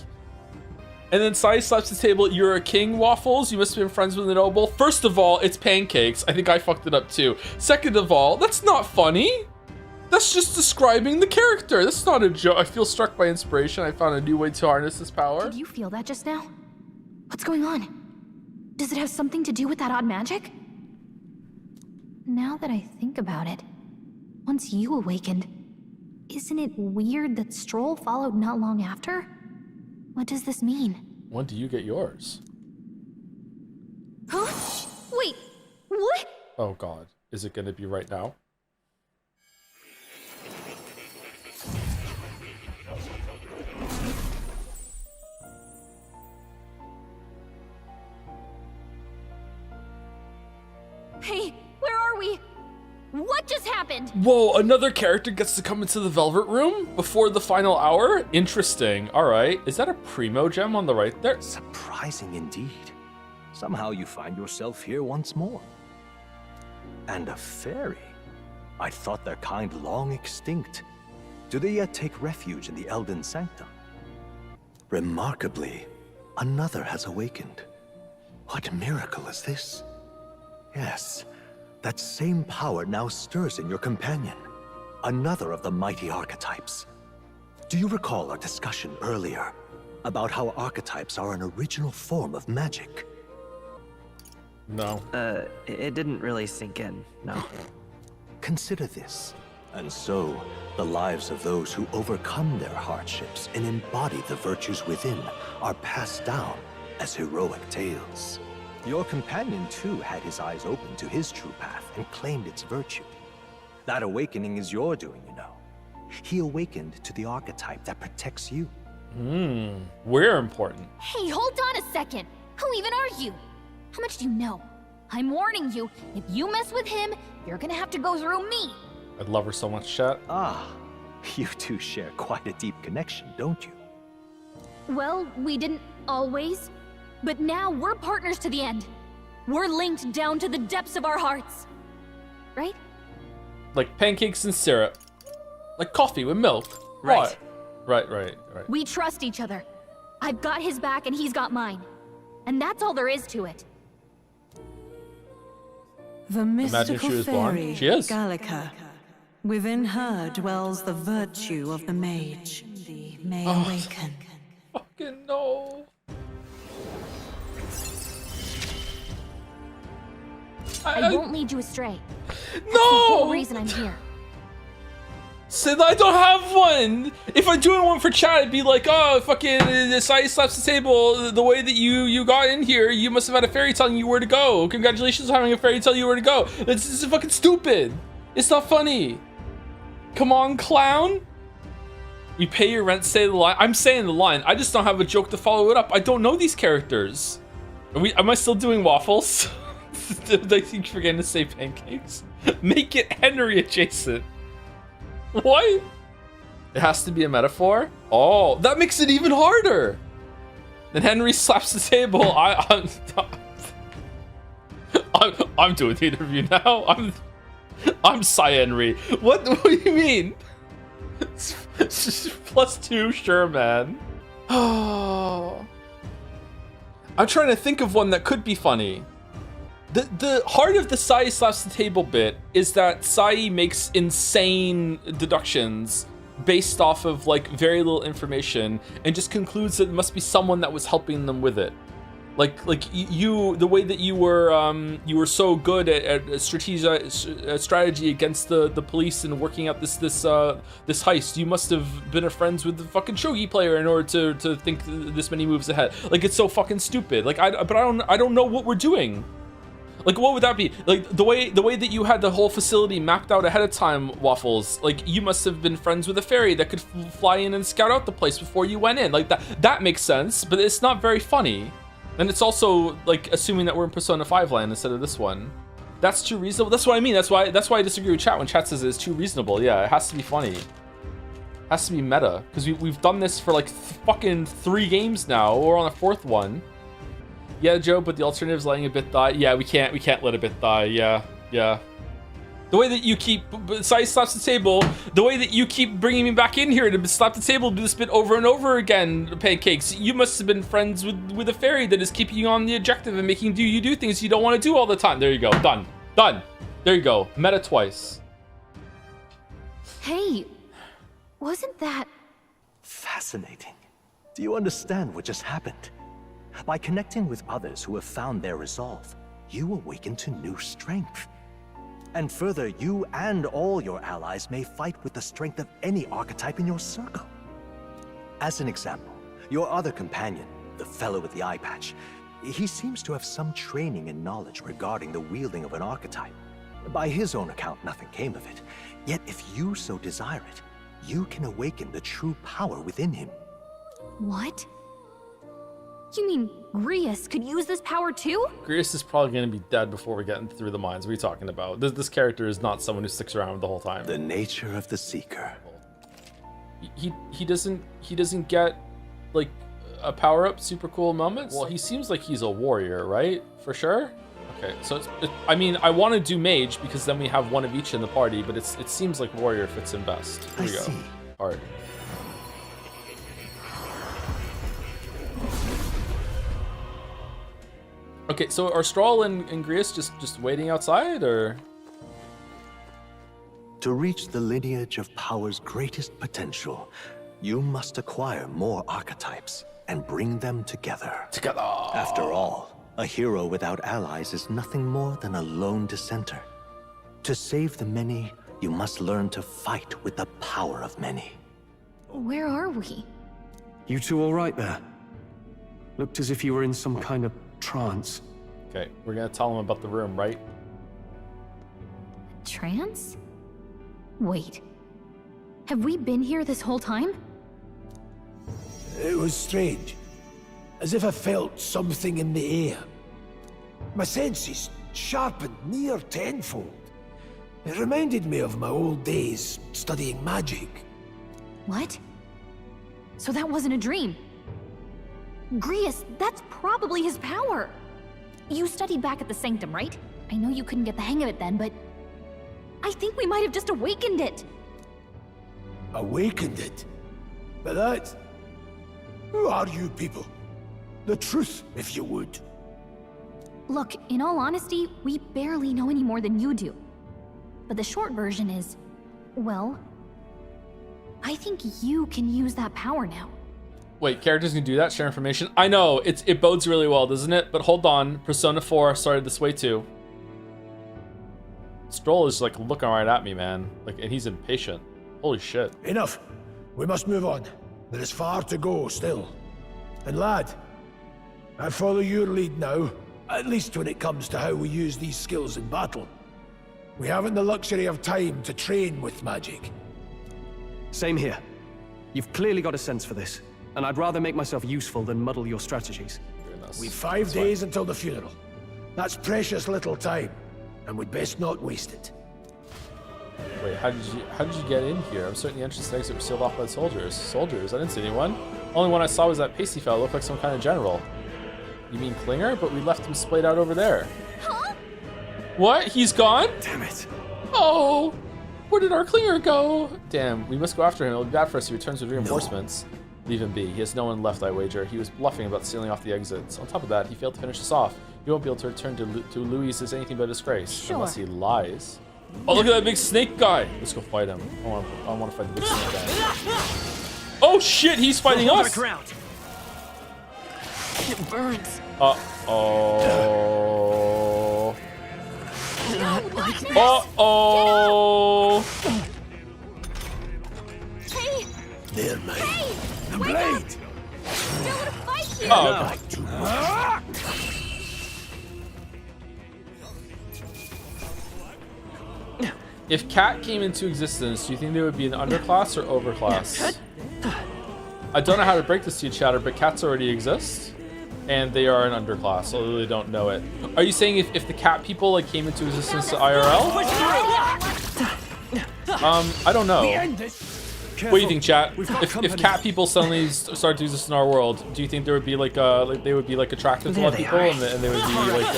And then Sai slaps the table. You're a king, Waffles. You must have been friends with a noble. First of all, it's pancakes. I think I fucked it up too. Second of all, that's not funny. That's just describing the character. That's not a joke. I feel struck by inspiration. I found a new way to harness this power. Did you feel that just now? What's going on? Does it have something to do with that odd magic? Now that I think about it, once you awakened, isn't it weird that Stroll followed not long after? What does this mean? When do you get yours? Huh? Wait, what? Oh god. Is it gonna be right now? Hey, where are we? What just happened? Whoa, another character gets to come into the Velvet Room before the final hour? Interesting. Alright. Is that a Primo gem on the right there? Surprising indeed. Somehow you find yourself here once more. And a fairy? I thought their kind long extinct. Do they yet take refuge in the Elden Sanctum? Remarkably, another has awakened. What miracle is this? Yes. That same power now stirs in your companion, another of the mighty archetypes. Do you recall our discussion earlier about how archetypes are an original form of magic? No. It didn't really sink in, no. Consider this. And so, the lives of those who overcome their hardships and embody the virtues within are passed down as heroic tales. Your companion, too, had his eyes open to his true path and claimed its virtue. That awakening is your doing, you know. He awakened to the archetype that protects you. We're important. Hey, hold on a second. Who even are you? How much do you know? I'm warning you, if you mess with him, you're gonna have to go through me. I'd love her so much, chat. Ah, you two share quite a deep connection, don't you? Well, we didn't always. But now we're partners to the end. We're linked down to the depths of our hearts. Right? Like pancakes and syrup. Like coffee with milk. Right. Right. We trust each other. I've got his back and he's got mine. And that's all there is to it. The mystical she was born. fairy, She is. Gallica. Within her dwells the virtue of the mage. The may awaken. Fucking no. I won't lead you astray. That's No! the whole reason I'm here. Said I don't have one. If I'm doing one for chat, it'd be like, oh, fucking, Sai slaps the table. The way that you got in here, you must have had a fairy telling you where to go. Congratulations on having a fairy tell you where to go. This is fucking stupid. It's not funny. Come on, clown. We pay your rent, say the line. I'm saying the line. I just don't have a joke to follow it up. I don't know these characters. Am I still doing waffles? I keep forgetting to say pancakes. Make it Henry adjacent. What? It has to be a metaphor? Oh, that makes it even harder. Then Henry slaps the table. I'm doing the interview now. I'm Cy Henry. What do you mean? +2, sure, man. Oh. I'm trying to think of one that could be funny. The heart of the Sai slaps the table bit is that Sai makes insane deductions based off of like very little information and just concludes that it must be someone that was helping them with it. Like you, the way that you were so good at strategy against the police and working out this heist. You must have been friends with the fucking shogi player in order to think this many moves ahead. Like, it's so fucking stupid. Like, I don't know what we're doing. Like, what would that be? Like, the way that you had the whole facility mapped out ahead of time, Waffles. Like, you must have been friends with a fairy that could fly in and scout out the place before you went in. Like, that makes sense, but it's not very funny. And it's also like assuming that we're in Persona 5 land instead of this one. That's too reasonable. That's what I mean. That's why I disagree with chat when chat says it's too reasonable. Yeah, it has to be funny. It has to be meta, because we've done this for like fucking 3 games now. We're on a 4th one. Yeah, Joe, but the alternative is letting a bit die. Yeah, we can't let a bit die. Yeah. The way that you keep, Sai slaps the table, the way that you keep bringing me back in here to slap the table, do this bit over and over again, Pancakes, you must have been friends with a fairy that is keeping you on the objective and making you do things you don't want to do all the time. There you go, done. There you go, meta twice. Hey, wasn't that... Fascinating. Do you understand what just happened? By connecting with others who have found their resolve, you awaken to new strength. And further, you and all your allies may fight with the strength of any archetype in your circle. As an example, your other companion, the fellow with the eye patch, he seems to have some training and knowledge regarding the wielding of an archetype. By his own account, nothing came of it. Yet if you so desire it, you can awaken the true power within him. What? You mean Grius could use this power too? Grius is probably going to be dead before we get through the mines. What are you talking about? This character is not someone who sticks around the whole time. The nature of the Seeker. He doesn't get like a power-up super cool moments. Well, he seems like he's a warrior, right? For sure? Okay, so I mean, I want to do mage because then we have one of each in the party, but it seems like warrior fits in best. Here we go. All right. Okay, so are Stroll and Grius just waiting outside, or? To reach the lineage of power's greatest potential, you must acquire more archetypes and bring them together. After all, a hero without allies is nothing more than a lone dissenter. To save the many, you must learn to fight with the power of many. Where are we? You two all right there? Looked as if you were in some kind of trance. Okay, we're gonna tell him about the room, right? Trance? Wait. Have we been here this whole time? It was strange. As if I felt something in the air. My senses sharpened near tenfold. It reminded me of my old days studying magic. What? So that wasn't a dream. Grius, that's probably his power. You studied back at the Sanctum, right? I know you couldn't get the hang of it then, but I think we might have just awakened it. Awakened it? But that... Who are you people? The truth, if you would. Look, in all honesty, we barely know any more than you do. But the short version is, well, I think you can use that power now. Wait, characters can do that? Share information? I know, it bodes really well, doesn't it? But hold on, Persona 4 started this way too. Stroll is like looking right at me, man. Like, and he's impatient. Holy shit. Enough. We must move on. There is far to go still. And lad, I follow your lead now, at least when it comes to how we use these skills in battle. We haven't the luxury of time to train with magic. Same here. You've clearly got a sense for this, and I'd rather make myself useful than muddle your strategies. We've 5 days until the funeral. That's precious little time, and we'd best not waste it. Wait, how did you get in here? I'm certain the entrance and exit were sealed off by the soldiers. Soldiers? I didn't see anyone. Only one I saw was that pasty fellow. Looked like some kind of general. You mean Klinger? But we left him splayed out over there. Huh? What? He's gone? Damn it. Oh! Where did our Klinger go? Damn, we must go after him. It'll be bad for us if he returns with reinforcements. No. Leave him be. He has no one left, I wager. He was bluffing about sealing off the exits. On top of that, he failed to finish us off. He won't be able to return to Louis as anything but a disgrace. Sure. Unless he lies. Oh, look at that big snake guy. Let's go fight him. I want to fight the big snake guy. Oh shit, he's fighting us. It burns. Uh-oh. Uh-oh. Hey! There, mate. Hey! The Wake blade! up! Still wanna fight you! Oh, okay. If Cat came into existence, do you think they would be an underclass or overclass? I don't know how to break this to you, Chatter, but cats already exist, and they are an underclass, although they don't know it. Are you saying if the cat people like came into existence IRL? I don't know. What do you think, chat? If cat people suddenly start to exist in our world, do you think there would be like they would be like attractive to a lot of people, and they would be like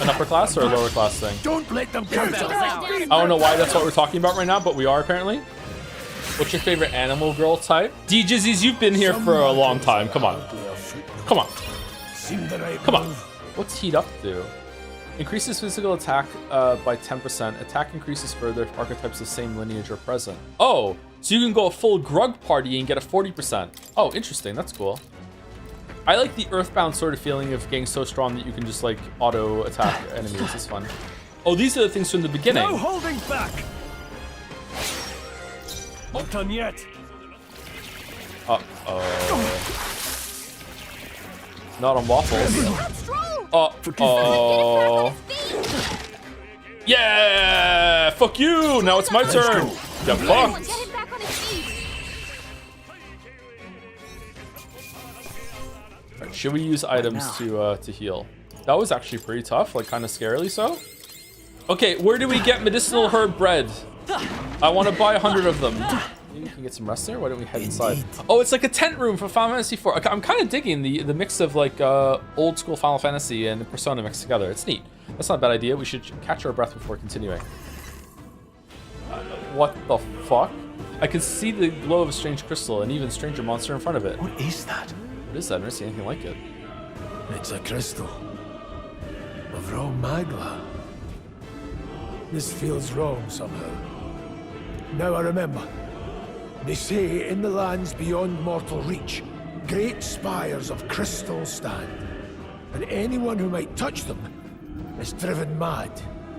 an upper class or a lower class thing? Don't let them count us. I don't know why that's what we're talking about right now, but we are apparently. What's your favorite animal girl type? D-Jizzies, you've been here for a long time. Come on. Come on. Come on. What's heat up do? Increases physical attack by 10%. Attack increases further if archetypes of the same lineage are present. Oh, so you can go a full Grug party and get a 40%. Oh, interesting. That's cool. I like the Earthbound sort of feeling of getting so strong that you can just like auto attack enemies. It's fun. Oh, these are the things from the beginning. No holding back. Not done yet. Uh-oh. Not on waffles. Uh-oh. Yeah! Fuck you! Now it's my turn! Get fucked! Right, should we use items to heal? That was actually pretty tough, like kind of scarily so. Okay, where do we get medicinal herb bread? I want to buy 100 of them. Maybe we can get some rest there. Why don't we head inside? Oh, it's like a tent room for Final Fantasy IV. I'm kind of digging the mix of like old school Final Fantasy and Persona mixed together. It's neat. That's not a bad idea. We should catch our breath before continuing. What the fuck? I can see the glow of a strange crystal and even stranger monster in front of it. What is that? What is that? I've never seen anything like it. It's a crystal of raw magma. This feels wrong somehow. Now I remember. They say in the lands beyond mortal reach, great spires of crystal stand, and anyone who might touch them is driven mad.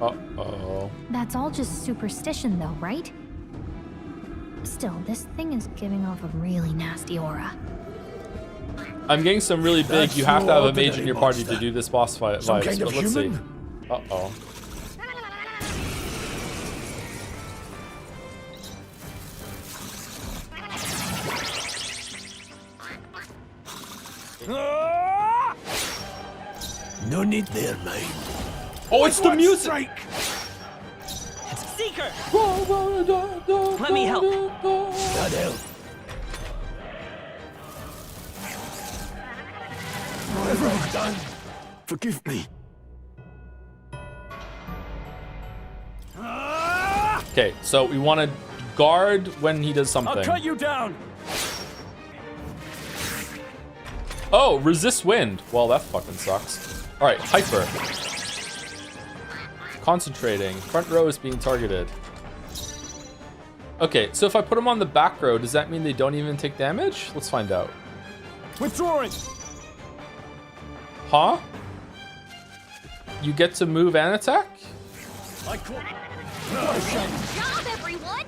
Uh-oh. That's all just superstition though, right? Still, this thing is giving off a really nasty aura. I'm getting some really big, you have to have a mage in your party to do this boss fight vibes, but let's see. Uh-oh. No need there, mate. Oh, it's the music! Seeker! Let me help. That help. Everything's done. Forgive me. Okay, so we want to guard when he does something. I'll cut you down. Oh, resist wind. Well, that fucking sucks. All right, hyper. Concentrating. Front row is being targeted. Okay, so if I put them on the back row, does that mean they don't even take damage? Let's find out. Withdrawing. Huh? You get to move and attack? I call. Good job, everyone!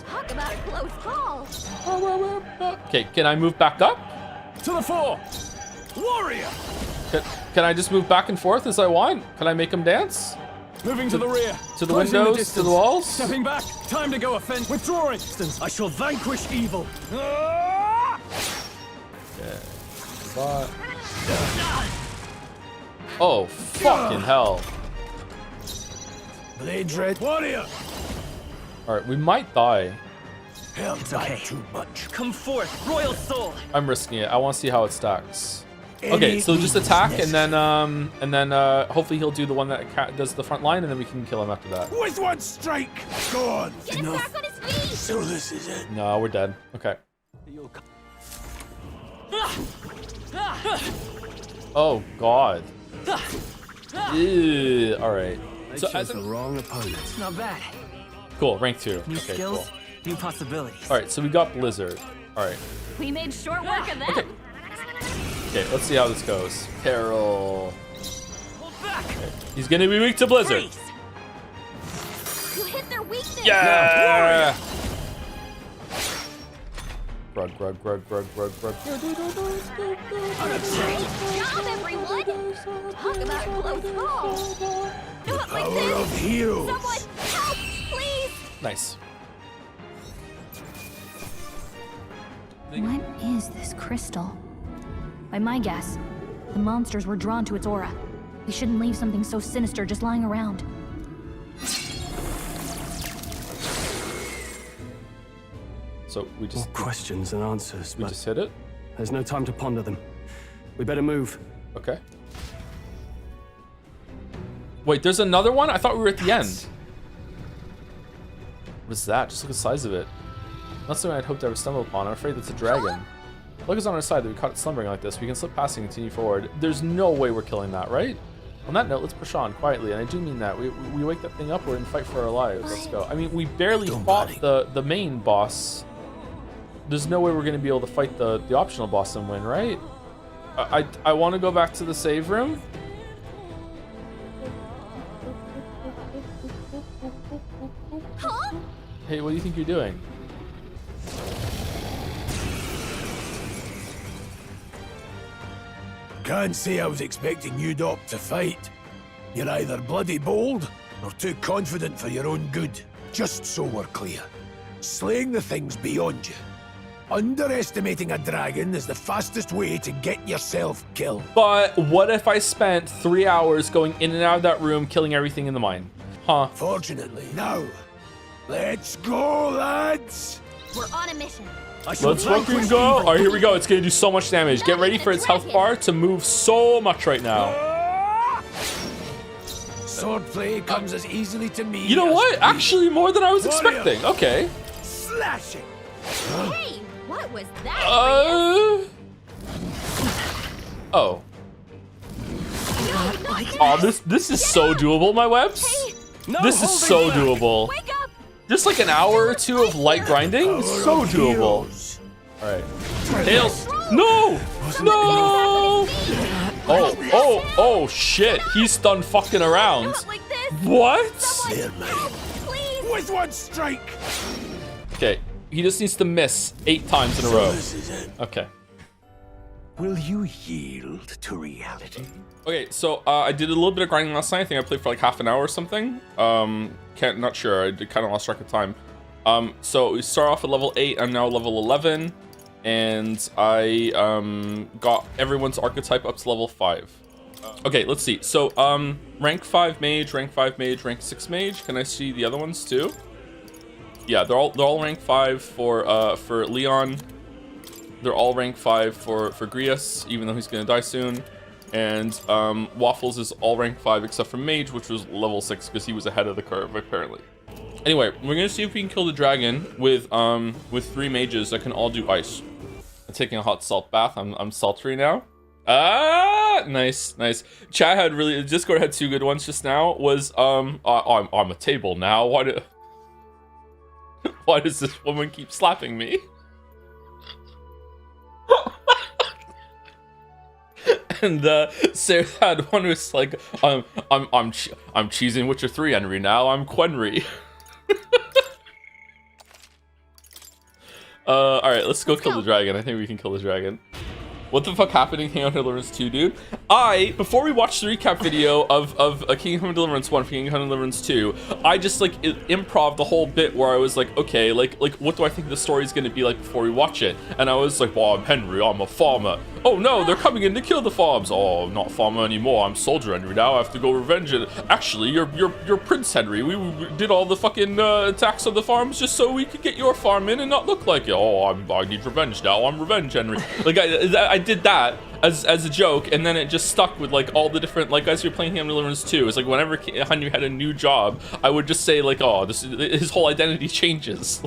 Talk about a close call. Okay, can I move back up? To the fore! Warrior! Can I just move back and forth as I want? Can I make them dance? Moving to the rear. To the Closing windows, distance. to the walls? Stepping back. Time to go offend. Withdrawing. I shall vanquish evil. Yeah. But... Oh, fucking hell. Blade red. Warrior! Alright, we might die. Hell, It's okay. too much. Come forth, royal soul. I'm risking it. I want to see how it stacks. Okay, so just attack and then hopefully he'll do the one that does the front line and then we can kill him after that. With one strike! Go on. Get him back on his feet! So this is it. No, we're dead. Okay. Oh god. Ew. All right. So as the wrong opponent. Not bad. Cool. Rank 2. New Okay. skills, Cool. new possibilities. All right. So we got Blizzard. All right. We made short work of that. Okay. Okay, let's see how this goes. Carol. Okay. He's gonna be weak to Blizzard. You hit their weakness. Yeah. Grug. Great job, everyone. Talk about close calls. Do it like this. Of heroes. Someone help, please. Nice. What is this crystal? By my guess, the monsters were drawn to its aura. We shouldn't leave something so sinister just lying around. So we just more questions and answers. We just hit it. There's no time to ponder them. We better move. Okay. Wait, there's another one? I thought we were at the end. What is that? Just look at the size of it. Not something I'd hoped I would stumble upon. I'm afraid that's a dragon. Luck is on our side that we caught it slumbering like this. We can slip past and continue forward. There's no way we're killing that, right? On that note, let's push on quietly, and I do mean that. We wake that thing up, we're in fight for our lives. Let's go. I mean, we barely fought the main boss. There's no way we're going to be able to fight the optional boss and win, right? I want to go back to the save room. Huh? Hey, what do you think you're doing? Can't say I was expecting you, Doc, to fight. You're either bloody bold or too confident for your own good. Just so we're clear, slaying the thing's beyond you. Underestimating a dragon is the fastest way to get yourself killed. But what if I spent 3 hours going in and out of that room, killing everything in the mine? Huh? Fortunately, now, let's go, lads! We're on a mission. Let's fucking go! Alright, here we go. It's gonna do so much damage. Get ready for its health bar to move so much right now. Swordplay comes as easily to me. You know what? Actually, more than I was expecting. Okay. Slashing! Hey, what was that? Oh. Oh, this is so doable, my webs. This is so doable. Just like an hour or two of light grinding, so doable. All right, Tails. No, no. Oh, shit. He's done fucking around. What? With one strike. Okay, he just needs to miss 8 times in a row. Okay. Will you yield to reality? Okay, so I did a little bit of grinding last night. I think I played for like half an hour or something. Not sure. I kind of lost track of time. So we start off at level 8. I'm now level 11, and I got everyone's archetype up to level 5. Okay, let's see. So rank 5 mage, rank 5 mage, rank 6 mage. Can I see the other ones too? Yeah, they're all rank 5 for Leon. They're all rank 5 for Grius, even though he's gonna die soon. And Waffles is all rank 5 except for Mage, which was level 6 because he was ahead of the curve apparently. Anyway, we're gonna see if we can kill the dragon with 3 mages that can all do ice. I'm taking a hot salt bath. I'm sultry now. Ah, nice. Chat had Discord had 2 good ones just now. Was I'm a table now. Why does this woman keep slapping me? And Sarah had one who's like, I'm cheesing Witcher 3 Henry now. I'm Quenry. All right, let's go kill the dragon. I think we can kill the dragon. What the fuck happened in Kingdom Deliverance 2, dude? Before we watched the recap video of Kingdom Deliverance 1 for Kingdom Deliverance 2, I just like improv the whole bit where I was like, okay, like what do I think the story's gonna be like before we watch it? And I was like, well, I'm Henry, I'm a farmer. Oh no, they're coming in to kill the farms. Oh, I'm not farmer anymore. I'm soldier Henry now. I have to go revenge it. Actually, you're Prince Henry. We did all the fucking attacks on the farms just so we could get your farm in and not look like it. Oh, I need revenge now. I'm revenge Henry. Like I did that as a joke, and then it just stuck with like all the different, like as you're playing Kingdom Deliverance 2, it's like whenever Henry had a new job, I would just say like, oh, his whole identity changes.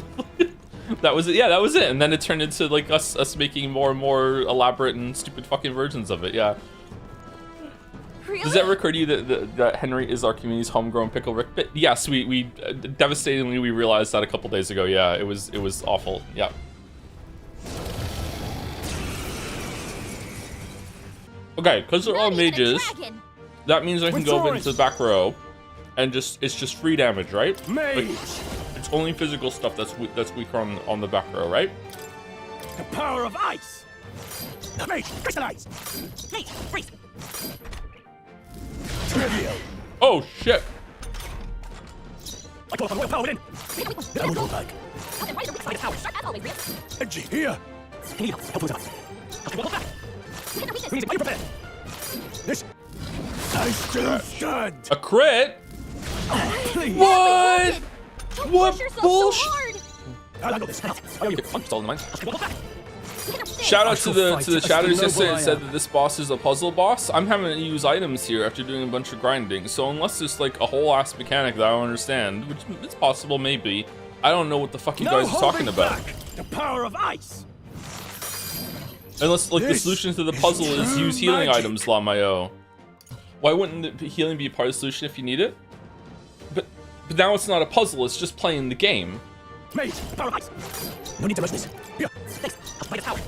That was it. Yeah, that was it. And then it turned into like us making more and more elaborate and stupid fucking versions of it. Yeah. Really? Does that ever occur to you that Henry is our community's homegrown pickle Rick bit? Yes, we devastatingly we realized that a couple days ago. Yeah, it was awful. Yeah. Okay, because they're all mages, that means I can go into the back row, and it's just free damage, right? Like, it's only physical stuff that's weaker on the back row, right? The power of ice! Mate, crystallize! Mate, freeze! Trivial! Oh, shit! I call upon royal power within! I will go back. Edgy, here! Need help. Help with us. Okay, we'll hold back. We need to be prepared. This... I still stand! A crit? What? What bullshit? Shout out to the chatters that said that this boss is a puzzle boss. I'm having to use items here after doing a bunch of grinding. So unless there's like a whole ass mechanic that I don't understand, which it's possible maybe, I don't know what the fuck you guys are talking about. The power of ice. Unless like the solution to the puzzle is use healing items, Lamayo. Why wouldn't healing be a part of the solution if you need it? But now it's not a puzzle, it's just playing the game. Mate, the power of ice. No need to rush this. Here. Thanks. I'll fight its power.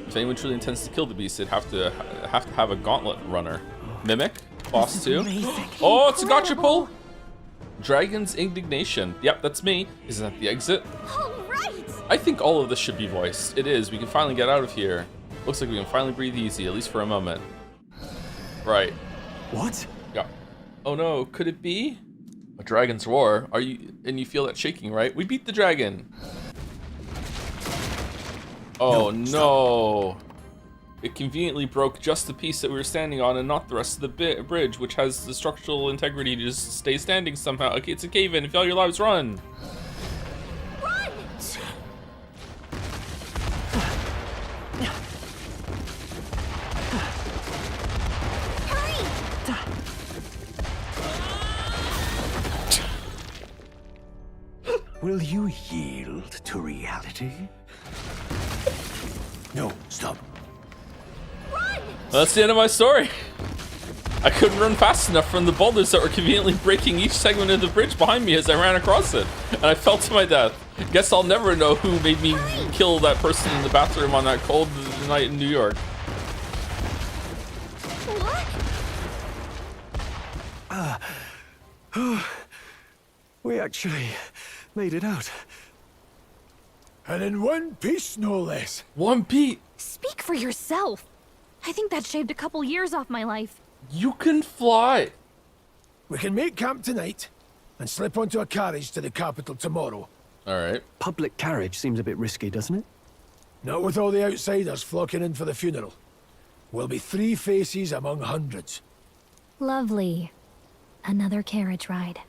If anyone truly intends to kill the beast, they'd have to have a gauntlet runner. Mimic, boss 2. Oh, it's a gotcha pull. Dragon's Indignation. Yep, that's me. Isn't that the exit? All right. I think all of this should be voiced. It is. We can finally get out of here. Looks like we can finally breathe easy, at least for a moment. Right. What? Yeah. Oh no, could it be? A dragon's roar. Are you? And you feel that shaking, right? We beat the dragon. Oh no. It conveniently broke just the piece that we were standing on and not the rest of the bridge, which has the structural integrity to just stay standing somehow. Okay, it's a cave-in. If all your lives, run! Run! Will you yield to reality? No, stop. That's the end of my story. I couldn't run fast enough from the boulders that were conveniently breaking each segment of the bridge behind me as I ran across it, and I fell to my death. Guess I'll never know who made me kill that person in the bathroom on that cold night in New York. We actually made it out. And in one piece, no less. One piece. Speak for yourself. I think that shaved a couple years off my life. You can fly. We can make camp tonight and slip onto a carriage to the capital tomorrow. All right. Public carriage seems a bit risky, doesn't it? Not with all the outsiders flocking in for the funeral. We'll be 3 faces among hundreds. Lovely. Another carriage ride.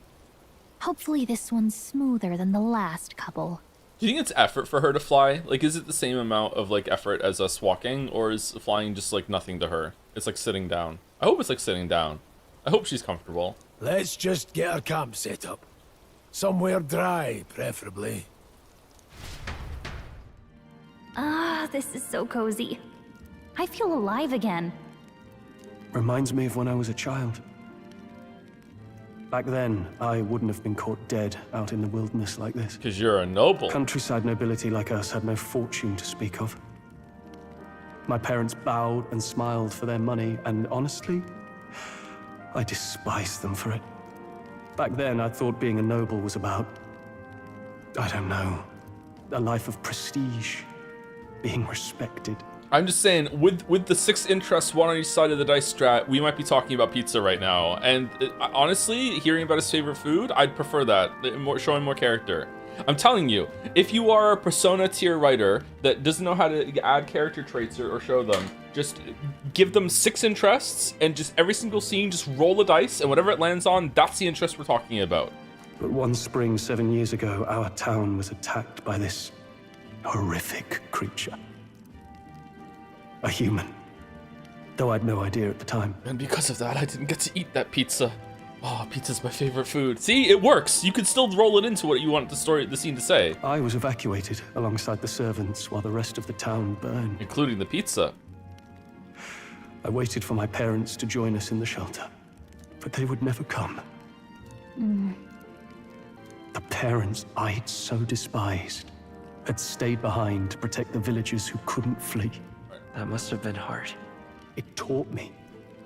Hopefully this one's smoother than the last couple. Do you think it's effort for her to fly? Like, is it the same amount of like effort as us walking, or is flying just like nothing to her? It's like sitting down. I hope it's like sitting down. I hope she's comfortable. Let's just get our camp set up. Somewhere dry, preferably. Ah, this is so cozy. I feel alive again. Reminds me of when I was a child. Back then, I wouldn't have been caught dead out in the wilderness like this. Because you're a noble. Countryside nobility like us had no fortune to speak of. My parents bowed and smiled for their money, and honestly, I despised them for it. Back then, I thought being a noble was about, I don't know, a life of prestige, being respected. I'm just saying, with the 6 interests, 1 on each side of the dice strat, we might be talking about pizza right now. And honestly, hearing about his favorite food, I'd prefer that, showing more character. I'm telling you, if you are a Persona tier writer that doesn't know how to add character traits or show them, just give them 6 interests and just every single scene, just roll the dice, and whatever it lands on, that's the interest we're talking about. But one spring 7 years ago, our town was attacked by this horrific creature. A human. Though I'd no idea at the time. And because of that, I didn't get to eat that pizza. Oh, pizza's my favorite food. See, it works. You could still roll it into what you want the scene to say. I was evacuated alongside the servants while the rest of the town burned. Including the pizza. I waited for my parents to join us in the shelter, but they would never come. parents I'd so despised had stayed behind to protect the villagers who couldn't flee. That must have been hard. It taught me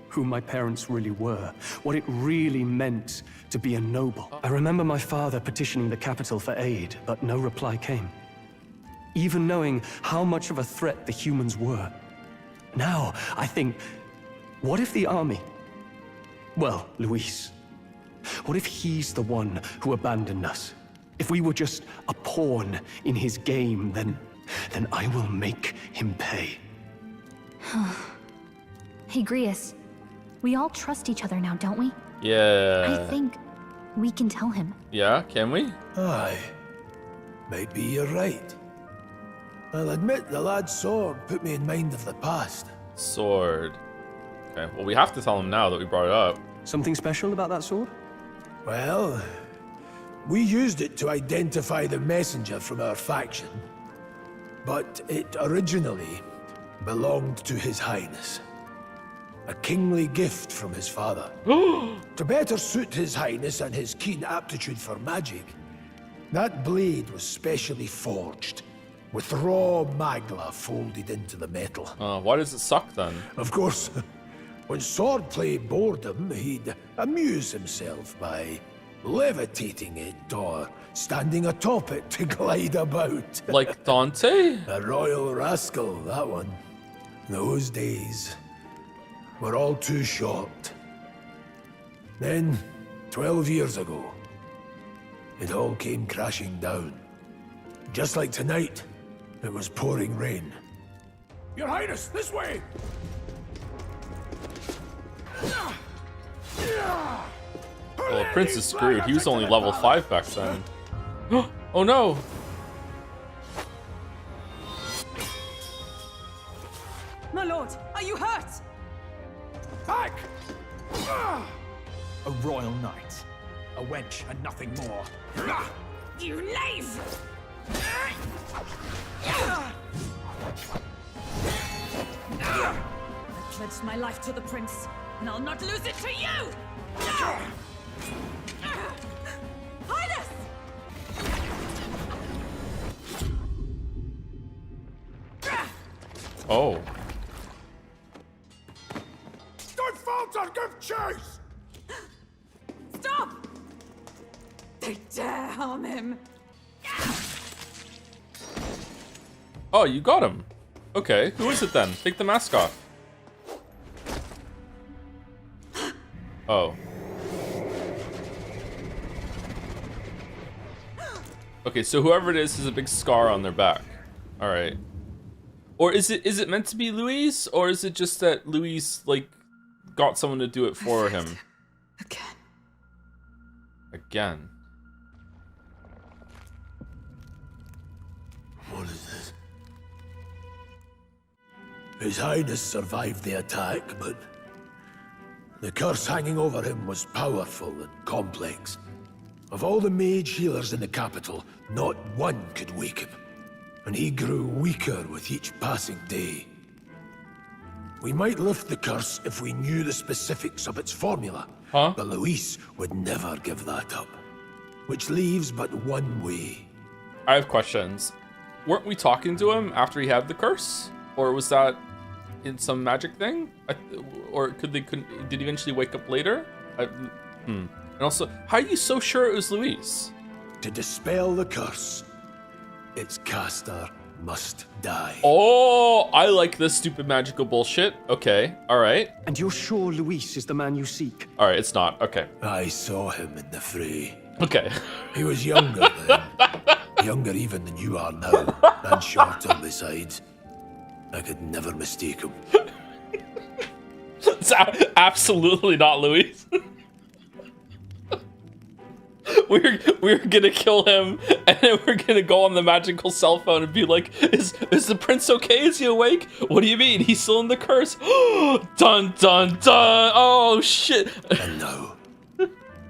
who my parents really were, what it really meant to be a noble. I remember my father petitioning the capital for aid, but no reply came. Even knowing how much of a threat the humans were. Now, I think, what if the army, well, Luis, what if he's the one who abandoned us? If we were just a pawn in his game, then I will make him pay. Hey, Grius. We all trust each other now, don't we? Yeah. I think we can tell him. Yeah, can we? Aye. Maybe you're right. I'll admit the lad's sword put me in mind of the past. Sword. Okay, well, we have to tell him now that we brought it up. Something special about that sword? Well, we used it to identify the messenger from our faction. But it originally belonged to His Highness. A kingly gift from his father. To better suit His Highness and his keen aptitude for magic, that blade was specially forged, with raw magla folded into the metal. Why does it suck then? Of course, when swordplay bored him, he'd amuse himself by levitating it or standing atop it to glide about. Like Dante? A royal rascal, that one. Those days were all too short. Then, 12 years ago, it all came crashing down. Just like tonight, it was pouring rain. Your Highness, this way! Well, the prince is screwed. He was only level 5 back then. Oh no! My lord, are you hurt? Back! A royal knight. A wench and nothing more. You knave! I pledged my life to the prince, and I'll not lose it to you! Highness! Oh. Don't falter, give chase! Stop! They dare harm him. Oh, you got him. Okay, who is it then? Take the mask off. Oh. Okay, so whoever it is has a big scar on their back. All right. Or is it meant to be Luis, or is it just that Luis like got someone to do it for him? Again. What is this? His Highness survived the attack, but the curse hanging over him was powerful and complex. Of all the mage healers in the capital, not one could wake him. And he grew weaker with each passing day. We might lift the curse if we knew the specifics of its formula, but Luis would never give that up. Which leaves but one way. I have questions. Weren't we talking to him after he had the curse? Or was that in some magic thing? Or did he eventually wake up later? And also, how are you so sure it was Luis? To dispel the curse, its caster must die. Oh, I like this stupid magical bullshit. Okay, all right. And you're sure Luis is the man you seek? All right, it's not. Okay. I saw him in the fray. Okay. He was younger then. Younger even than you are now. And shorter besides. I could never mistake him. It's absolutely not Luis. We're gonna kill him, and then we're gonna go on the magical cell phone and be like, is the prince okay? Is he awake? What do you mean? He's still in the curse. Dun dun dun. Oh shit. And now,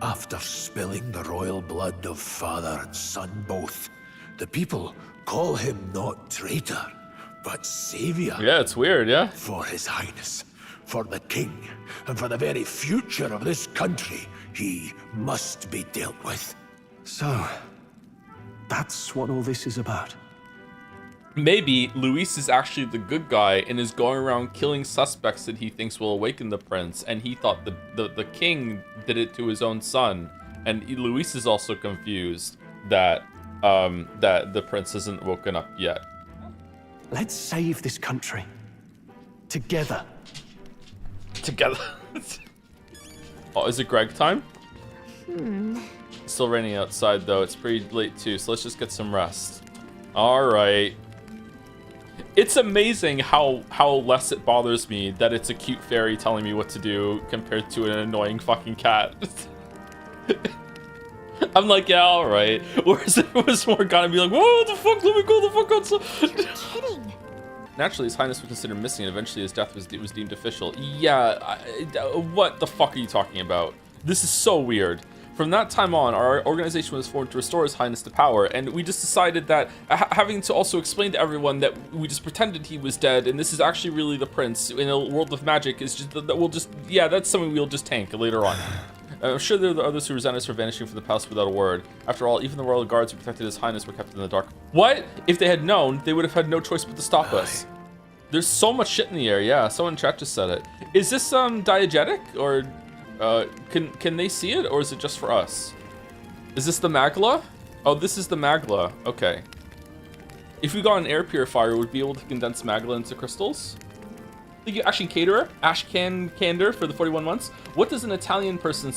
after spilling the royal blood of father and son both, the people call him not traitor, but savior. Yeah, it's weird, yeah. For His Highness, for the king, and for the very future of this country, he must be dealt with. So, That's what all this is about. Maybe Luis is actually the good guy and is going around killing suspects that he thinks will awaken the prince, and he thought the king did it to his own son, and Luis is also confused that that the prince isn't woken up yet. Let's save this country. Together. Together. Oh, is it Greg time? It's still raining outside though. It's pretty late too, so let's just get some rest. All right. It's amazing how less it bothers me that it's a cute fairy telling me what to do compared to an annoying fucking cat. I'm like, yeah, all right. Whereas if it was more gonna be like, whoa, the fuck, let me go the fuck outside. You're kidding. Naturally, His Highness was considered missing, and eventually his death was deemed official. Yeah, what the fuck are you talking about? This is so weird. From that time on, our organization was formed to restore His Highness to power, and we just decided that having to also explain to everyone that we just pretended he was dead, and this is actually really the prince in a world of magic is just that we'll just, yeah, that's something we'll just tank later on. I'm sure there are others who resent us for vanishing from the palace without a word. After all, even the royal guards who protected His Highness were kept in the dark. What? If they had known, they would have had no choice but to stop us. There's so much shit in the air. Yeah, someone in chat just said it. Is this diegetic, or can they see it, or is it just for us? Is this the Magla? Oh, this is the Magla. Okay. If we got an air purifier, we'd be able to condense Magla into crystals. Thank you, Ashen Caterer, Candor for the 41 months. What does an Italian person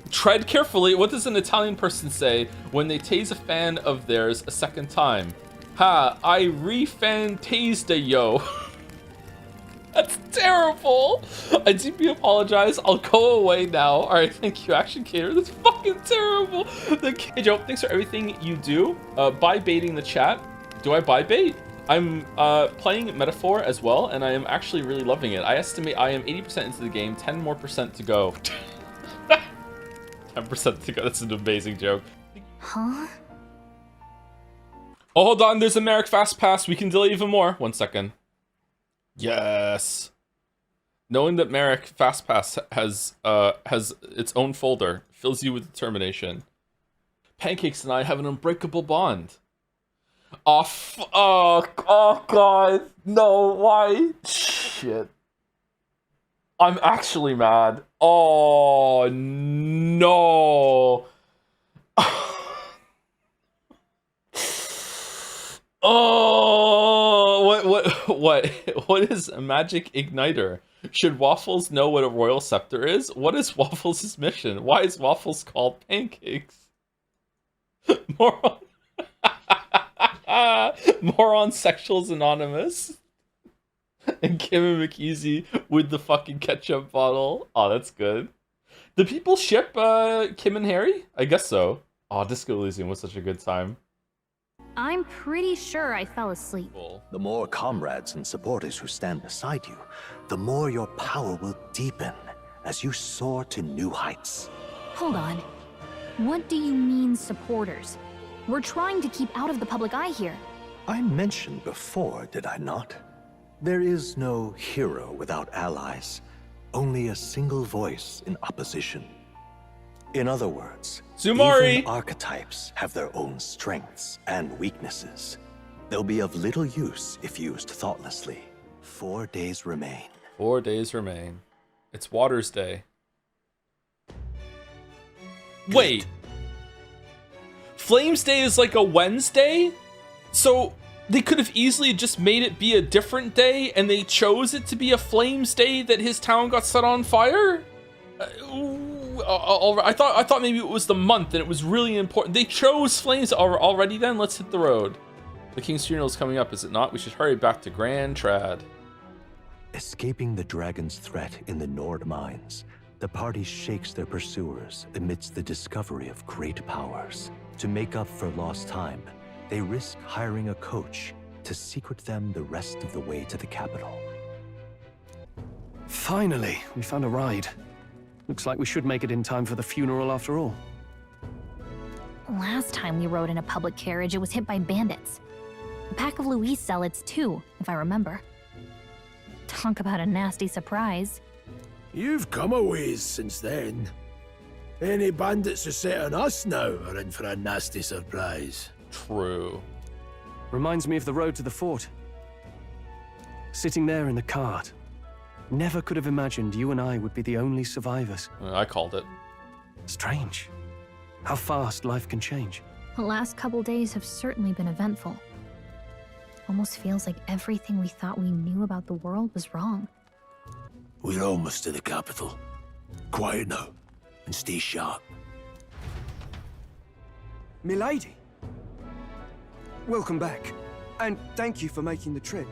tread carefully? What does an Italian person say when they tase a fan of theirs a second time? Ha! I ReFantazio yo. That's terrible. I deeply apologize. I'll go away now. All right, thank you, Action Caterer. That's fucking terrible. Hey Joe, thanks for everything you do. Buy baiting the chat. Do I buy bait? I'm playing Metaphor as well, and I am actually really loving it. I estimate I am 80% into the game, 10% more to go. 10% to go. That's an amazing joke. Huh? Oh, hold on. There's a Merrick Fast Pass. We can delay even more. 1 second. Yes. Knowing that Merrick Fast Pass has its own folder fills you with determination. Pancakes and I have an unbreakable bond. Oh god, no, why? Shit. I'm actually mad. Oh no. Oh, what is a magic igniter? Should Waffles know what a royal scepter is? What is Waffles' mission? Why is Waffles called pancakes? Moron. Moron Sexuals Anonymous. And Kim and McEasy with the fucking ketchup bottle. Oh, that's good. Do people ship Kim and Harry? I guess so. Oh, Disco Elysium was such a good time. I'm pretty sure I fell asleep. The more comrades and supporters who stand beside you, the more your power will deepen as you soar to new heights. Hold on. What do you mean, supporters? We're trying to keep out of the public eye here. I mentioned before, did I not? There is no hero without allies, only a single voice in opposition. In other words, Zumari! Even archetypes have their own strengths and weaknesses. They'll be of little use if used thoughtlessly. 4 days remain. 4 days remain. It's Waters Day. Good. Wait. Flames Day is like a Wednesday? So they could have easily just made it be a different day, and they chose it to be a Flames Day that his town got set on fire? I thought maybe it was the month and it was really important. They chose Flames already then? Let's hit the road. The King's funeral is coming up, is it not? We should hurry back to Grand Trad. Escaping the dragon's threat in the Nord mines, the party shakes their pursuers amidst the discovery of great powers. To make up for lost time, they risk hiring a coach to secret them the rest of the way to the capital. Finally, we found a ride. Looks like we should make it in time for the funeral after all. Last time we rode in a public carriage, it was hit by bandits. A pack of Louise zealots too, if I remember. Talk about a nasty surprise. You've come a ways since then. Any bandits who set on us now are in for a nasty surprise. True. Reminds me of the road to the fort. Sitting there in the cart. Never could have imagined you and I would be the only survivors. I called it. Strange. How fast life can change. The last couple days have certainly been eventful. Almost feels like everything we thought we knew about the world was wrong. We're almost to the capital. Quiet now, and stay sharp. Milady! Welcome back, and thank you for making the trip.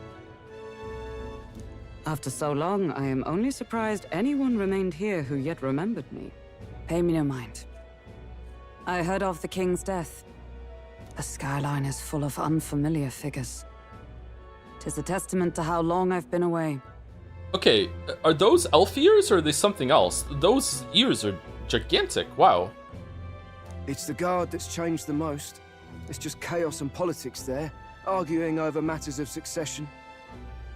After so long, I am only surprised anyone remained here who yet remembered me. Pay me no mind. I heard of the king's death. The skyline is full of unfamiliar figures. 'Tis a testament to how long I've been away. Okay, are those elf ears or are they something else? Those ears are gigantic, wow. It's the guard that's changed the most. It's just chaos and politics there, arguing over matters of succession.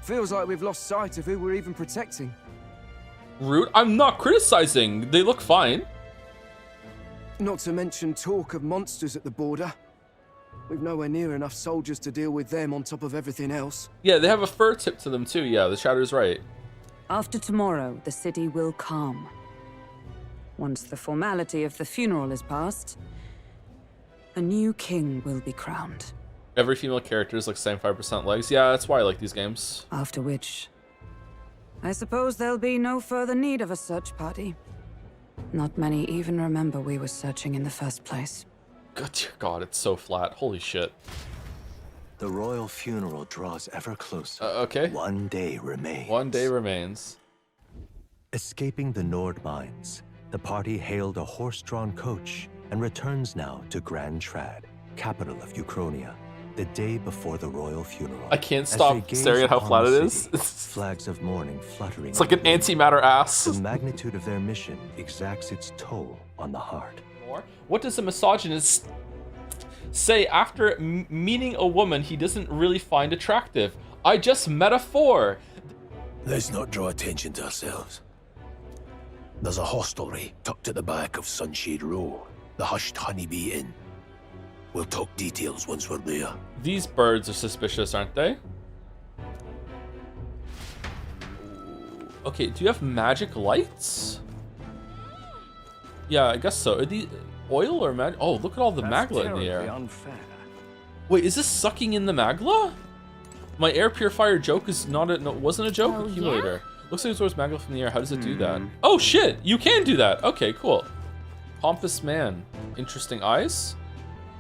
Feels like we've lost sight of who we're even protecting. Rude, I'm not criticizing. They look fine. Not to mention talk of monsters at the border. We've nowhere near enough soldiers to deal with them on top of everything else. Yeah, they have a fur tip to them too. Yeah, the Shadow's right. After tomorrow, the city will calm. Once the formality of the funeral is past, a new king will be crowned. Every female character is like 75% legs. Yeah, that's why I like these games. After which, I suppose there'll be no further need of a search party. Not many even remember we were searching in the first place. God, dear God, it's so flat. Holy shit. The royal funeral draws ever closer. Okay. One day remains. One day remains. Escaping the Nord mines, the party hailed a horse-drawn coach and returns now to Grand Trad, capital of Uchronia, the day before the royal funeral. I can't stop staring at how flat it is. Flags of mourning fluttering. It's like an antimatter ass. The magnitude of their mission exacts its toll on the heart. What does a misogynist say after meeting a woman he doesn't really find attractive? I just met a 4. Let's not draw attention to ourselves. There's a hostelry tucked at the back of Sunshade Row, the hushed Honeybee Inn. We'll talk details once we're there. These birds are suspicious, aren't they? Okay, do you have magic lights? Yeah, I guess so. Are these oil or mag? Oh, look at all the magla in the air. Unfair. Wait, is this sucking in the magla? My air purifier joke is not a wasn't a joke. Oh, Accumulator. Looks like it absorbs magma from the air. How does it do that? Oh shit! You can do that. Okay, cool. Pompous man. Interesting eyes.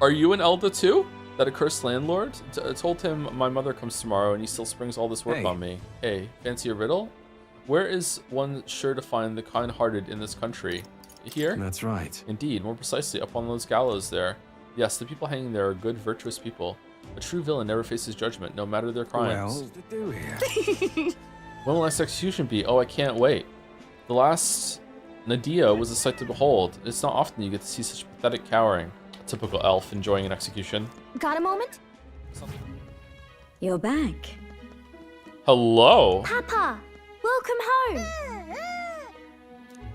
Are you an Elda too? That accursed landlord? I told him my mother comes tomorrow and he still springs all this work on me. Hey, fancy a riddle? Where is one sure to find the kind-hearted in this country? Here? That's right. Indeed, more precisely, up on those gallows there. Yes, the people hanging there are good, virtuous people. A true villain never faces judgment, no matter their crimes. Well, to do here. When will next execution be? Oh, I can't wait. The last Nadia was a sight to behold. It's not often you get to see such pathetic cowering. A typical elf enjoying an execution. Got a moment? You're back. Hello. Papa, welcome home.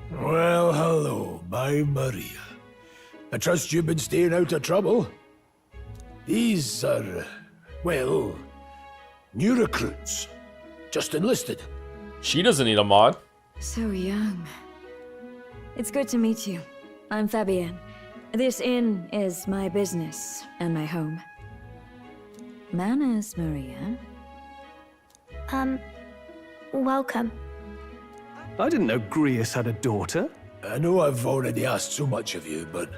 Well, hello, my Maria. I trust you've been staying out of trouble. These are, well, new recruits. Just enlisted. She doesn't need a mod. So young. It's good to meet you. I'm Fabienne. This inn is my business and my home. Manners, Maria. Welcome. I didn't know Grius had a daughter. I know I've already asked so much of you, but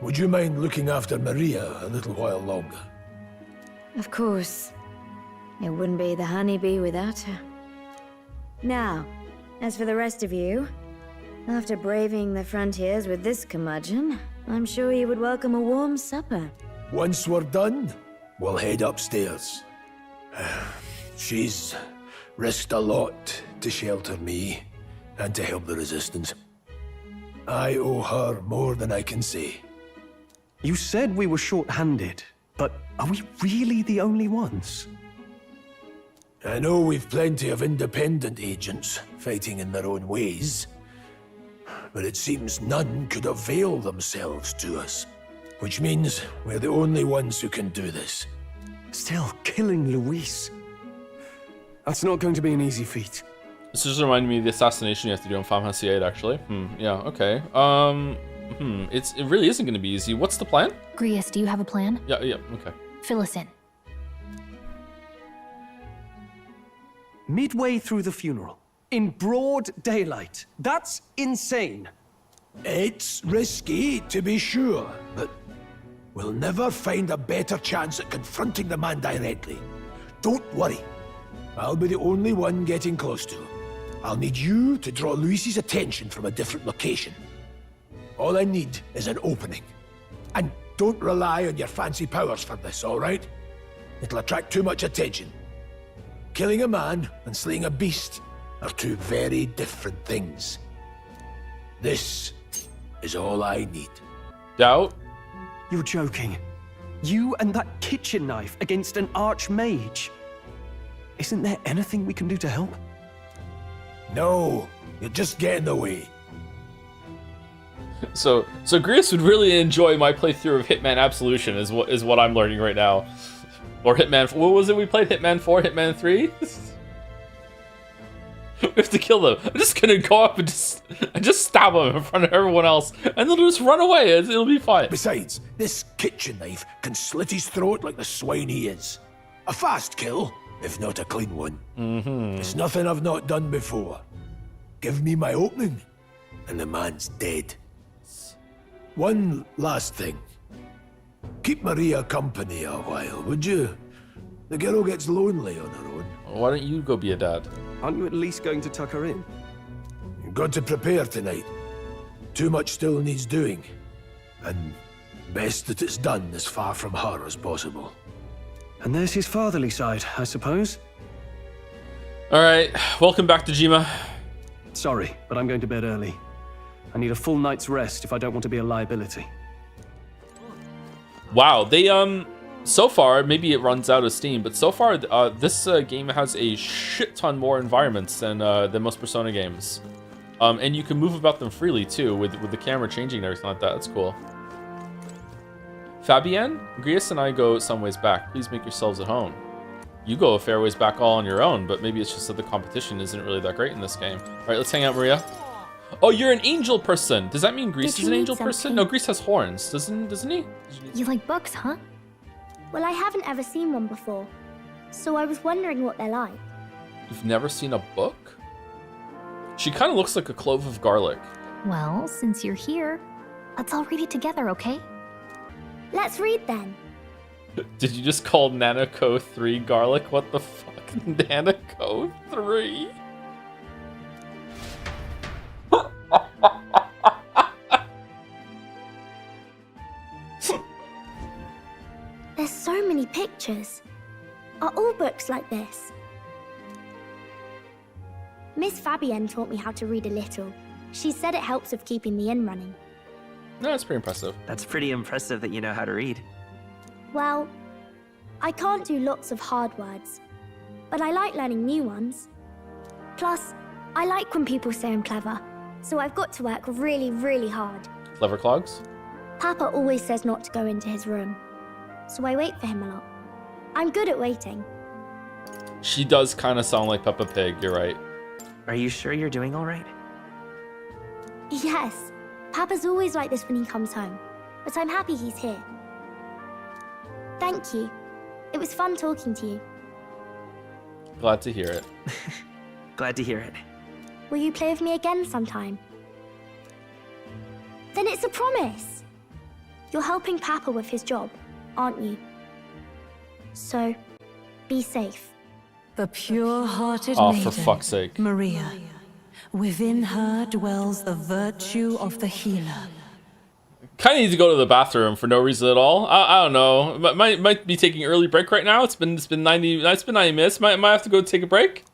would you mind looking after Maria a little while longer? Of course. It wouldn't be the Honeybee without her. Now, as for the rest of you, after braving the frontiers with this curmudgeon, I'm sure you would welcome a warm supper. Once we're done, we'll head upstairs. She's risked a lot to shelter me and to help the Resistance. I owe her more than I can say. You said we were short-handed, but are we really the only ones? I know we've plenty of independent agents fighting in their own ways, but it seems none could avail themselves to us. which means we're the only ones who can do this. Still, killing Luis. That's not going to be an easy feat. This just reminded me of the assassination you have to do on Final Fantasy VIII, actually. Yeah, okay. It really isn't going to be easy. What's the plan? Grius, do you have a plan? Yeah, okay. Fill us in. Midway through the funeral, in broad daylight. That's insane. It's risky, to be sure, but we'll never find a better chance at confronting the man directly. Don't worry. I'll be the only one getting close to him. I'll need you to draw Luis's attention from a different location. All I need is an opening. And don't rely on your fancy powers for this, all right? It'll attract too much attention. Killing a man and slaying a beast are two very different things. This is all I need. Doubt? You're joking. You and that kitchen knife against an archmage. Isn't there anything we can do to help? No, you'll just get in the way. So Grius would really enjoy my playthrough of Hitman Absolution, is what I'm learning right now. Or Hitman, what was it we played? Hitman 4, Hitman 3? We have to kill them. I'm just gonna go up and just stab them in front of everyone else, and they'll just run away. It'll be fine. Besides, this kitchen knife can slit his throat like the swine he is. A fast kill, if not a clean one. It's nothing I've not done before. Give me my opening, and the man's dead. One last thing. Keep Maria company a while, would you? The girl gets lonely on her own. Why don't you go be a dad? Aren't you at least going to tuck her in? You've got to prepare tonight. Too much still needs doing. And best that it's done as far from her as possible. And there's his fatherly side, I suppose. Alright, welcome back to Jima. Sorry, but I'm going to bed early. I need a full night's rest if I don't want to be a liability. Wow, they so far, maybe it runs out of steam, but so far this game has a shit ton more environments than most Persona games. And you can move about them freely too, with the camera changing and everything like that. That's cool. Fabienne, Grius and I go some ways back. Please make yourselves at home. You go a fair ways back all on your own, but maybe it's just that the competition isn't really that great in this game. All right, let's hang out, Maria. Oh, you're an angel person. Does that mean Grius is an angel person? No, Grius has horns, doesn't he? You like books, huh? Well, I haven't ever seen one before, so I was wondering what they're like. You've never seen a book? She kind of looks like a clove of garlic. Well, since you're here, let's all read it together, okay? Let's read then. Did you just call Nanako 3 garlic? What the fuck? Nanako 3? There's so many pictures. Are all books like this? Miss Fabienne taught me how to read a little. She said it helps with keeping the inn running. No, that's pretty impressive. That's pretty impressive that you know how to read. Well, I can't do lots of hard words, but I like learning new ones. Plus, I like when people say I'm clever, so I've got to work really, really hard. Clever clogs? Papa always says not to go into his room, so I wait for him a lot. I'm good at waiting. She does kind of sound like Peppa Pig, you're right. Are you sure you're doing all right? Yes, Papa's always like this when he comes home, but I'm happy he's here. Thank you. It was fun talking to you. Glad to hear it. Glad to hear it. Will you play with me again sometime? Then it's a promise. You're helping Papa with his job, aren't you? So, be safe. The pure-hearted Oh, maiden, for fuck's sake. Maria. Within her dwells the virtue of the healer. Kind of need to go to the bathroom for no reason at all. I don't know. Might be taking early break right now. It's been 90 minutes. Might have to go take a break.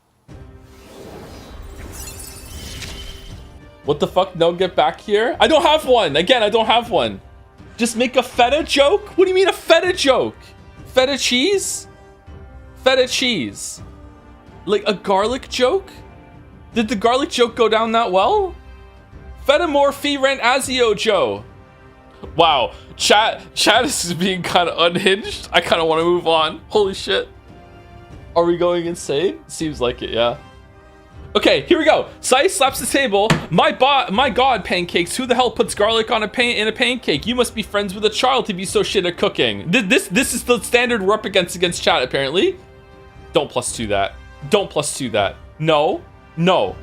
What the fuck? No, get back here. I don't have one. Again, I don't have one. Just make a feta joke? What do you mean a feta joke? Feta cheese? Feta cheese. Like a garlic joke? Did the garlic joke go down that well? Feta more fee rent Azio Joe. Wow, chat is being kind of unhinged. I kind of want to move on. Holy shit. Are we going insane? Seems like it, yeah. Okay, here we go. Sai slaps the table. My god, pancakes. Who the hell puts garlic on in a pancake? You must be friends with a child to be so shit at cooking. This is the standard we're up against chat, apparently. Don't +2 that. Don't +2 that. No. No.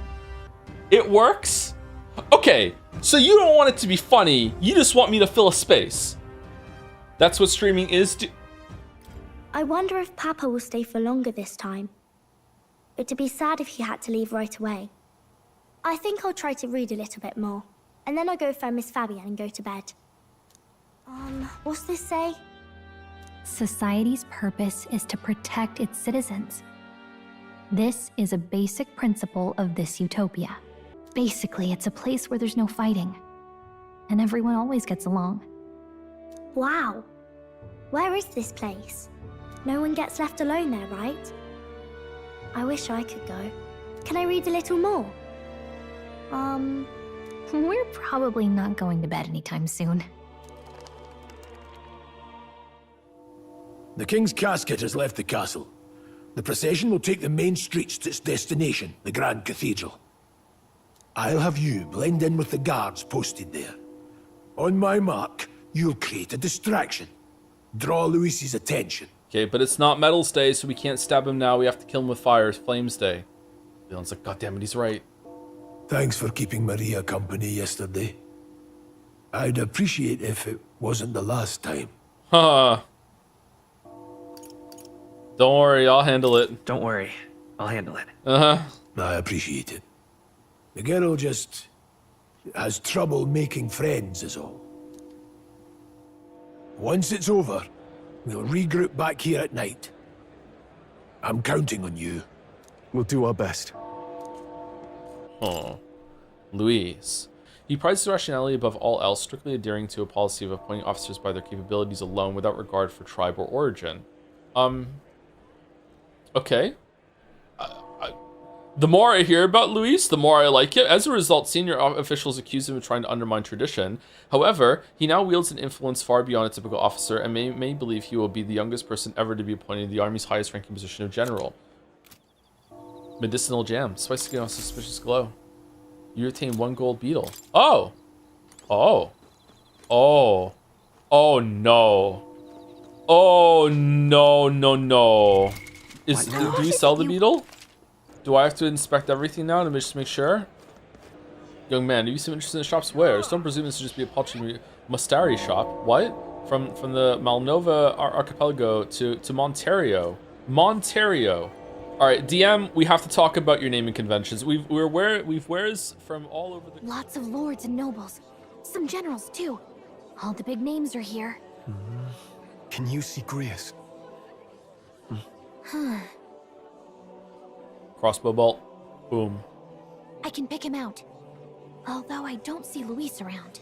It works? Okay, so you don't want it to be funny. You just want me to fill a space. That's what streaming is. I wonder if Papa will stay for longer this time. It'd be sad if he had to leave right away. I think I'll try to read a little bit more, and then I'll go find Miss Fabian and go to bed. What's this say? Society's purpose is to protect its citizens. This is a basic principle of this utopia. Basically, it's a place where there's no fighting, and everyone always gets along. Wow. Where is this place? No one gets left alone there, right? I wish I could go. Can I read a little more? We're probably not going to bed anytime soon. The King's casket has left the castle. The procession will take the main streets to its destination, the Grand Cathedral. I'll have you blend in with the guards posted there. On my mark, you'll create a distraction. Draw Luis's attention. Okay, but it's not Metals Day, so we can't stab him now. We have to kill him with fire. It's Flames Day. Leon's like, God damn it, he's right. Thanks for keeping Maria company yesterday. I'd appreciate if it wasn't the last time. Huh. Don't worry, I'll handle it. Don't worry, I'll handle it. I appreciate it. The girl just has trouble making friends is all. Once it's over, we'll regroup back here at night. I'm counting on you. We'll do our best. Oh. Luis. He prizes rationality above all else, strictly adhering to a policy of appointing officers by their capabilities alone without regard for tribe or origin. Okay. The more I hear about Luis, the more I like it. As a result, senior officials accuse him of trying to undermine tradition. However, he now wields an influence far beyond a typical officer and may believe he will be the youngest person ever to be appointed to the army's highest ranking position of general. Medicinal jam. Spicy skin on suspicious glow. You retain 1 gold beetle. Oh! Oh. Oh. Oh no. Oh no, no, no. Do we sell the beetle? Do I have to inspect everything now to just make sure? Young man, do you seem interested in the shop's wares? Don't presume this to just be a paltry mustari shop. What? From the Malnova archipelago to Monterio. Monterio. Alright, DM, we have to talk about your naming conventions. We've wares from all over the... Lots of lords and nobles. Some generals, too. All the big names are here. Can you see Grius? Crossbow bolt. Boom. I can pick him out. Although I don't see Luis around.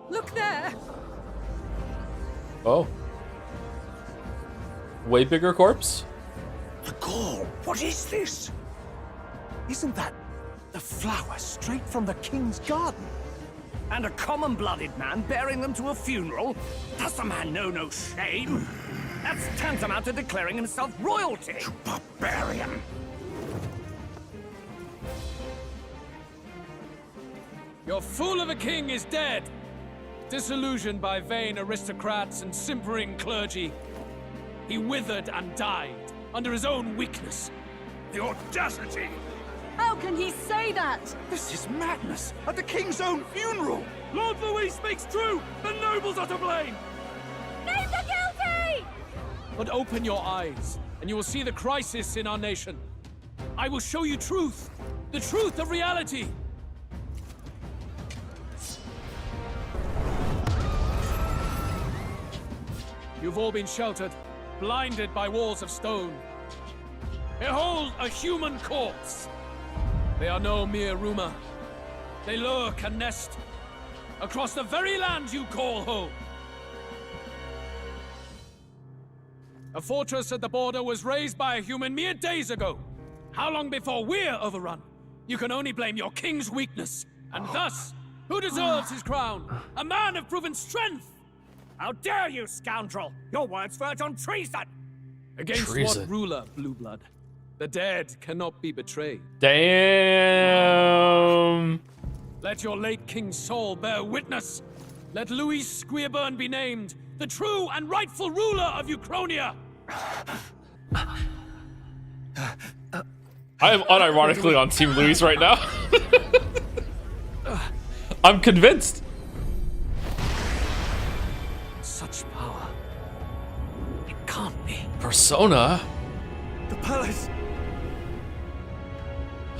Look there! Oh. Way bigger corpse? The gall, what is this? Isn't that the flower straight from the king's garden? And a common-blooded man bearing them to a funeral? Does the man know no shame? That's tantamount to declaring himself royalty. You barbarian! Your fool of a king is dead. Disillusioned by vain aristocrats and simpering clergy. He withered and died under his own weakness. The audacity! How can he say that? This is madness! At the king's own funeral! Lord Louis speaks true! The nobles are to blame! Name the guilty! But open your eyes, and you will see the crisis in our nation. I will show you truth, the truth of reality. You've all been sheltered, blinded by walls of stone. Behold a human corpse. They are no mere rumor. They lurk and nest across the very land you call home. A fortress at the border was raised by a human mere days ago. How long before we're overrun? You can only blame your king's weakness, and thus, Who deserves his crown? A man of proven strength! How dare you, scoundrel! Your words verge on treason! Against Treason. what ruler, Blueblood? The dead cannot be betrayed. Damn. Let your late king's soul bear witness. Let Louis Squeerburn be named the true and rightful ruler of Uchronia. I am unironically on Team Louis right now. I'm convinced. Such power. It can't be. Persona? The palace.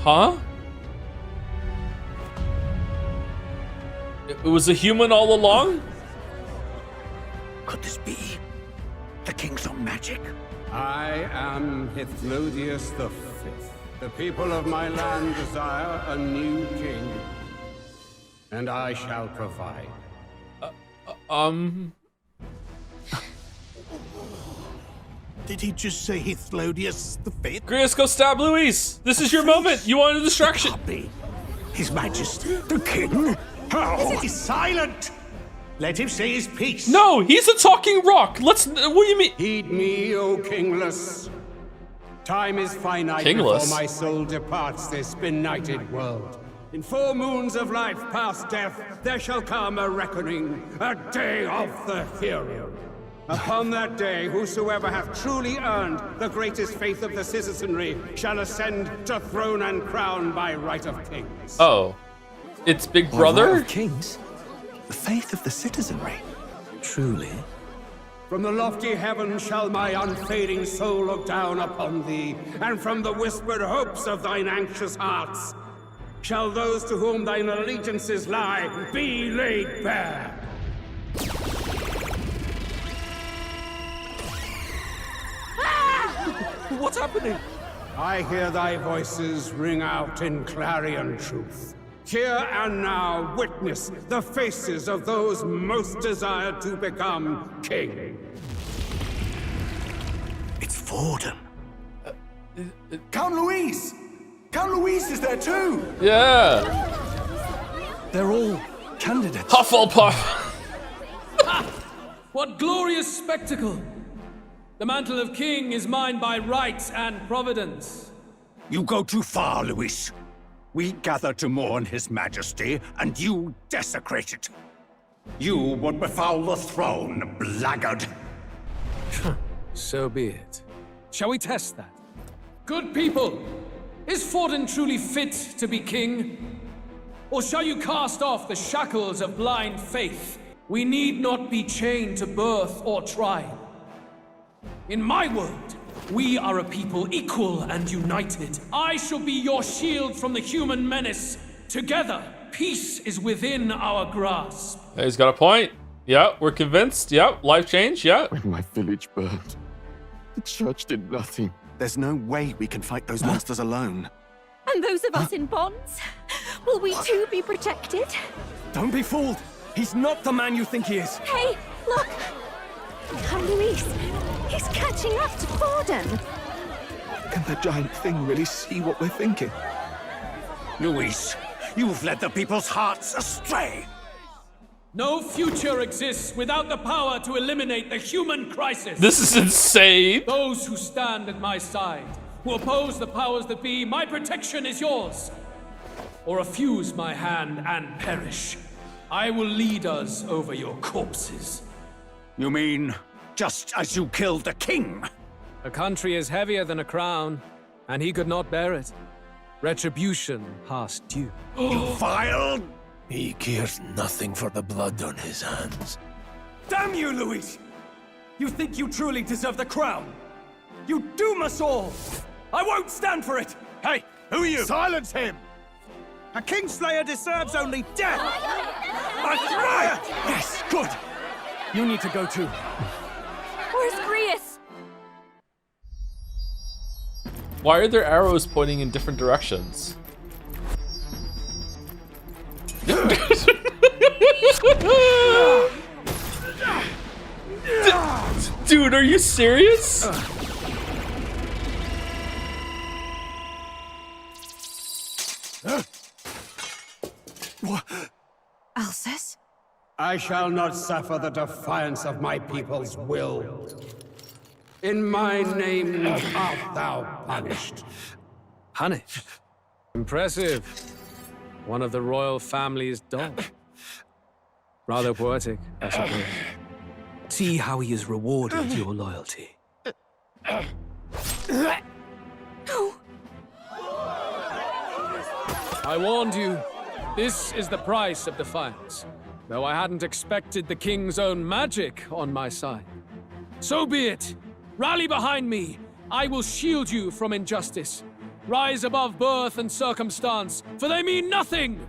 Huh? It was a human all along? Could this be the king's own magic? I am Hithlodius V. The people of my land desire a new king, and I shall provide. Did he just say Hithlodius V? Grius, go stab Louis! This is your moment! You wanted a distraction! His Majesty, the king? Oh, he's silent! Let him say his piece. No, he's a talking rock! Let's. What do you mean? Heed me, O kingless. Time is finite Kingless? before my soul departs this benighted world. In 4 moons of life past death, there shall come a reckoning, a day of the hero. Upon that day, whosoever hath truly earned the greatest faith of the citizenry shall ascend to throne and crown by right of kings. Oh. It's Big Brother? Right of kings? The faith of the citizenry? Truly? From the lofty heaven shall my unfading soul look down upon thee, and from the whispered hopes of thine anxious hearts shall those to whom thine allegiances lie be laid bare. What's happening? I hear thy voices ring out in clarion truth. Here and now, witness the faces of those most desired to become king. It's Forden. Count Louise! Count Louise is there too! Yeah! They're all candidates. Hufflepuff! What glorious spectacle! The mantle of king is mine by right and providence. You go too far, Louis. We gather to mourn his majesty, and you desecrate it. You would befoul the throne, blackguard. So be it. Shall we test that? Good people, is Forden truly fit to be king? Or shall you cast off the shackles of blind faith? We need not be chained to birth or trial. In my world, we are a people equal and united. I shall be your shield from the human menace. Together, peace is within our grasp. He's got a point. Yeah, we're convinced. Yeah, life change. Yeah. When my village burned, the church did nothing. There's no way we can fight those monsters alone. And those of us in bonds? Will we too be protected? Don't be fooled. He's not the man you think he is. Hey, look! Come, Louise. He's catching up to Forden. Can the giant thing really see what we're thinking? Louis, you've led the people's hearts astray. No future exists without the power to eliminate the human crisis. This is insane. Those who stand at my side, who oppose the powers that be, my protection is yours. Or refuse my hand and perish. I will lead us over your corpses. You mean, just as you killed the king? A country is heavier than a crown, and he could not bear it. Retribution past due. You vile! He cares nothing for the blood on his hands. Damn you, Louis! You think you truly deserve the crown? You doom us all! I won't stand for it! Hey, who are you? Silence him! A Kingslayer deserves only death! That's right! Yes, good! You need to go too. Where's Grius? Why are there arrows pointing in different directions? Dude, are you serious? Alsace? I shall not suffer the defiance of my people's will. In my name art thou punished. Punished? Impressive. One of the royal family's dog. Rather poetic, I suppose. See how he has rewarded your loyalty. No. I warned you. This is the price of defiance. Though I hadn't expected the king's own magic on my side. So be it. Rally behind me. I will shield you from injustice. Rise above birth and circumstance, for they mean nothing!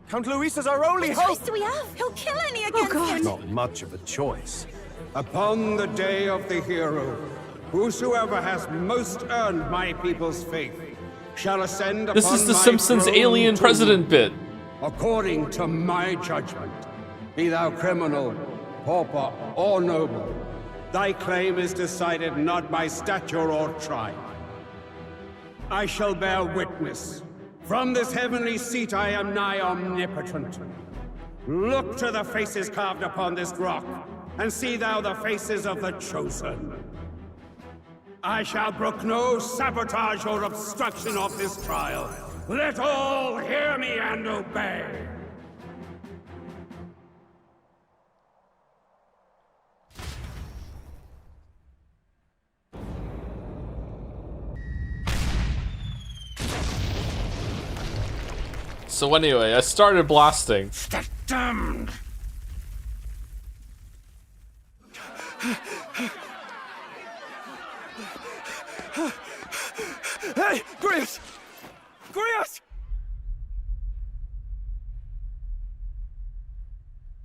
Count Luis is our only hope! What choice do we have? He'll kill any against him! Not much of a choice. Upon the day of the hero, whosoever has most earned my people's faith shall ascend upon This is the my Simpsons throne alien to, president bit. according to my judgment. Be thou criminal, pauper, or noble, thy claim is decided not by stature or tribe. I shall bear witness. From this heavenly seat I am nigh omnipotent. Look to the faces carved upon this rock, and see thou the faces of the chosen. I shall brook no sabotage or obstruction of this trial. Let all hear me and obey. So anyway, I started blasting. Damned! Hey, Grius! Grius!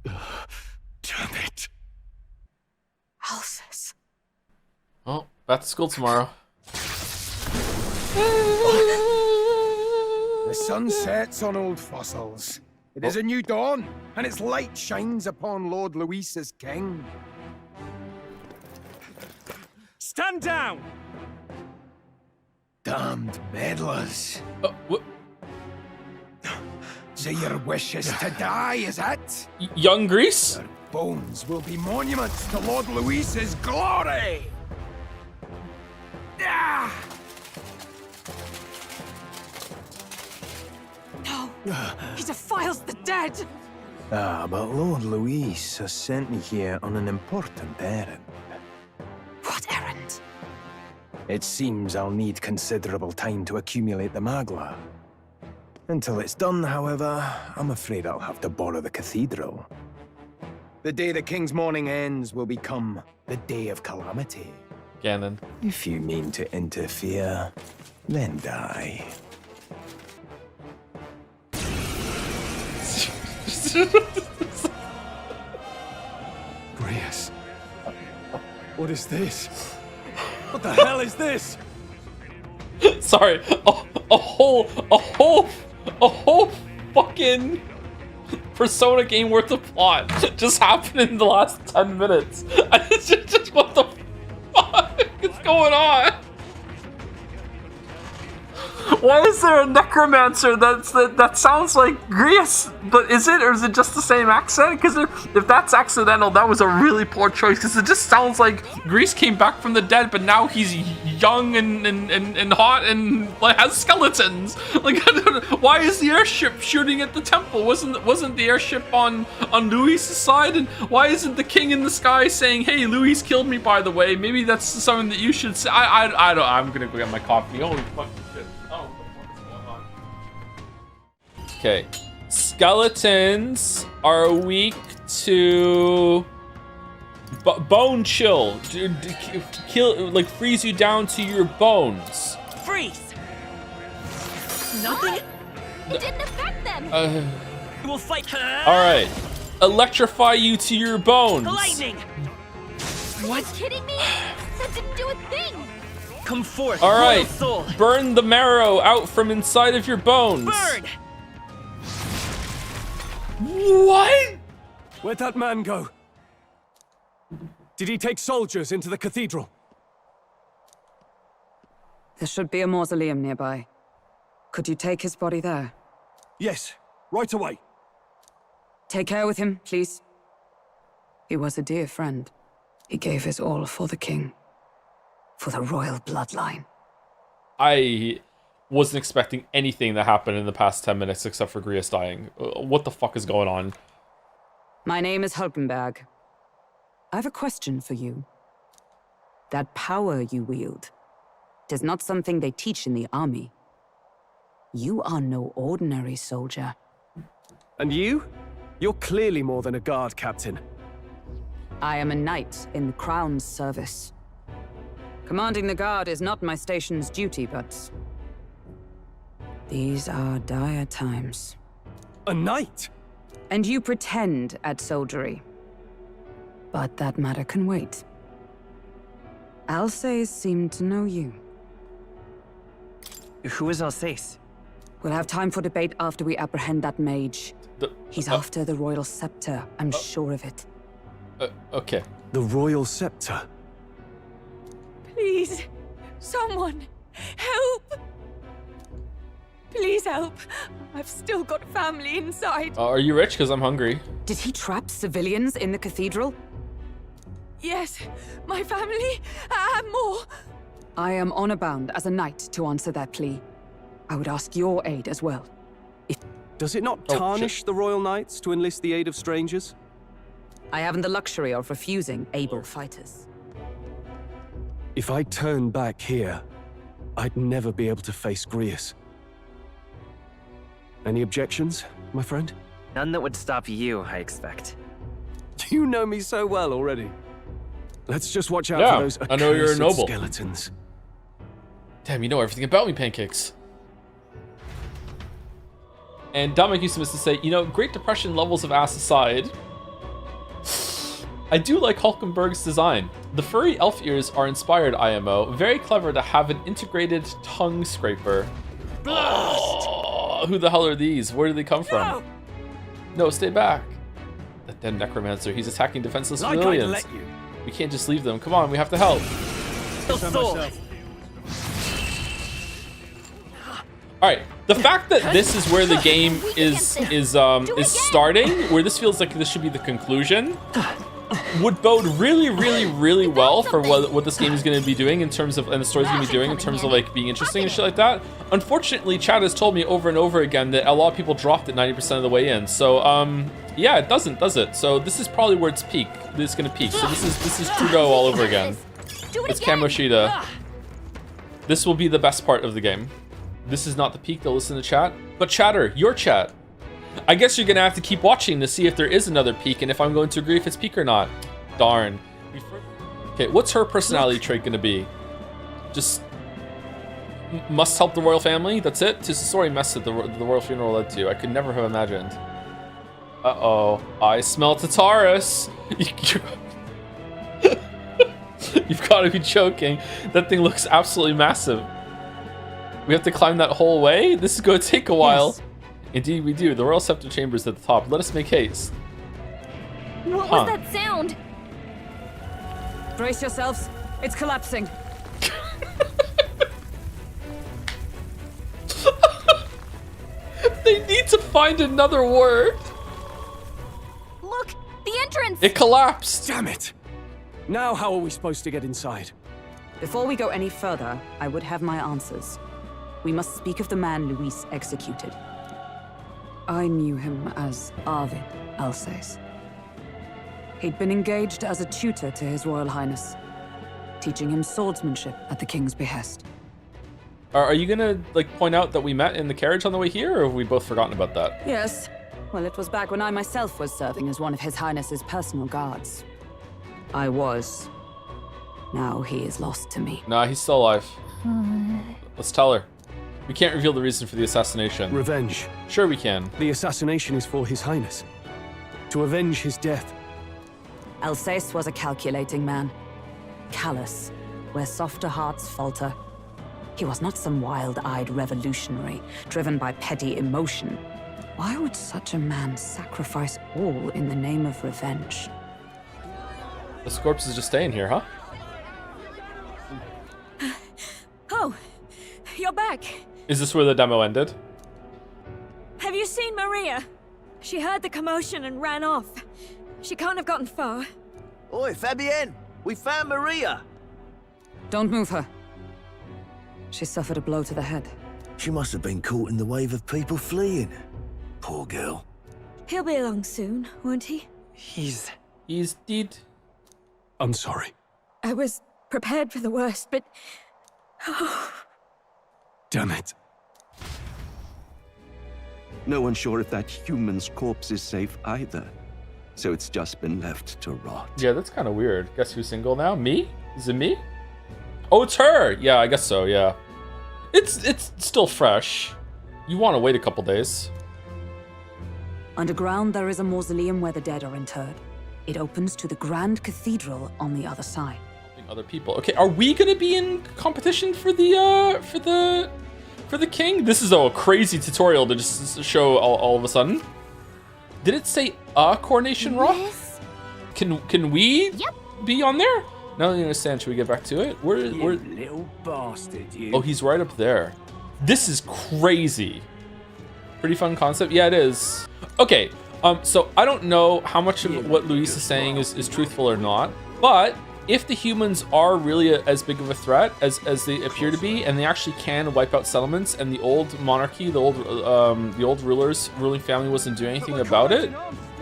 Damn it. Alsace. Oh, back to school tomorrow. The sun sets on old fossils. It is a new dawn, and its light shines upon Lord Luis's king. Stand down! Damned meddlers. What? So your wish is to die, is it? Young Grius? Your bones will be monuments to Lord Luis's glory! Ah! No! He defiles the dead! Ah, but Lord Luis has sent me here on an important errand. What errand? It seems I'll need considerable time to accumulate the Magla. Until it's done, however, I'm afraid I'll have to borrow the Cathedral. The day the King's mourning ends will become the day of calamity. Ganon. If you mean to interfere, then die. Grius. What is this? What the hell is this? Sorry, a whole fucking Persona game worth of plot just happened in the last 10 minutes. Just what the fuck is going on? Why is there a necromancer that sounds like Grius? But is it, or is it just the same accent? Because if that's accidental, that was a really poor choice. Because it just sounds like Grius came back from the dead, but now he's young and hot and like has skeletons. Like, I don't know, why is the airship shooting at the temple? Wasn't the airship on Luis's side? And why isn't the king in the sky saying, "Hey, Luis killed me, by the way"? Maybe that's something that you should say. I don't. I'm gonna go get my coffee. Holy fucking shit. Okay, skeletons are weak to bone chill. Kill, like freeze you down to your bones. Freeze! Nothing? It didn't affect them! We'll fight her! Alright. Electrify you to your bones. Lightning! What? Are you kidding me? That didn't do a thing! Come forth, Alright. soul! Burn the marrow out from inside of your bones. Burn! What? Where'd that man go? Did he take soldiers into the cathedral? There should be a mausoleum nearby. Could you take his body there? Yes, right away. Take care with him, please. He was a dear friend. He gave his all for the king. For the royal bloodline. I wasn't expecting anything that happened in the past 10 minutes except for Grius dying. What the fuck is going on? My name is Hulkenberg. I have a question for you. That power you wield, it is not something they teach in the army. You are no ordinary soldier. And you? You're clearly more than a guard captain. I am a knight in the Crown's service. Commanding the guard is not my station's duty, but... these are dire times. A knight? And you pretend at soldiery. But that matter can wait. Alsace seemed to know you. Who is Alsace? We'll have time for debate after we apprehend that mage. He's after the royal scepter, I'm sure of it. Okay. The royal scepter? Please, someone, help! Please help. I've still got family inside. Are you rich? Because I'm hungry. Did he trap civilians in the cathedral? Yes, my family, and more. I am honor-bound as a knight to answer that plea. I would ask your aid as well. Does it not tarnish the royal knights to enlist the aid of strangers? I haven't the luxury of refusing able fighters. If I turn back here, I'd never be able to face Grius. Any objections, my friend? None that would stop you, I expect. You know me so well already. Let's just watch out for those I know you're a noble. skeletons. Damn, you know everything about me, Pancakes. And Dominic used to say, you know, Great Depression levels of ass aside, I do like Hulkenberg's design. The furry elf ears are inspired, IMO. Very clever to have an integrated tongue scraper. Oh, who the hell are these? Where do they come from? No, stay back. That damn necromancer, he's attacking defenseless civilians. We can't just leave them. Come on, we have to help. All right, the fact that this is where the game is starting, where this feels like this should be the conclusion, would bode really, really, really well for what this game is going to be doing in terms of, and the story's going to be doing in terms of like being interesting and shit like that. Unfortunately, chat has told me over and over again that a lot of people dropped it 90% of the way in. So yeah, it doesn't, does it? So this is probably where it's peak. This is going to peak. So this is Trudeau all over again. It's Kamoshida. This will be the best part of the game. This is not the peak, they'll listen to chat. But chatter, your chat. I guess you're gonna have to keep watching to see if there is another peak and if I'm going to agree if it's peak or not. Darn. Okay, what's her personality trait gonna be? Just must help the royal family? That's it? Tis the story mess that the royal funeral led to. I could never have imagined. Uh-oh. I smell Tataris. You've got to be joking. That thing looks absolutely massive. We have to climb that whole way? This is going to take a while. Yes. Indeed we do. The royal scepter chamber is at the top. Let us make haste. What was that sound? Brace yourselves. It's collapsing. They need to find another word. Look, the entrance! It collapsed. Damn it. Now how are we supposed to get inside? Before we go any further, I would have my answers. We must speak of the man Luis executed. I knew him as Arvid Alsace. He'd been engaged as a tutor to His Royal Highness, teaching him swordsmanship at the king's behest. Are you gonna like point out that we met in the carriage on the way here, or have we both forgotten about that? Yes. Well, it was back when I myself was serving as one of His Highness's personal guards. I was. Now he is lost to me. Nah, he's still alive. Let's tell her. We can't reveal the reason for the assassination. Revenge. Sure we can. The assassination is for His Highness. To avenge his death. Alsace was a calculating man. Callous, where softer hearts falter. He was not some wild-eyed revolutionary, driven by petty emotion. Why would such a man sacrifice all in the name of revenge? This corpse is just staying here, huh? Oh, you're back. Is this where the demo ended? Have you seen Maria? She heard the commotion and ran off. She can't have gotten far. Oi, Fabienne! We found Maria! Don't move her. She suffered a blow to the head. She must have been caught in the wave of people fleeing. Poor girl. He'll be along soon, won't he? He's dead. I'm sorry. I was prepared for the worst, but... Oh. Damn it. No one's sure if that human's corpse is safe either. So it's just been left to rot. Yeah, that's kind of weird. Guess who's single now? Me? Is it me? Oh, it's her! Yeah, I guess so, yeah. It's still fresh. You want to wait a couple days. Underground, there is a mausoleum where the dead are interred. It opens to the Grand Cathedral on the other side. Other people. Okay, are we gonna be in competition for the king? This is a crazy tutorial to just show all of a sudden. Did it say a coronation rock? Yes. Can we be on there? Now that you understand, should we get back to it? Where little bastard, you. Oh, he's right up there. This is crazy. Pretty fun concept. Yeah, it is. Okay, so I don't know how much of what Luis is saying is truthful or not, but if the humans are really as big of a threat as they appear to be, and they actually can wipe out settlements, and the old monarchy, the old rulers, ruling family wasn't doing anything about it,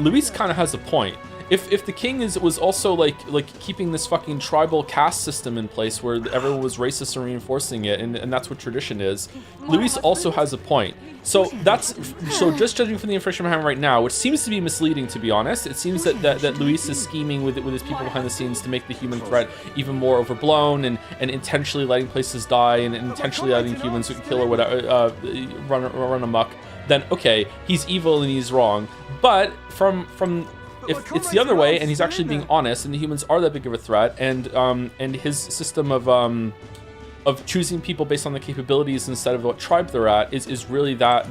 Luis kind of has a point. If the king was also like keeping this fucking tribal caste system in place where everyone was racist and reinforcing it, and that's what tradition is, Luis also has a point. So just judging from the information I'm having right now, which seems to be misleading, to be honest, it seems that Luis is scheming with his people behind the scenes to make the human threat even more overblown, and intentionally letting places die, and intentionally letting humans kill or whatever, run amok. Then okay, he's evil and he's wrong. But from if it's the other way, and he's actually being honest, and the humans are that big of a threat, and his system of choosing people based on the capabilities instead of what tribe they're at is really that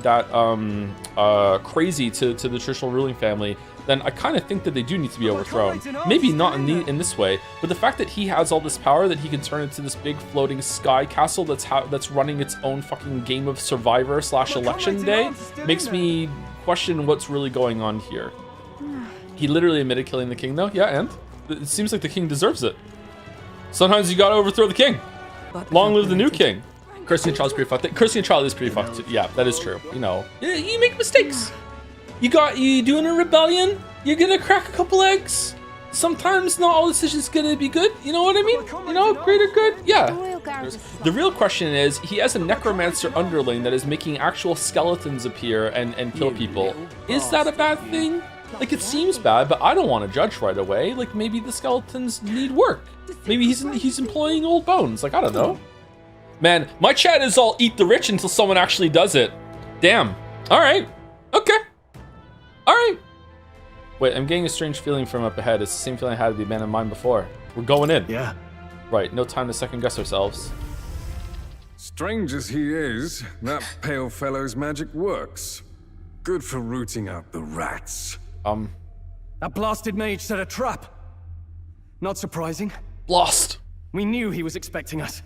crazy to the traditional ruling family, then I kind of think that they do need to be overthrown. Maybe not in this way, but the fact that he has all this power, that he can turn into this big floating sky castle that's running its own fucking game of Survivor / election day, makes me question what's really going on here. He literally admitted killing the king, though. Yeah, and it seems like the king deserves it. Sometimes you gotta overthrow the king. Long live the new king. Kirsty and Charles pretty fucked. Kirsty and Charles is pretty fucked too. Yeah, that is true. You know, you make mistakes. You doing a rebellion. You're gonna crack a couple eggs. Sometimes not all decisions gonna be good. You know what I mean? You know, greater good. Yeah. The real question is, he has a necromancer underling that is making actual skeletons appear and kill people. Is that a bad thing? Like, it seems bad, but I don't want to judge right away. Like, maybe the skeletons need work. Maybe he's employing old bones. Like, I don't know. Man, my chat is all eat the rich until someone actually does it. Damn. All right. Okay. All right. Wait, I'm getting a strange feeling from up ahead. It's the same feeling I had at the abandoned mine before. We're going in. Yeah. Right, no time to second guess ourselves. Strange as he is, that pale fellow's magic works. Good for rooting out the rats. That blasted mage set a trap. Not surprising. Lost. We knew he was expecting us.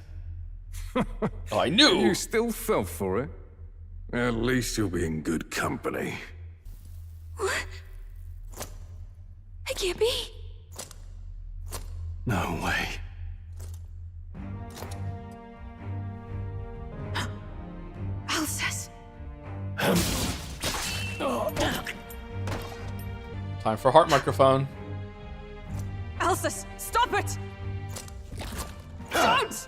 Oh, I knew. You still fell for it. At least you'll be in good company. What? I can't be. No way. Alsace. Time for heart microphone. Alsace, stop it! Don't!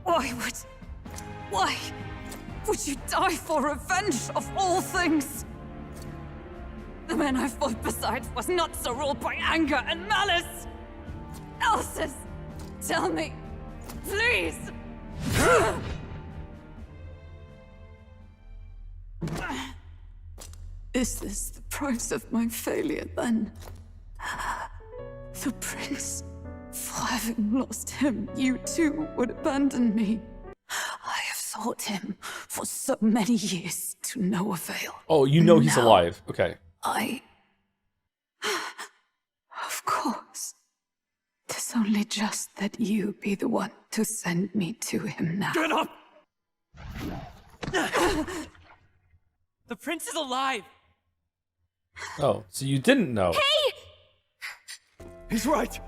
Why would you die for revenge of all things? The man I fought beside was not so ruled by anger and malice. Alsace, tell me, please. Is this the price of my failure, then? The prince, for having lost him, you too would abandon me. I have sought him for so many years to no avail. Oh, you know he's alive. Okay. Of course. 'Tis only just that you be the one to send me to him now. Get up! The prince is alive! Oh, so you didn't know. Hey! He's right.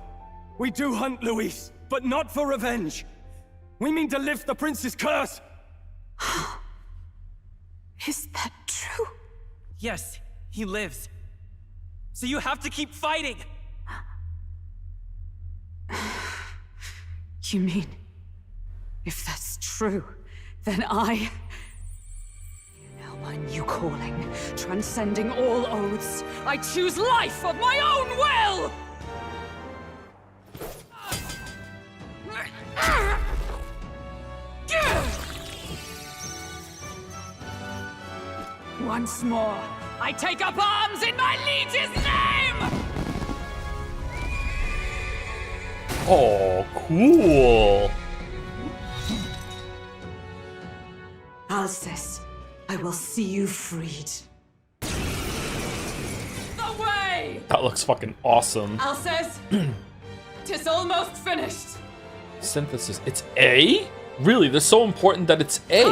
We do hunt Luis, but not for revenge. We mean to lift the prince's curse. Is that true? Yes, he lives. So you have to keep fighting! You mean, if that's true, then I... Now my new calling, transcending all oaths, I choose life of my own will! Once more, I take up arms in my liege's name! Oh, cool. Alcest, I will see you freed. The way! That looks fucking awesome. Alcest, 'tis almost finished. Synthesis. It's A? Really? They're so important that it's A.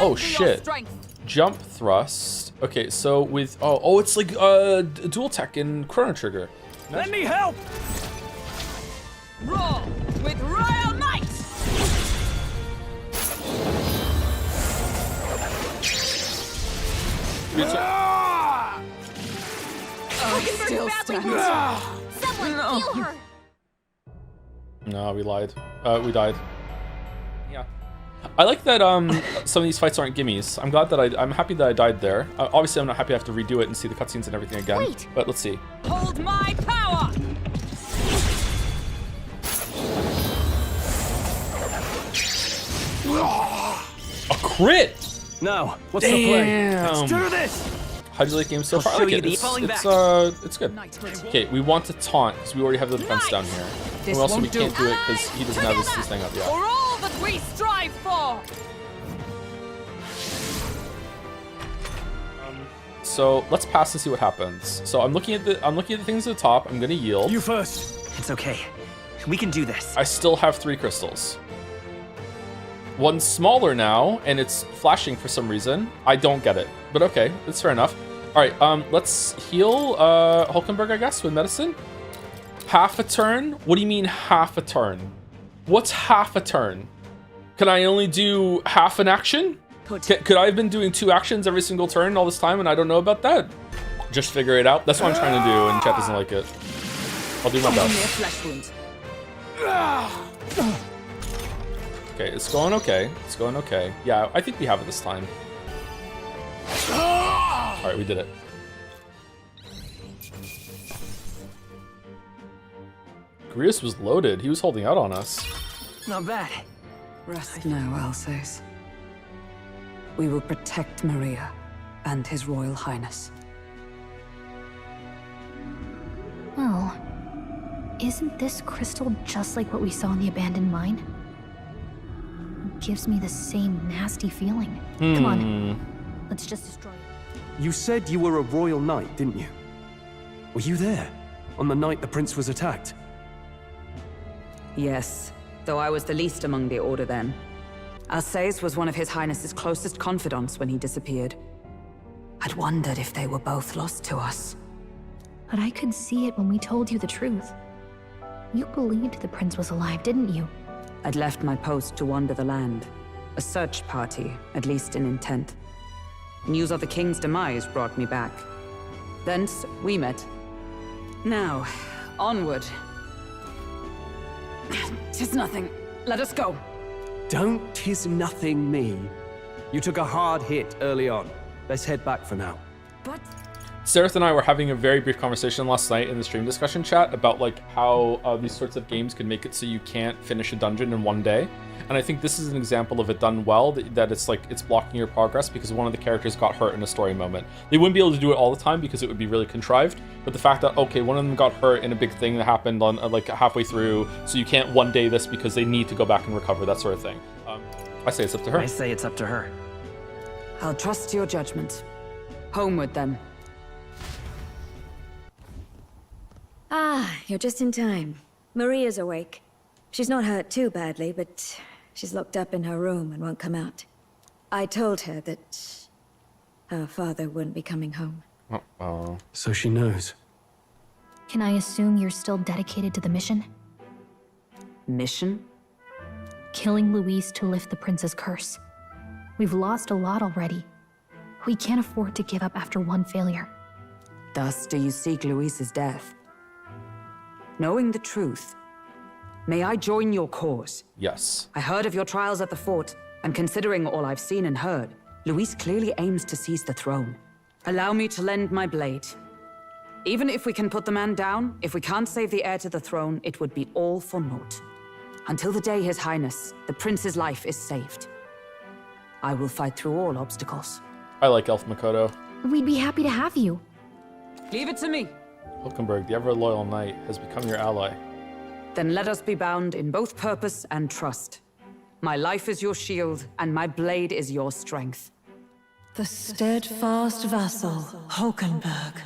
Oh shit. Jump thrust. Okay, so with oh, it's like dual tech in Chrono Trigger. Let me help. Roar with royal might! I still stand. Someone kill her! No, we lied. We died. Yeah. I like that some of these fights aren't gimmies. I'm glad that I'm happy that I died there. Obviously, I'm not happy I have to redo it and see the cutscenes and everything again. Wait. But let's see. Hold my power! A crit! Now, what's the play? Let's do this! How'd you like games so I'll far? I show like you it. the It's falling back. it's good. Okay, we want to taunt because we already have the defense down here. This And also we won't do. can't do it because he doesn't have this thing up yet. For all that we strive for! So let's pass and see what happens. So I'm looking at the things at the top. I'm gonna yield. You first. It's okay. We can do this. I still have 3 crystals. One's smaller now, and it's flashing for some reason. I don't get it, but okay, that's fair enough. All right, let's heal Hulkenberg, I guess, with medicine. Half a turn? What do you mean half a turn? What's half a turn? Can I only do half an action? Could I have been doing 2 actions every single turn all this time and I don't know about that? Just figure it out. That's what I'm trying to do, and chat doesn't like it. I'll do my best. Okay, it's going okay. It's going okay. Yeah, I think we have it this time. All right, we did it. Grius was loaded. He was holding out on us. Not bad. Rest now, Alcest. We will protect Maria and His Royal Highness. Well, isn't this crystal just like what we saw in the abandoned mine? It gives me the same nasty feeling. Come on, let's just destroy it. You said you were a royal knight, didn't you? Were you there on the night the prince was attacked? Yes, though I was the least among the Order then. Alcest was one of His Highness's closest confidants when he disappeared. I'd wondered if they were both lost to us. But I could see it when we told you the truth. You believed the prince was alive, didn't you? I'd left my post to wander the land. A search party, at least in intent. News of the king's demise brought me back. Thence, we met. Now, onward. 'Tis nothing. Let us go. Don't tis nothing me. You took a hard hit early on. Let's head back for now. But Seraph and I were having a very brief conversation last night in the stream discussion chat about like how these sorts of games can make it so you can't finish a dungeon in one day. And I think this is an example of it done well, that it's like it's blocking your progress because one of the characters got hurt in a story moment. They wouldn't be able to do it all the time because it would be really contrived, but the fact that, okay, one of them got hurt in a big thing that happened on like halfway through, so you can't one day this because they need to go back and recover, that sort of thing. I say it's up to her. I say it's up to her. I'll trust your judgment. Homeward then. Ah, you're just in time. Maria's awake. She's not hurt too badly, but she's locked up in her room and won't come out. I told her that her father wouldn't be coming home. Uh-oh. So she knows. Can I assume you're still dedicated to the mission? Mission? Killing Luis to lift the prince's curse. We've lost a lot already. We can't afford to give up after one failure. Thus do you seek Luis's death? Knowing the truth, may I join your cause? Yes. I heard of your trials at the fort, and considering all I've seen and heard, Luis clearly aims to seize the throne. Allow me to lend my blade. Even if we can put the man down, if we can't save the heir to the throne, it would be all for naught. Until the day His Highness, the prince's life is saved. I will fight through all obstacles. I like Elf Makoto. We'd be happy to have you. Leave it to me. Hulkenberg, the ever-loyal knight, has become your ally. Then let us be bound in both purpose and trust. My life is your shield, and my blade is your strength. The steadfast vassal, Hulkenberg.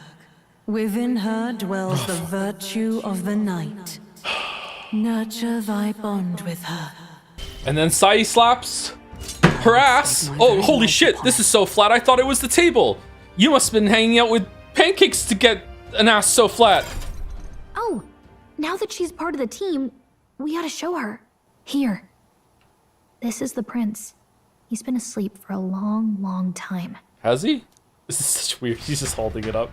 Within her dwells the virtue of the knight. Nurture thy bond with her. And then Sai slaps her ass. Oh, holy shit, this is so flat, I thought it was the table. You must have been hanging out with pancakes to get an ass so flat. Oh, now that she's part of the team, we ought to show her. Here. This is the prince. He's been asleep for a long, long time. Has he? This is such weird. He's just holding it up.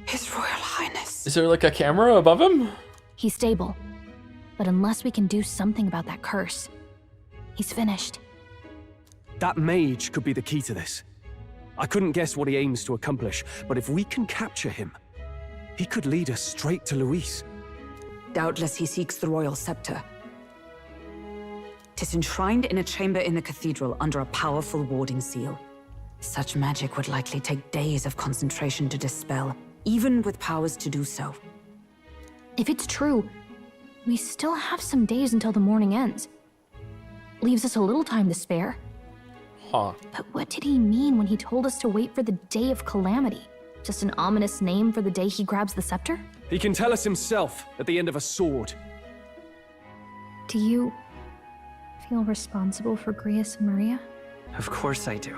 His Royal Highness. Is there like a camera above him? He's stable. But unless we can do something about that curse, he's finished. That mage could be the key to this. I couldn't guess what he aims to accomplish, but if we can capture him, he could lead us straight to Luis. Doubtless he seeks the royal scepter. 'Tis enshrined in a chamber in the cathedral under a powerful warding seal. Such magic would likely take days of concentration to dispel, even with powers to do so. If it's true, we still have some days until the morning ends. Leaves us a little time to spare. Huh. But what did he mean when he told us to wait for the day of calamity? Just an ominous name for the day he grabs the scepter? He can tell us himself at the end of a sword. Do you feel responsible for Grius and Maria? Of course I do.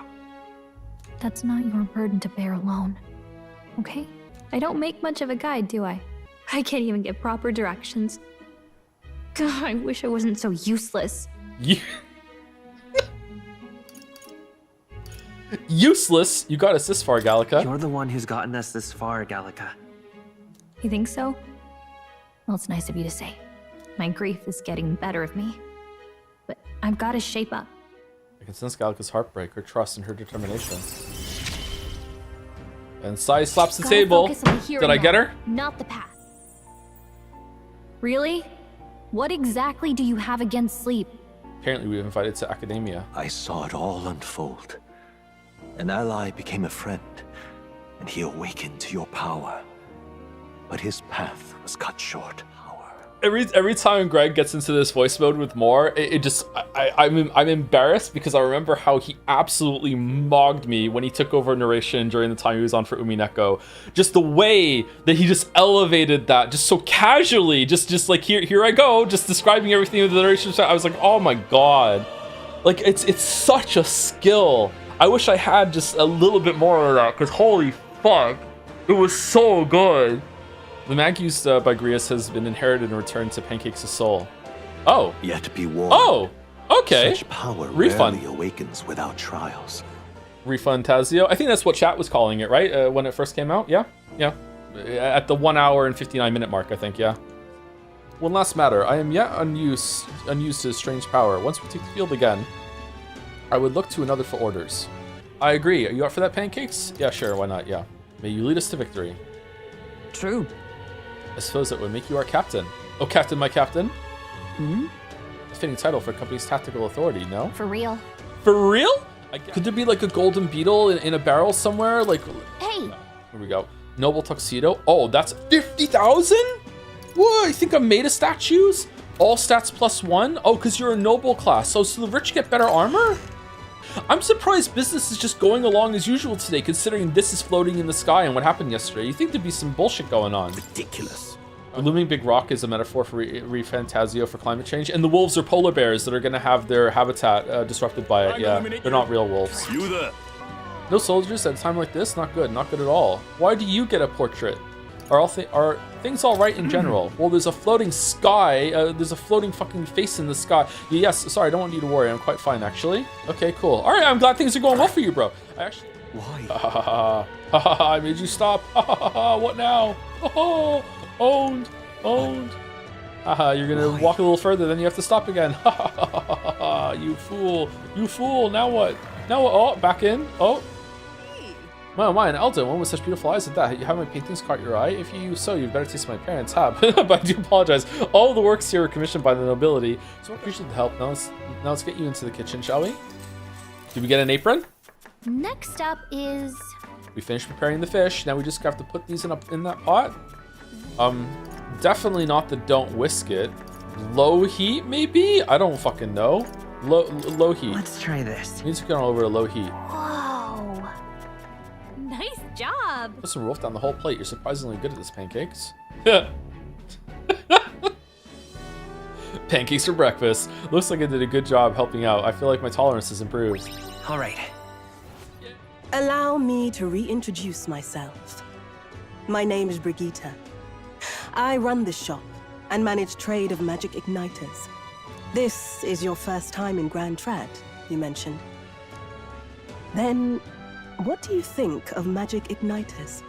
That's not your burden to bear alone, okay? I don't make much of a guide, do I? I can't even get proper directions. God, I wish I wasn't so useless. Useless? You got us this far, Gallica. You're the one who's gotten us this far, Gallica. You think so? Well, it's nice of you to say. My grief is getting the better of me. But I've got to shape up. I can sense Gallica's heartbreak, her trust, and her determination. And Sai slaps the table. Did I get her? Not the path. Really? What exactly do you have against sleep? Apparently we were invited to academia. I saw it all unfold. An ally became a friend, and he awakened to your power. But his path was cut short. Every time Greg gets into this voice mode with more, I'm embarrassed because I remember how he absolutely mogged me when he took over narration during the time he was on for Umineko. Just the way that he just elevated that, just so casually, just like here I go, just describing everything with the narration. I was like, oh my god, like it's such a skill. I wish I had just a little bit more of that, because holy fuck, it was so good. The mag used by Grius has been inherited and returned to Pancake's soul. Oh. Yet be warned. Oh, okay. Such power Refund. rarely awakens without trials. ReFantazio. I think that's what chat was calling it, right? When it first came out? Yeah? Yeah. At the 1 hour and 59 minute mark, I think, yeah. One last matter. I am yet unused to his strange power. Once we take the field again, I would look to another for orders. I agree. Are you up for that, Pancakes? Yeah, sure. Why not? Yeah. May you lead us to victory. True. I suppose that would make you our captain. Oh, captain, my captain? Hmm? A fitting title for a company's tactical authority, no? For real. For real? Could there be like a golden beetle in a barrel somewhere? Like, hey! Here we go. Noble tuxedo. Oh, that's 50,000? Whoa, I think I made a statues? All stats +1? Oh, because you're a noble class. So the rich get better armor? I'm surprised business is just going along as usual today, considering this is floating in the sky and what happened yesterday. You think there'd be some bullshit going on. Ridiculous. The looming big rock is a metaphor for ReFantazio for climate change, and the wolves are polar bears that are going to have their habitat disrupted by it. Yeah, they're not real wolves. You there. No soldiers at a time like this? Not good. Not good at all. Why do you get a portrait? Are things all right in general? Well, there's a floating sky. There's a floating fucking face in the sky. Yes, sorry, I don't want you to worry. I'm quite fine, actually. Okay, cool. All right, I'm glad things are going well for you, bro. I actually... Why? I made you stop. What now? Owned. You're gonna walk a little further, then you have to stop again. You fool. Now what? Oh, back in. Oh. My, an Elda, one with such beautiful eyes like that. You have my paintings caught your eye? If you so, you'd better taste my parents. But I do apologize. All the works here are commissioned by the nobility, so I appreciate the help. Now let's get you into the kitchen, shall we? Did we get an apron? Next up is... We finished preparing the fish. Now we just have to put these in that pot. Definitely not the don't whisk it. Low heat, maybe? I don't fucking know. Low heat. Let's try this. Means we're going over to low heat. Whoa. Nice job. Put some wolf down the whole plate. You're surprisingly good at this, pancakes. Pancakes for breakfast. Looks like I did a good job helping out. I feel like my tolerance has improved. All right. Allow me to reintroduce myself. My name is Brigitte. I run this shop and manage trade of magic igniters. This is your first time in Grand Trad, you mentioned. Then, what do you think of magic igniters?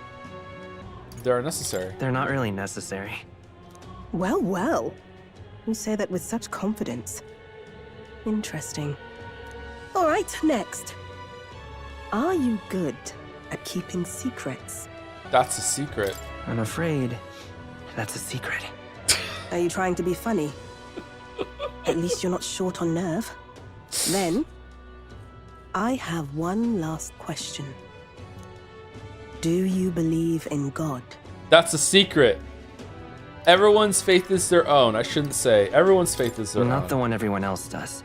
They're necessary. They're not really necessary. Well. You say that with such confidence. Interesting. All right, next. Are you good at keeping secrets? That's a secret. I'm afraid that's a secret. Are you trying to be funny? At least you're not short on nerve. Then, I have one last question. Do you believe in God? That's a secret. Everyone's faith is their own. I shouldn't say. Everyone's faith is their own. Not the one everyone else does.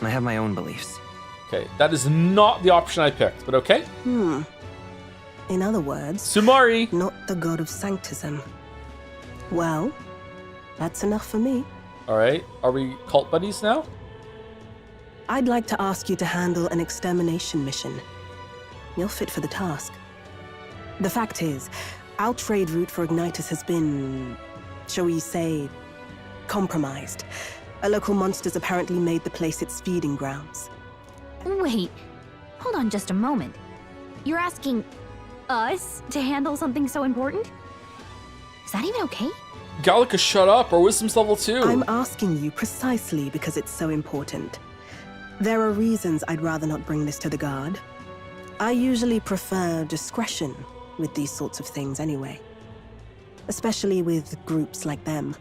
I have my own beliefs. Okay, that is not the option I picked, but okay. In other words, Sumari. Not the god of sanctism. Well, that's enough for me. All right, are we cult buddies now? I'd like to ask you to handle an extermination mission. You're fit for the task. The fact is, our trade route for Ignitus has been, shall we say, compromised. A local monster's apparently made the place its feeding grounds. Wait, hold on just a moment. You're asking us to handle something so important? Is that even okay? Gallica, shut up. Our wisdom's level 2. I'm asking you precisely because it's so important. There are reasons I'd rather not bring this to the guard. I usually prefer discretion with these sorts of things anyway. Especially with groups like them.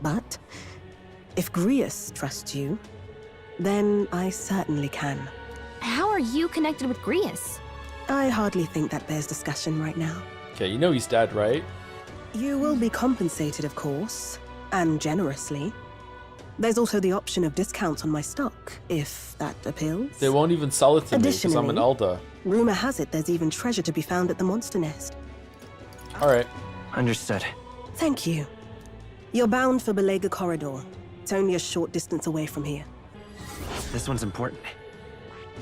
But if Grius trusts you, then I certainly can. How are you connected with Grius? I hardly think that bears discussion right now. Okay, you know he's dead, right? You will be compensated, of course, and generously. There's also the option of discounts on my stock, if that appeals. They won't even sell it to me because I'm an Elda. Rumor has it there's even treasure to be found at the monster nest. All right. Understood. Thank you. You're bound for Belega Corridor. It's only a short distance away from here. This one's important.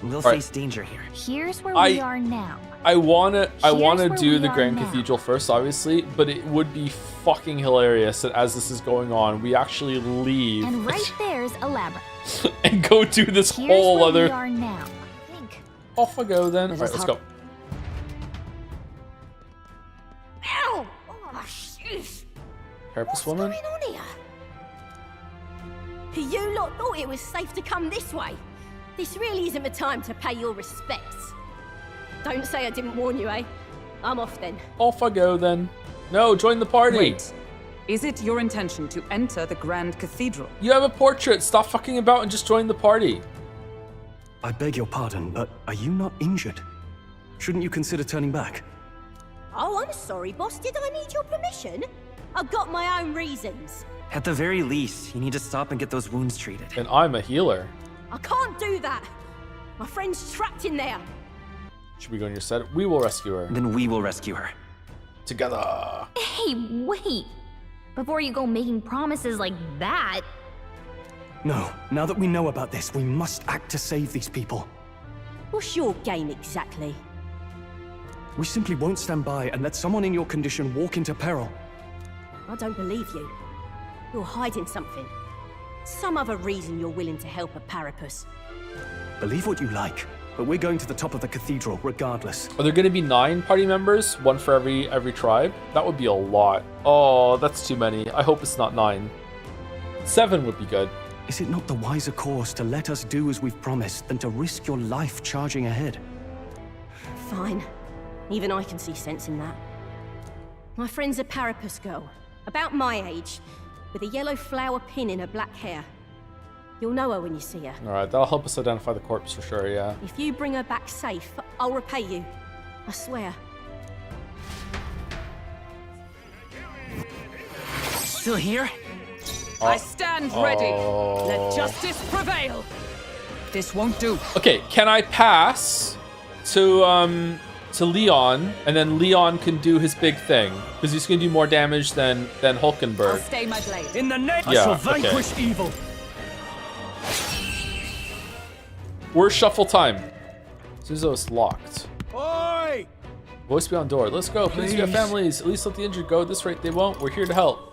We'll right. face danger here. Here's where we are now. I wanna do the Grand now. Cathedral first, obviously, but it would be fucking hilarious that as this is going on, we actually leave And right there's a labyrinth. and go do this Here's whole where other. we are now. I think. Off I go then. All right, let's go. Ow! Oh, jeez. Carapace woman. What's going on here? You lot thought it was safe to come this way. This really isn't the time to pay your respects. Don't say I didn't warn you, eh? I'm off then. Off I go then. No, join the party. Wait. Is it your intention to enter the Grand Cathedral? You have a portrait. Stop fucking about and just join the party. I beg your pardon, but are you not injured? Shouldn't you consider turning back? Oh, I'm sorry, boss. Did I need your permission? I've got my own reasons. At the very least, you need to stop and get those wounds treated. And I'm a healer. I can't do that. My friend's trapped in there. Should we go on your set? We will rescue her. Then we will rescue her. Together. Hey, wait! Before you go making promises like that... No, now that we know about this, we must act to save these people. What's your game exactly? We simply won't stand by and let someone in your condition walk into peril. I don't believe you. You're hiding something. Some other reason you're willing to help a Parapus. Believe what you like, but we're going to the top of the cathedral regardless. Are there going to be 9 party members? 1 for every tribe? That would be a lot. Oh, that's too many. I hope it's not 9. 7 would be good. Is it not the wiser course to let us do as we've promised than to risk your life charging ahead? Fine. Even I can see sense in that. My friend's a Parapus girl, about my age, with a yellow flower pin in her black hair. You'll know her when you see her. Alright, that'll help us identify the corpse for sure, yeah. If you bring her back safe, I'll repay you. I swear. Still here? I stand ready. Let justice prevail. This won't do. Okay, can I pass to Leon, and then Leon can do his big thing? Because he's gonna do more damage than I'll Hulkenberg. stay my blade. In the name, Yeah, I shall okay. vanquish evil. Where's shuffle time? Suzo's locked. Oi! Voice beyond door. Let's go. Please, you have families. At least let the injured go. At this rate, they won't. We're here to help.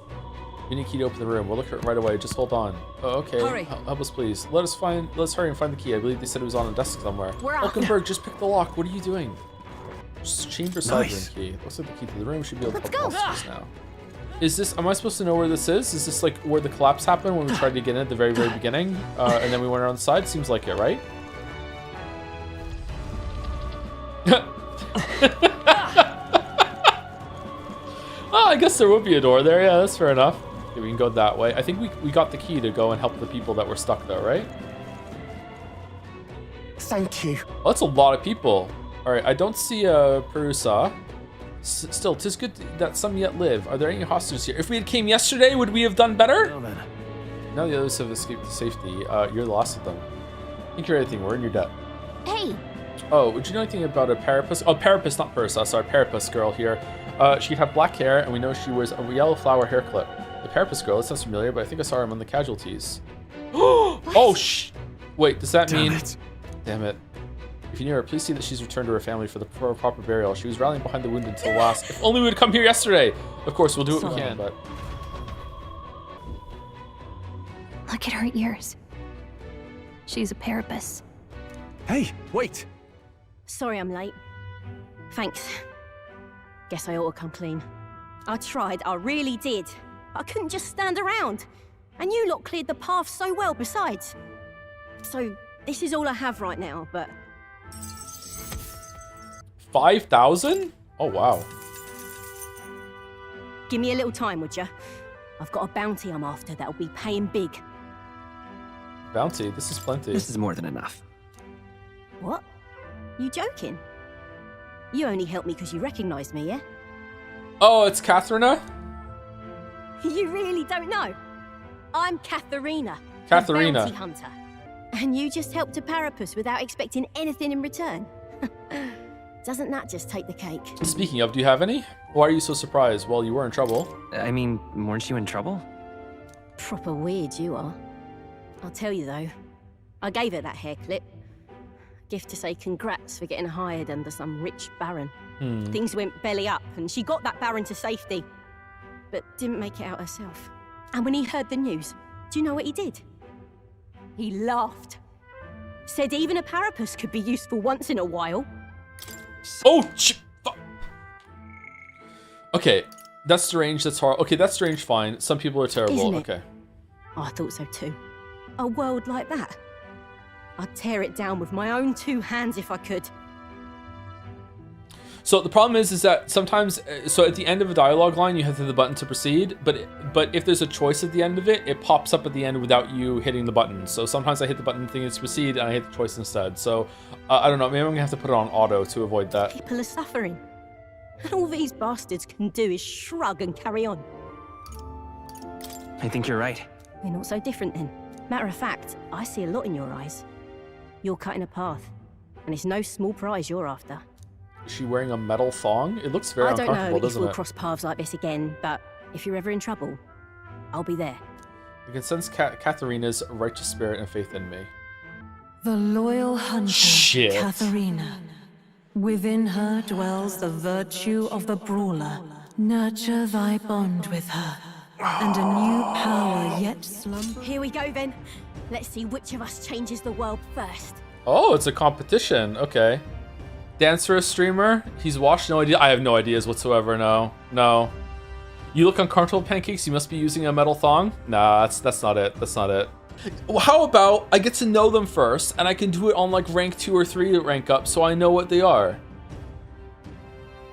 We need a key to open the room. We'll look for it right away. Just hold on. Oh, okay. Hurry. Help us, please. Let's hurry and find the key. I believe they said it was on a desk somewhere. We're out. Hulkenberg, just pick the lock. What are you doing? Just chamber side room Nice. key. Looks like the key to the room should be able to Let's open go. all this now. Is this? Am I supposed to know where this is? Is this like where the collapse happened when we tried to get in at the very, very beginning, and then we went around the side? Seems like it, right? Oh, I guess there would be a door there. Yeah, that's fair enough. Okay, we can go that way. I think we got the key to go and help the people that were stuck there, right? Thank you. Oh, that's a lot of people. All right, I don't see a Perusa. Still, 'tis good that some yet live. Are there any hostages here? If we had came yesterday, would we have done better? Well then. Now the others have escaped to safety. You're the last of them. Think you're anything. We're in your debt. Hey, Oh, would you know anything about a Parapus? Oh, Parapus, not Perusa. Sorry, Parapus girl here. She'd have black hair, and we know she wears a yellow flower hair clip. The Parapus girl, that sounds familiar, but I think I saw her among the casualties. Oh, wait, does that mean... Damn it. If you knew her, please see that she's returned to her family for the proper burial. She was rallying behind the wounded until last. If only we would come here yesterday. Of course, we'll do what we can, but... look at her ears. She's a Parapus. Hey, wait. Sorry I'm late. Thanks. Guess I ought to come clean. I tried, I really did. I couldn't just stand around. And you lot cleared the path so well besides. So, this is all I have right now, but... 5,000? Oh, wow. give me a little time, would ya? I've got a bounty I'm after that'll be paying big. Bounty? This is plenty. This is more than enough. What? You joking? You only helped me because you recognized me, yeah? Oh, it's Katharina? You really don't know? I'm Katharina. Katharina. The bounty hunter. And you just helped a Parapus without expecting anything in return? Doesn't that just take the cake? Speaking of, do you have any? Why are you so surprised? Well, you were in trouble. I mean, weren't you in trouble? Proper weird you are. I'll tell you though, I gave her that hair clip. Gift to say congrats for getting hired under some rich baron. Things went belly up and she got that baron to safety, but didn't make it out herself. And when he heard the news, do you know what he did? He laughed. Said even a Parapus could be useful once in a while. Oh, okay, that's strange, that's horrible. Okay, that's strange, fine. Some people are terrible, Isn't it? okay. Oh, I thought so too. A world like that. I'd tear it down with my own two hands if I could. So the problem is that sometimes, so at the end of a dialogue line, you have to hit the button to proceed, but if there's a choice at the end of it, it pops up at the end without you hitting the button. So sometimes I hit the button thinking it's proceed, and I hit the choice instead. So I don't know, maybe I'm gonna have to put it on auto to avoid that. People are suffering. And all these bastards can do is shrug and carry on. I think you're right. We're not so different then. Matter of fact, I see a lot in your eyes. You're cutting a path, and it's no small prize you're after. Is she wearing a metal thong? It looks very I don't uncomfortable, know if doesn't we'll it? cross paths like this again, but if you're ever in trouble, I'll be there. I can sense Katharina's righteous spirit and faith in me. The loyal hunter, Shit. Katharina. Within her dwells the virtue of the brawler. Nurture thy bond with her, and a new power yet slumber. Here we go then. Let's see which of us changes the world first. Oh, it's a competition. Okay. Dancer, a streamer. He's washed. No idea. I have no ideas whatsoever. No. No. You look uncomfortable, Pancakes. You must be using a metal thong. Nah, that's not it. That's not it. Well, how about I get to know them first, and I can do it on like rank 2 or 3 to rank up, so I know what they are.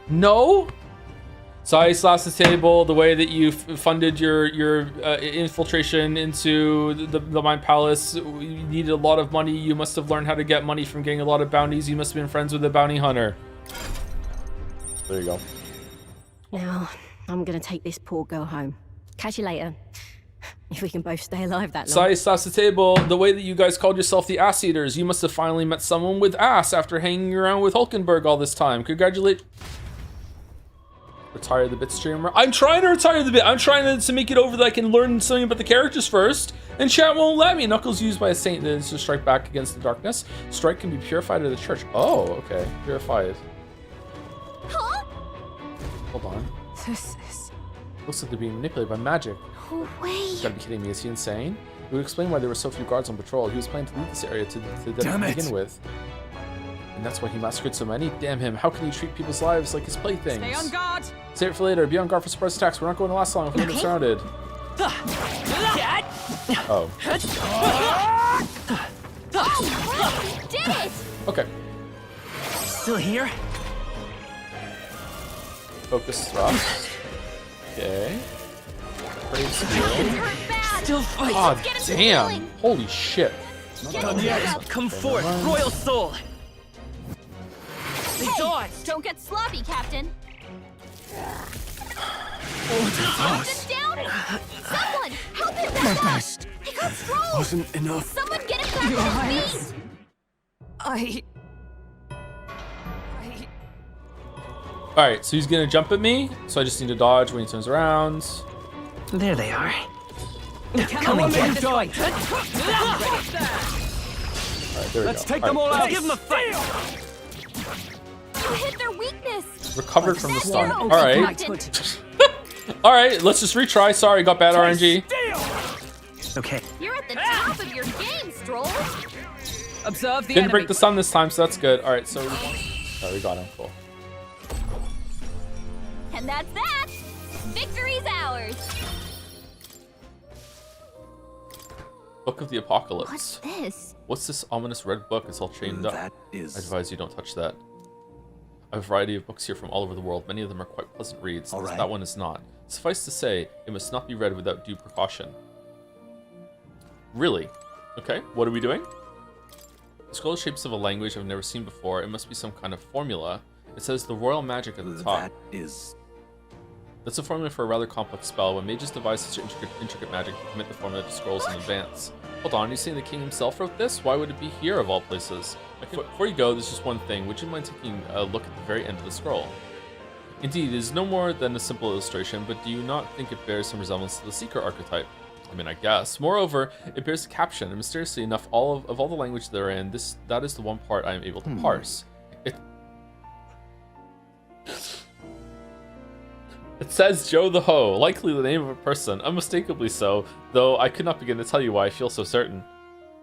No. Size slash the table. The way that you funded your infiltration into the Mind Palace, you needed a lot of money. You must have learned how to get money from getting a lot of bounties. You must have been friends with a bounty hunter. There you go. Now, I'm gonna take this poor girl home. Catch you later. If we can both stay alive that long. Size slash the table. The way that you guys called yourself the Ass Eaters, you must have finally met someone with ass after hanging around with Hulkenberg all this time. Congratulate. Retire the bit streamer. I'm trying to retire the bit. I'm trying to make it over that I can learn something about the characters first, and chat won't let me. Knuckles used by a saint to strike back against the darkness. Strike can be purified at the church. Oh, okay. Purified. Huh? Hold on. This is... Looks like they're being manipulated by magic. No way. You gotta be kidding me. Is he insane? It would explain why there were so few guards on patrol. He was planning to leave this area to begin with. And that's why he massacred so many. Damn him. How can he treat people's lives like his playthings? Stay on guard. Save it for later. Be on guard for surprise attacks. We're not going to last long if we get surrounded. Oh. Oh, did it! Okay. Still here? Focus thrust. Okay. Brave skill. Still fight. God damn. Holy shit. Not done yet. Come forth, royal soul. Hey, don't get sloppy, Captain. Captain's down. Someone, help him back up. He got thrown. Wasn't enough. Someone get him back on his feet. Alright, so he's gonna jump at me, so I just need to dodge when he turns around. There they are. Come on, again. Alright, there we Let's go. take them all Alright. out. Give them a fight. You hit their weakness. Recovered from the stun. Zero. Alright. Alright, let's just retry. Sorry, got bad RNG. Okay. You're at the top of your game, Stroll. Observe the Didn't enemy. break the stun this time, so that's good. Alright, so we got him. Cool. And that's that. Victory's ours. Book of the Apocalypse. What's this? What's this ominous red book? It's all chained up. That is... I advise you don't touch that. I have a variety of books here from all over the world. Many of them are quite pleasant reads. All right. That one is not. Suffice to say, it must not be read without due precaution. Really? Okay, what are we doing? The scroll shapes of a language I've never seen before. It must be some kind of formula. It says the royal magic at the top. That is... That's a formula for a rather complex spell. When mages devise such intricate magic, they commit the formula to scrolls in advance. Hold on, are you saying the king himself wrote this? Why would it be here of all places? Before you go, there's just one thing. Would you mind taking a look at the very end of the scroll? Indeed, it is no more than a simple illustration, but do you not think it bears some resemblance to the Seeker archetype? I mean, I guess. Moreover, it bears a caption, and mysteriously enough, of all the language therein, that is the one part I am able to parse. It says Joe the Ho, likely the name of a person, unmistakably so, though I could not begin to tell you why I feel so certain.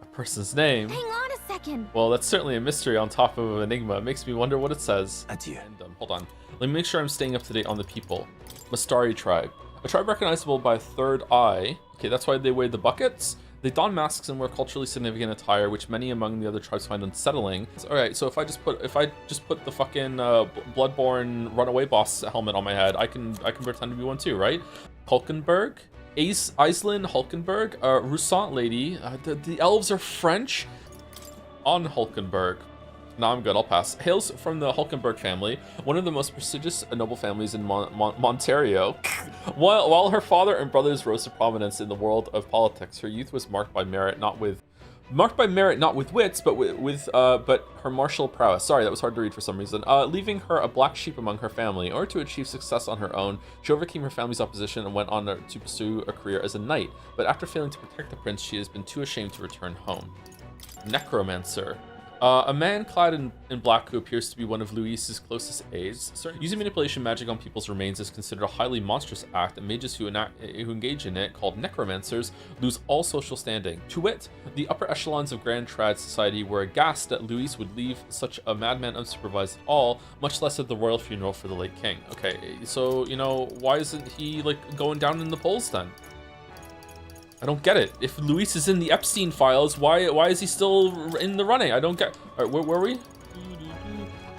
A person's name? Hang on a second. Well, that's certainly a mystery on top of an enigma. It makes me wonder what it says. Adieu. And, hold on. Let me make sure I'm staying up to date on the people. Mastari tribe. A tribe recognizable by a third eye. Okay, that's why they weigh the buckets. They don masks and wear culturally significant attire, which many among the other tribes find unsettling. All right, so if I just put the fucking Bloodborne runaway boss helmet on my head, I can pretend to be one too, right? Hulkenberg, Aislinn Hulkenberg, Roussant lady. The elves are French. On Hulkenberg. No, I'm good. I'll pass. Hails from the Hulkenberg family, one of the most prestigious and noble families in Ontario. While her father and brothers rose to prominence in the world of politics, her youth was marked by merit, not with Marked by merit, not with wits, but but her martial prowess. Sorry, that was hard to read for some reason. Leaving her a black sheep among her family. In order to achieve success on her own, she overcame her family's opposition and went on to pursue a career as a knight. But after failing to protect the prince, she has been too ashamed to return home. Necromancer. A man clad in black who appears to be one of Luis's closest aides. Using manipulation magic on people's remains is considered a highly monstrous act, and mages who engage in it, called necromancers, lose all social standing. To wit, the upper echelons of Grand Trad society were aghast that Luis would leave such a madman unsupervised at all, much less at the royal funeral for the late king. Okay, so, you know, why isn't he, like, going down in the polls then? I don't get it. If Luis is in the Epstein files, why is he still in the running? I don't get. All right, where were we?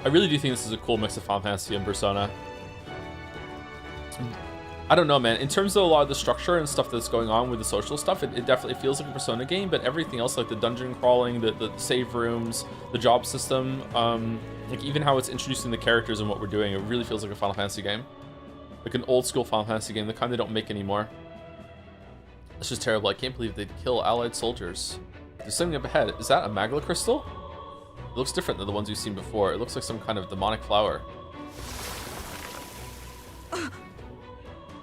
I really do think this is a cool mix of Final Fantasy and Persona. I don't know, man. In terms of a lot of the structure and stuff that's going on with the social stuff, it definitely feels like a Persona game, but everything else, like the dungeon crawling, the save rooms, the job system, like even how it's introducing the characters and what we're doing, it really feels like a Final Fantasy game. Like an old school Final Fantasy game, the kind they don't make anymore. It's just terrible. I can't believe they'd kill allied soldiers. There's something up ahead. Is that a Magla crystal? It looks different than the ones we've seen before. It looks like some kind of demonic flower.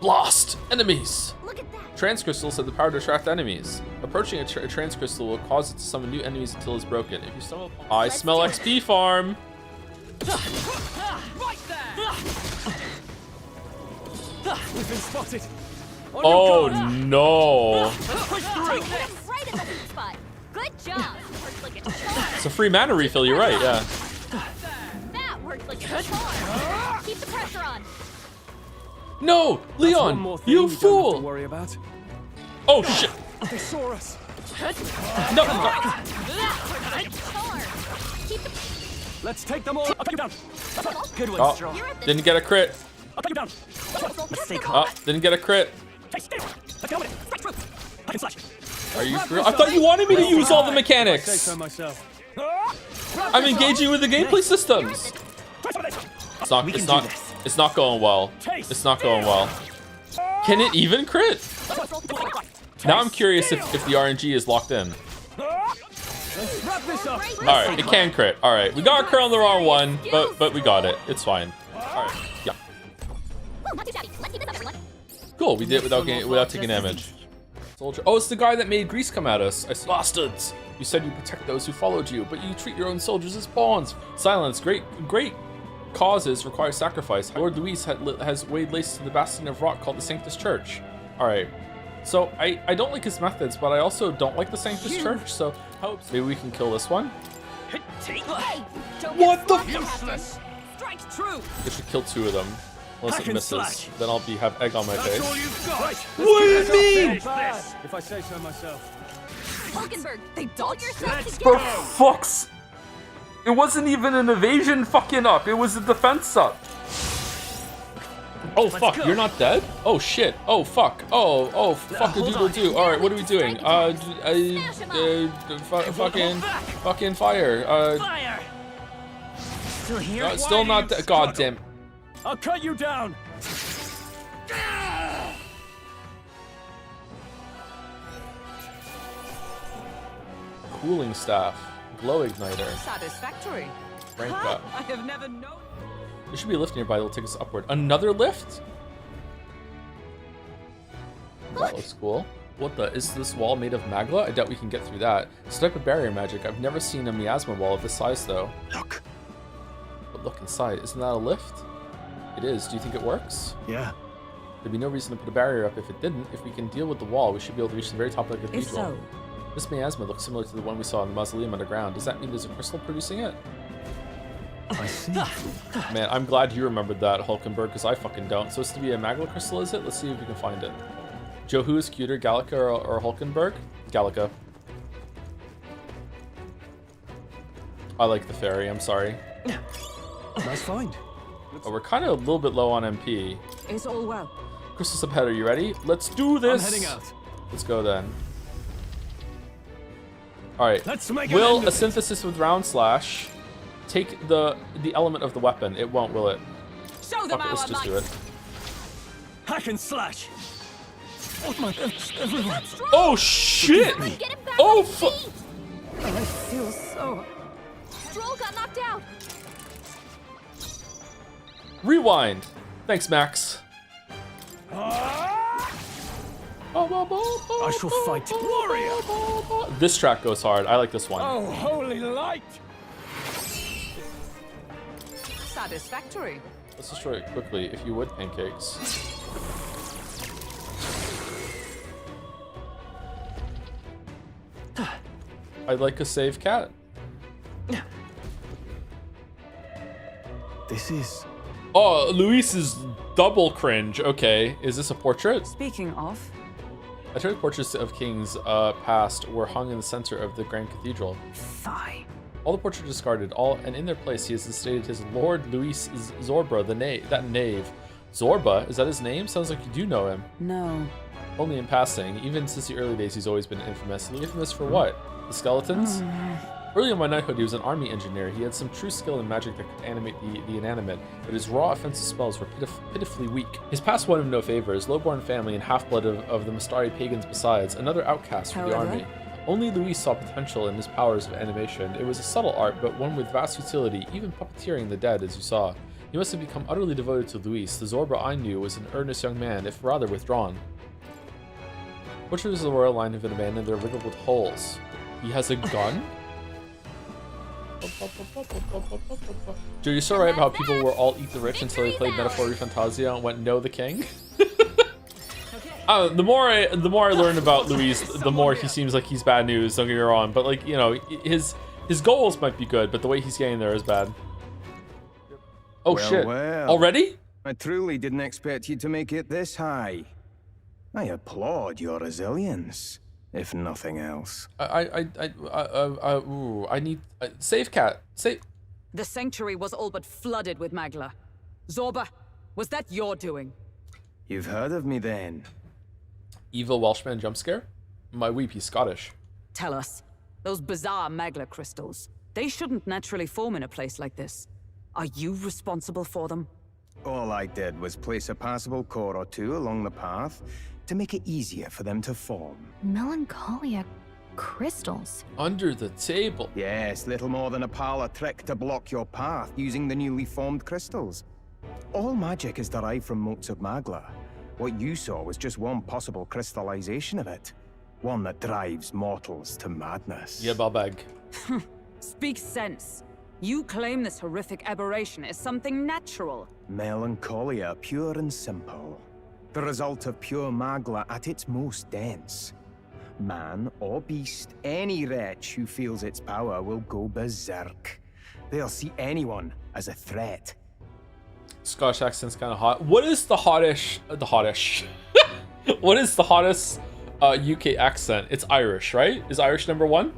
Blast! Enemies! Look at that! Trance crystals have the power to attract enemies. Approaching a trance crystal will cause it to summon new enemies until it's broken. If you stumble upon... I smell XP farm! Right there! We've been spotted! Oh no! Right in the weak spot. Good job. Works like a charm. It's a free mana refill, you're right, yeah. That works like a charm. Keep the pressure on. No! Leon! You fool! Don't worry about. Oh shit! They saw us. No! That works like a charm. Keep the... Let's take them all. I'll take you down. Good one, Oh, Straw. didn't get a crit. I'll take you down. Mistake. Oh, didn't get a crit. I can slash. Are you for real? I thought you wanted me to use all the mechanics. Say so myself. I'm engaging with the gameplay systems. It's not going well. It's not going well. Can it even crit? Now I'm curious if the RNG is locked in. Alright, it can crit. Alright, we got a crit on the wrong one, but we got it. It's fine. Alright, yeah. Cool, we did it without taking damage. Soldier. Oh, it's the guy that made Grease come at us. I see. Bastards! You said you protect those who followed you, but you treat your own soldiers as pawns. Silence. Great causes require sacrifice. Lord Luis has laid lace to the bastion of rock called the Sanctus Church. Alright. So, I don't like his methods, but I also don't like the Sanctus Church, so maybe we can kill this one. What the f- Strike true. I should kill two of them. Unless it misses. Then I'll have egg on my face. What do you mean? If I say so myself. Hulkenberg, they dog yourself For together. fuck's... It wasn't even an evasion fucking up. It was a defense up. Oh fuck, you're not dead? Oh shit. Oh fuck. Oh fuck a doodle do. Alright, what are we doing? Fucking fire. Fire! Still here? No, still not dead. God damn. I'll cut you down. Cooling staff. Glow igniter. Satisfactory. Rank up. I have never known. There should be a lift nearby that will take us upward. Another lift? That looks cool. What the? Is this wall made of magla? I doubt we can get through that. It's a type of barrier magic. I've never seen a miasma wall of this size though. Look. But look inside. Isn't that a lift? It is. Do you think it works? Yeah. There'd be no reason to put a barrier up if it didn't. If we can deal with the wall, we should be able to reach the very top of the cathedral. If so. This miasma looks similar to the one we saw in the mausoleum underground. Does that mean there's a crystal producing it? I see. Man, I'm glad you remembered that, Hulkenberg, because I fucking don't. So it's to be a magla crystal, is it? Let's see if we can find it. Joe, who is cuter, Gallica or Hulkenberg? Gallica. I like the fairy, I'm sorry. Nice find. Oh, we're kind of a little bit low on MP. It's all well. Crystal subhead, are you ready? Let's do this! I'm heading out. Let's go then. Alright. Let's make Will a synthesis with round slash take the element of the weapon? It won't, will it? Show them Fuck it, let's just do it. Hack and slash. Oh my, everyone. Oh shit! Oh fuck! I feel so... Stroll got knocked out. Rewind. Thanks, Max. I shall fight. Warrior! This track goes hard. I like this one. Oh, holy light! Satisfactory. Let's destroy it quickly, if you would, pancakes. I'd like a save cat. This is... Oh, Luis is double cringe. Okay, is this a portrait? Speaking of... Italian portraits of kings past were hung in the center of the Grand Cathedral. Fie. All the portraits discarded, and in their place he has instated his Lord Luis Zorba, that knave. Zorba? Is that his name? Sounds like you do know him. No. Only in passing. Even since the early days, he's always been infamous. Infamous for what? The skeletons? Early in my knighthood, he was an army engineer. He had some true skill in magic that could animate the inanimate, but his raw offensive spells were pitifully weak. His past won him no favors, low-born family and half-blood of the Mastari pagans besides, another outcast from the army. Only Luis saw potential in his powers of animation. It was a subtle art, but one with vast utility, even puppeteering the dead, as you saw. He must have become utterly devoted to Luis. The Zorba I knew was an earnest young man, if rather withdrawn. Portraits of the royal line have been abandoned, they're riddled with holes. He has a gun? Dude, you're so right about how people were all eat the rich until they played Metaphor ReFantazio and went no the king. The more I learn about Luis, the more he seems like he's bad news. Don't get me wrong, but like, you know, his goals might be good, but the way he's getting there is bad. Oh shit! Well. Already? I truly didn't expect you to make it this high. I applaud your resilience, if nothing else. I need save cat. Save. The sanctuary was all but flooded with Magla. Zorba, was that your doing? You've heard of me then? Evil Welshman jump scare? My weep, he's Scottish. Tell us, those bizarre Magla crystals, they shouldn't naturally form in a place like this. Are you responsible for them? All I did was place a passable core or two along the path to make it easier for them to form. Melancholia crystals. Under the table. Yes, little more than a parlor trick to block your path using the newly formed crystals. All magic is derived from motes of Magla. What you saw was just one possible crystallization of it. One that drives mortals to madness. Yeah, Balbag. Speak sense. You claim this horrific aberration is something natural. Melancholia, pure and simple. The result of pure Magla at its most dense. Man or beast, any wretch who feels its power will go berserk. They'll see anyone as a threat. Scottish accent's kind of hot. What is the hottest? What is the hottest UK accent? It's Irish, right? Is Irish #1?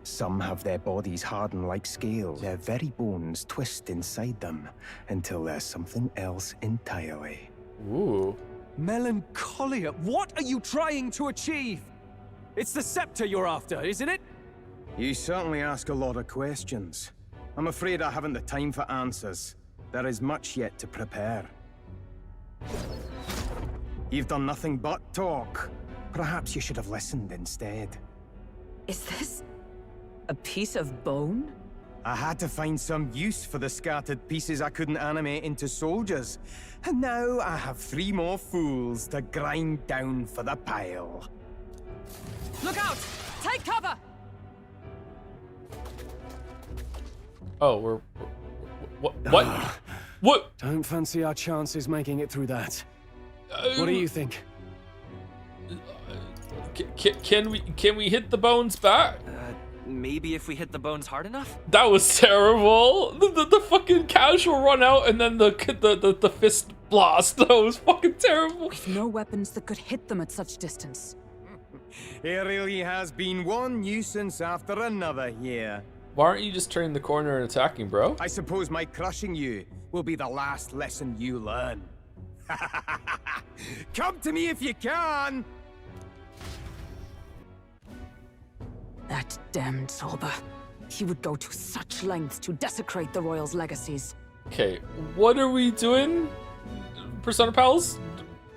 Some have their bodies harden like scales. Their very bones twist inside them until there's something else entirely. Ooh. Melancholia, what are you trying to achieve? It's the scepter you're after, isn't it? You certainly ask a lot of questions. I'm afraid I haven't the time for answers. There is much yet to prepare. You've done nothing but talk. Perhaps you should have listened instead. Is this a piece of bone? I had to find some use for the scattered pieces I couldn't animate into soldiers. And now I have 3 more fools to grind down for the pile. Look out! Take cover! Oh, what? What? Don't fancy our chances making it through that. What do you think? Can we hit the bones back? Maybe if we hit the bones hard enough? That was terrible. The fucking casual run out and then the fist blast. That was fucking terrible. With no weapons that could hit them at such distance. It really has been one nuisance after another here. Why aren't you just turning the corner and attacking, bro? I suppose my crushing you will be the last lesson you learn. Come to me if you can! That damned Zorba. He would go to such lengths to desecrate the Royals' legacies. Okay, what are we doing? Persona Pals?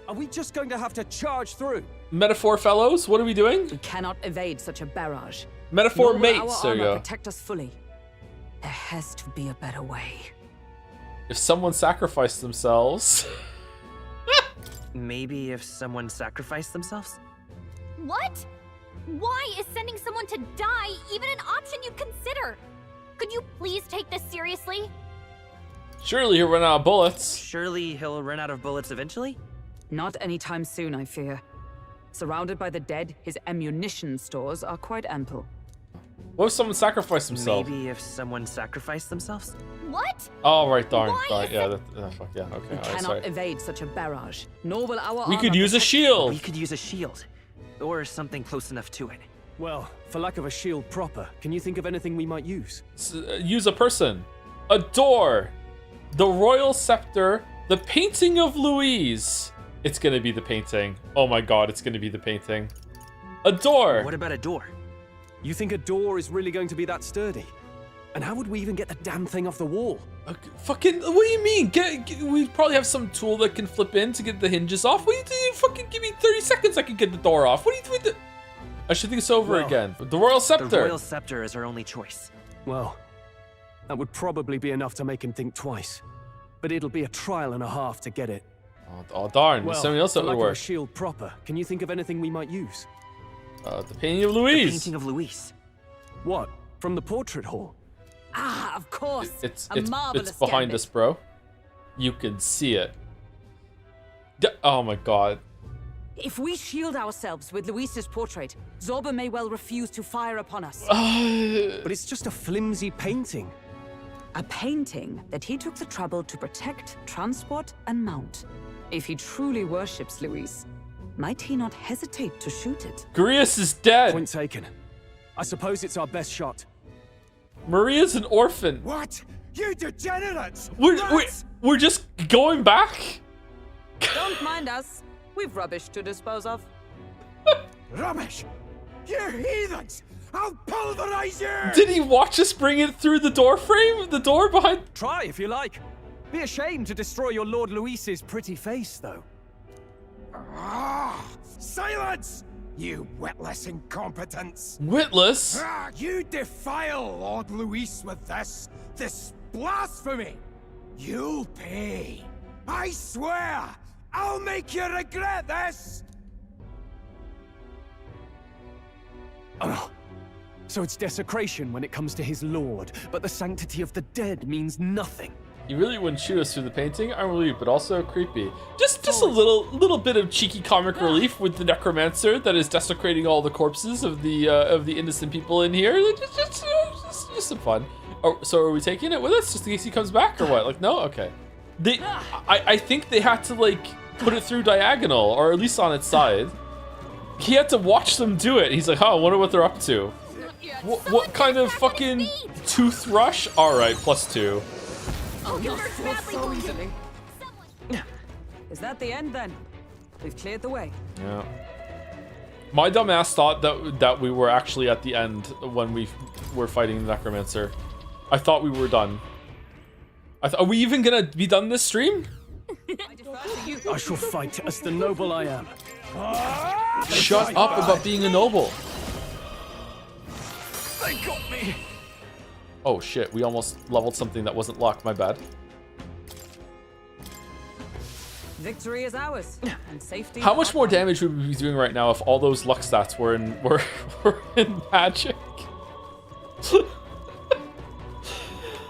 Are we just going to have to charge through? Metaphor Fellows, what are we doing? We cannot evade such a barrage. Metaphor Nor will mates. our There you armor go. protect us fully. There has to be a better way. If someone sacrificed themselves. Maybe if someone sacrificed themselves? What? Why is sending someone to die even an option you'd consider? Could you please take this seriously? Surely he'll run out of bullets. Surely he'll run out of bullets eventually? Not anytime soon, I fear. Surrounded by the dead, his ammunition stores are quite ample. What if someone sacrificed themselves? Maybe if someone sacrificed themselves? What? Oh, right, darn. Why Darn. is Yeah, fuck, yeah, okay. We Alright, cannot sorry. evade such a barrage, nor will our We armor could use a protect- shield. We could use a shield. Or something close enough to it. Well, for lack of a shield proper, can you think of anything we might use? Use a person. A door. The royal scepter. The painting of Louise. It's gonna be the painting. Oh my god, it's gonna be the painting. A door. What about a door? You think a door is really going to be that sturdy? And how would we even get the damn thing off the wall? Fucking, what do you mean? We probably have some tool that can flip in to get the hinges off. What do you think? Fucking give me 30 seconds, I can get the door off. What do you think? I should think it's over again. The royal scepter. The royal scepter is our only choice. Well, that would probably be enough to make him think twice. But it'll be a trial and a half to get it. Oh darn, Well, something else that for would lack of a work. shield proper, can you think of anything we might use? The painting of Louise. The painting of Louise. What? From the portrait hall? Ah, of course. It's a marvelous behind gambit. us, bro. You can see it. Oh my god. If we shield ourselves with Luis's portrait, Zorba may well refuse to fire upon us. But it's just a flimsy painting. A painting that he took the trouble to protect, transport, and mount. If he truly worships Luis, might he not hesitate to shoot it? Grius is dead. Point taken. I suppose it's our best shot. Maria's an orphan. What? You degenerates! We're just going back? Don't mind us. We've rubbish to dispose of. Rubbish! You heathens! I'll pulverize you! Did he watch us bring it through the door frame? The door behind? Try if you like. Be ashamed to destroy your Lord Luis's pretty face, though. Ah! Silence! You witless incompetents! Witless? Ah, you defile Lord Luis with this blasphemy! You'll pay! I swear! I'll make you regret this! Oh, so it's desecration when it comes to his lord, but the sanctity of the dead means nothing. You really wouldn't shoot us through the painting? Unbelievable, but also creepy. Just a little bit of cheeky comic relief with the necromancer that is desecrating all the corpses of the innocent people in here. Just some fun. Oh, so are we taking it with us just in case he comes back or what? Like, no? Okay. I think they had to like put it through diagonal or at least on its side. He had to watch them do it. He's like, oh, I wonder what they're up to. What kind of fucking toothbrush? All right, +2. Oh, you're so easily. Is that the end then? We've cleared the way. Yeah. My dumbass thought that we were actually at the end when we were fighting the necromancer. I thought we were done. Are we even gonna be done this stream? I shall fight as the noble I am. Shut up about being a noble. They got me! Oh shit, we almost leveled something that wasn't luck, my bad. Victory is ours, and safety. How much more damage would we be doing right now if all those luck stats were in magic?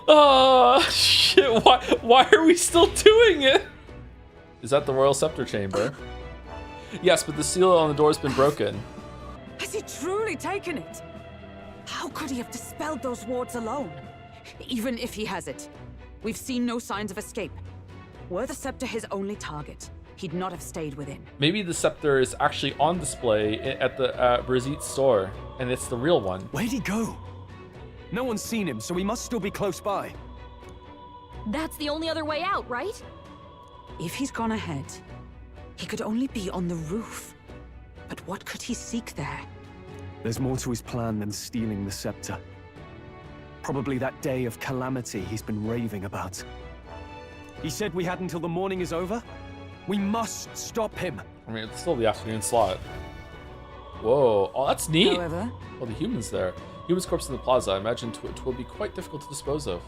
Oh shit, why are we still doing it? Is that the royal scepter chamber? Yes, but the seal on the door has been broken. Has he truly taken it? How could he have dispelled those wards alone? Even if he has it, we've seen no signs of escape. Were the scepter his only target, he'd not have stayed within. Maybe the scepter is actually on display at the Brizit's store, and it's the real one. Where'd he go? No one's seen him, so he must still be close by. That's the only other way out, right? If he's gone ahead, he could only be on the roof. But what could he seek there? There's more to his plan than stealing the scepter. Probably that day of calamity he's been raving about. He said we had until the morning is over? We must stop him. I mean, it's still the afternoon slot. Whoa, oh, that's neat. However, Oh, the human's there. Human's corpse in the plaza. I imagine it will be quite difficult to dispose of.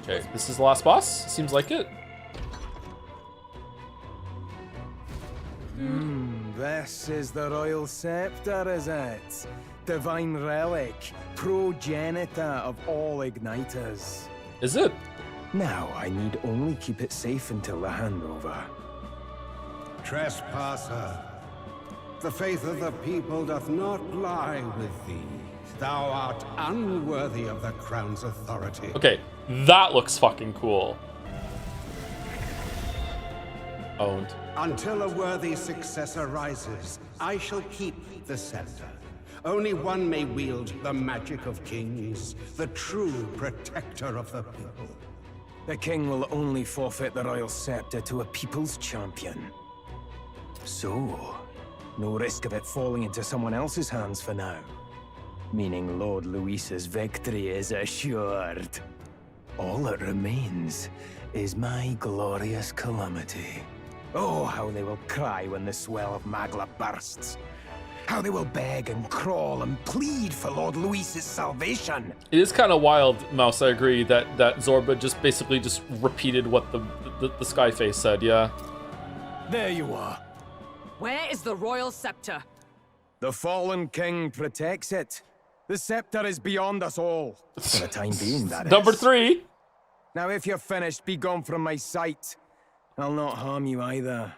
Okay, this is the last boss. Seems like it. This is the royal scepter, is it? Divine relic, progenitor of all igniters. Is it? Now I need only keep it safe until the handover. Trespasser, the faith of the people doth not lie with thee. Thou art unworthy of the crown's authority. Okay, that looks fucking cool. Owned. Until a worthy successor rises, I shall keep the scepter. Only one may wield the magic of kings, the true protector of the people. The king will only forfeit the royal scepter to a people's champion. So, no risk of it falling into someone else's hands for now. Meaning Lord Luis's victory is assured. All that remains is my glorious calamity. Oh, how they will cry when the swell of Magla bursts. How they will beg and crawl and plead for Lord Luis's salvation. It is kind of wild, Mouse. I agree that Zorba just basically just repeated what the Skyface said. Yeah. There you are. Where is the royal scepter? The fallen king protects it. The scepter is beyond us all. For the time being, that is. Number 3. Now, if you're finished, be gone from my sight. I'll not harm you either.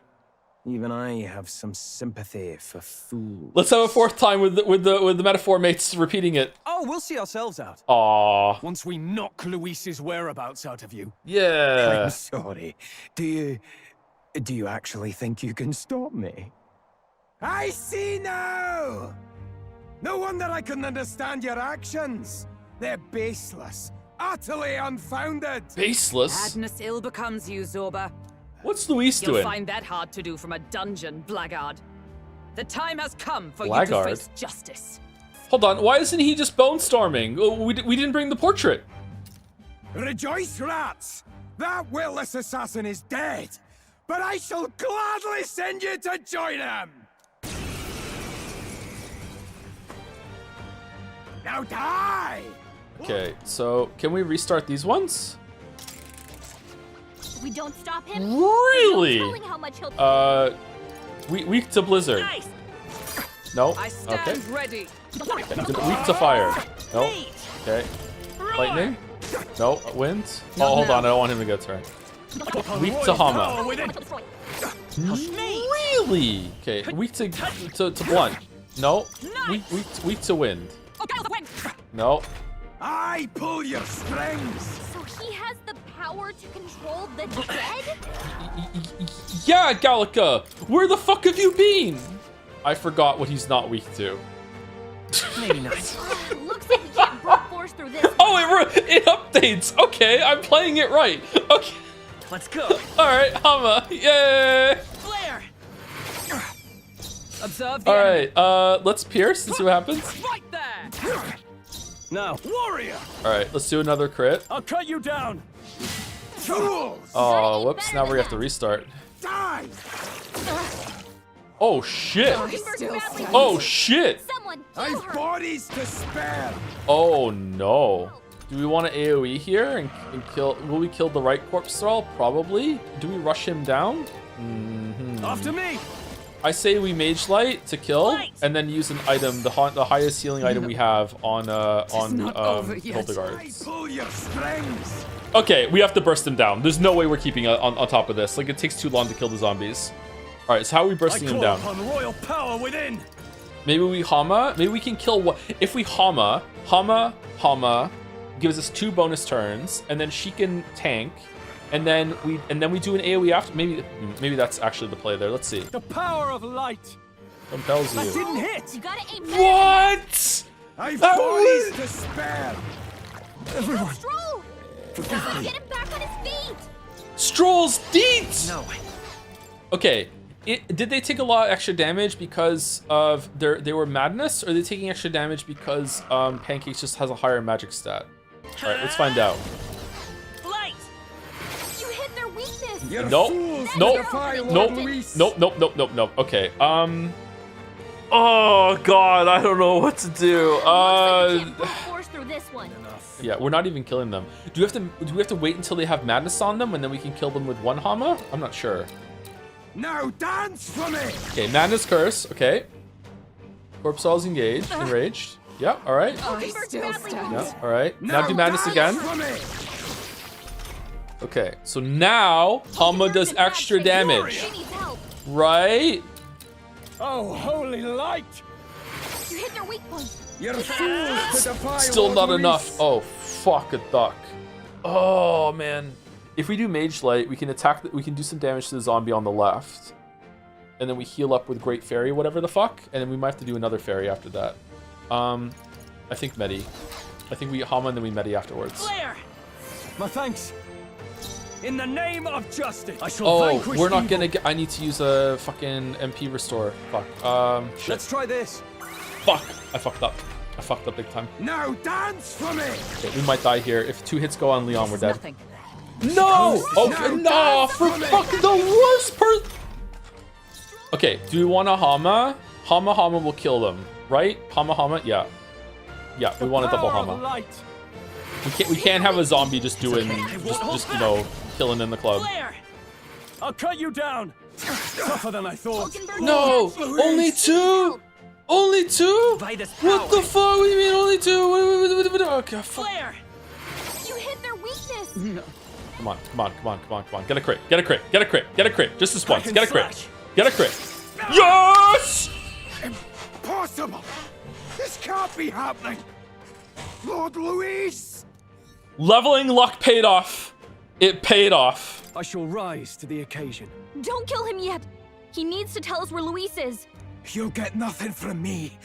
Even I have some sympathy for fools. Let's have a fourth time with the metaphor mates repeating it. Oh, we'll see ourselves out. Aww. Once we knock Luis's whereabouts out of you. Yeah. I'm sorry. Do you actually think you can stop me? I see now! No wonder I couldn't understand your actions. They're baseless, utterly unfounded. Baseless? Madness ill becomes you, Zorba. What's Luis You'll doing? find that hard to do from a dungeon, blackguard. The time has come for Blackguard? you to face justice. Hold on, why isn't he just bone storming? Oh, we didn't bring the portrait. Rejoice, rats! That witless assassin is dead, but I shall gladly send you to join him! Now die! Okay, so can we restart these ones? If we don't stop him, Really? there's no telling how much he'll Weak to blizzard. Nice. No. I stand Okay. ready. Weak to fire. No. Okay. Lightning. No. Wind. Oh, hold on. I don't want him to get turned. Weak to Hama. Really? Okay. Weak to blunt. No. Weak to wind. No. I pull your strings! So he has the power to control the dead? Yeah, Gallica! Where the fuck have you been? I forgot what he's not weak to. Maybe not. Looks like we can't brute force through this. Oh, it updates! Okay, I'm playing it right. Okay. Let's go. Alright, Hama. Yay! Flare. Observe the Alright, let's pierce and see what happens. Right there. Now, warrior. Alright, let's do another crit. I'll cut you down. Oh, whoops, now we have to restart. Die! Oh shit! Hulkenberg badly Oh shit! Someone kill I've her. bodies to spare! Oh no. Do we want to AoE here and kill? Will we kill the right corpse thrall? Probably. Do we rush him down? After me. I say we mage light to kill, and then use an item, the highest healing item we have on Hildegarde. Pull your strings! Okay, we have to burst him down. There's no way we're keeping on top of this. Like, it takes too long to kill the zombies. All right, so how are we bursting him down? Upon royal power within. Maybe we Hama. Maybe we can kill what if we Hama gives us 2 bonus turns, and then she can tank. And then we do an AoE after. Maybe that's actually the play there. Let's see. The power of light. Compels you. That didn't hit. You gotta aim What? I've bodies to spare! Everyone. Stroll. Get him back on his feet. Stroll's deets. No. Okay. Did they take a lot of extra damage because of they were madness, or are they taking extra damage because Pancakes just has a higher magic stat? All right, let's find out. You hit their weakness. You're Nope. fools to Nope. defy Lord Nope. Luis. Nope. Okay. Oh god, I don't know what to do. Force through this one. Yeah, we're not even killing them. Do we have to wait until they have madness on them and then we can kill them with one Hama? I'm not sure. Now dance for me. Okay, madness curse. Okay. Corpse Soul's engaged, enraged. Yeah, all right. Yeah, all right. Now do madness again. Okay, so now Hama does extra damage. Right? Oh, holy light! You hit their weak point. You're fools to defy Still Lord not Luis. enough. Oh, fuck a duck. Oh man. If we do Mage Light, we can attack. We can do some damage to the zombie on the left, and then we heal up with Great Fairy, whatever the fuck, and then we might have to do another Fairy after that. I think Medi. I think we Hama and then we Medi afterwards. Flare! My thanks. In the name of justice, I shall vanquish we're not evil. gonna get. I need to use a fucking MP restore. Fuck. Shit. Let's try this. Fuck. I fucked up. I fucked up big time. Now dance for me. Okay, we might die here. If 2 hits go on Leon, we're dead. No! Okay, no! For fucking the worst person. Okay, do we want a Hama? Hama will kill them, right? Hama, yeah. Yeah, we want a double Hama. We can't have a zombie just doing, just you know, killing in the club. I'll cut you down. Tougher than I thought. No! Only 2! Only 2? What the fuck? What do you mean only 2? Okay, fuck. You hit their weakness. No. Come on. Get a crit. Just this once. Get a crit. Yes! Impossible. This can't be happening. Lord Luis. Leveling luck paid off. It paid off. I shall rise to the occasion. Don't kill him yet. He needs to tell us where Luis is. You'll get nothing from me.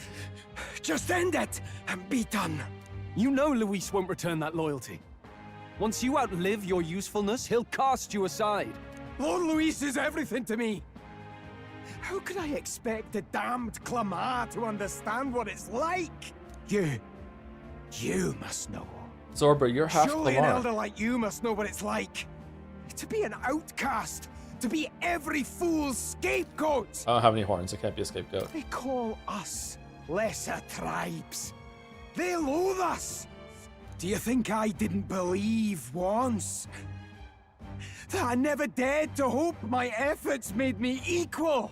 Just end it and be done. You know Luis won't return that loyalty. Once you outlive your usefulness, he'll cast you aside. Lord Luis is everything to me. How could I expect the damned Clamar to understand what it's like? You must know. Zorba, you're half Surely an Lamar. elder like you must know what it's like. To be an outcast. To be every fool's scapegoat. I don't have any horns. I can't be a scapegoat. They call us lesser tribes. They loathe us. Do you think I didn't believe once? That I never dared to hope my efforts made me equal?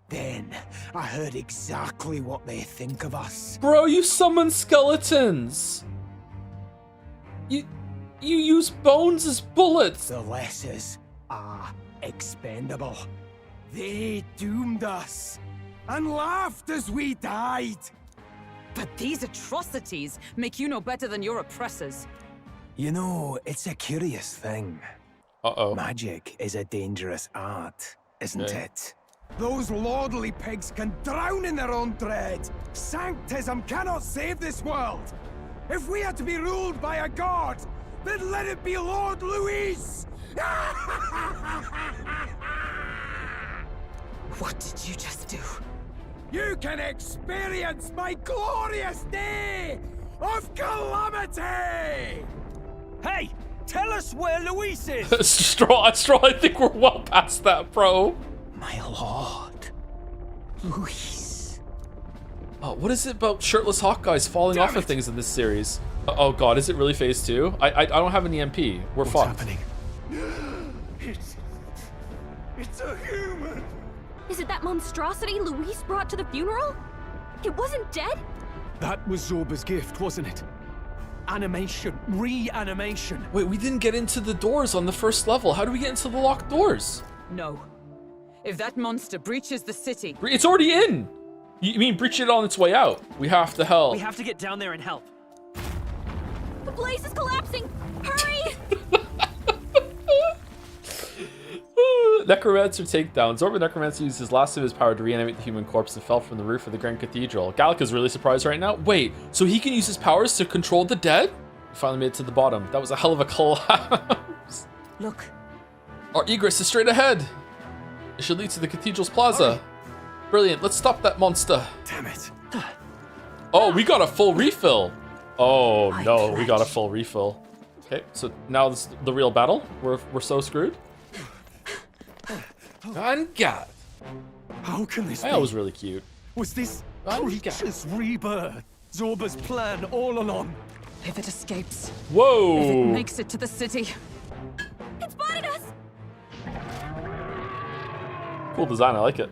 Then I heard exactly what they think of us. Bro, you summon skeletons. You use bones as bullets. The lessers are expendable. They doomed us and laughed as we died. But these atrocities make you no better than your oppressors. You know, it's a curious thing. Uh-oh. Magic is a dangerous art, isn't it? Those lordly pigs can drown in their own dread. Sanctism cannot save this world. If we are to be ruled by a god, then let it be Lord Luis. What did you just do? You can experience my glorious day of calamity! Hey, tell us where Luis is! Straw, I think we're well past that, bro. My lord. Luis. Oh, what is it about shirtless hawk guys falling off of things in this series? Oh god, is it really phase 2? I don't have an EMP. We're What's fucked. happening? It's a human! Is it that monstrosity Luis brought to the funeral? It wasn't dead? That was Zorba's gift, wasn't it? Animation. Reanimation. Wait, we didn't get into the doors on the first level. How do we get into the locked doors? No. If that monster breaches the city... It's already in! You mean breach it on its way out? We have to help. We have to get down there and help. The place is collapsing! Hurry! Necromancer takedown. Zorba Necromancer used his last of his power to reanimate the human corpse and fell from the roof of the Grand Cathedral. Gallica's really surprised right now. Wait, so he can use his powers to control the dead? We finally made it to the bottom. That was a hell of a collapse. Look. Our egress is straight ahead. It should lead to the Cathedral's plaza. Brilliant, let's stop that monster. Damn it. Oh, we got a full refill. Oh no, we got a full refill. Okay, so now this is the real battle. We're so screwed. And God. How can this be? That was really cute. Was this creature's rebirth? Zorba's plan all along? If it escapes. Whoa! If it makes it to the city. It spotted us! Cool design, I like it.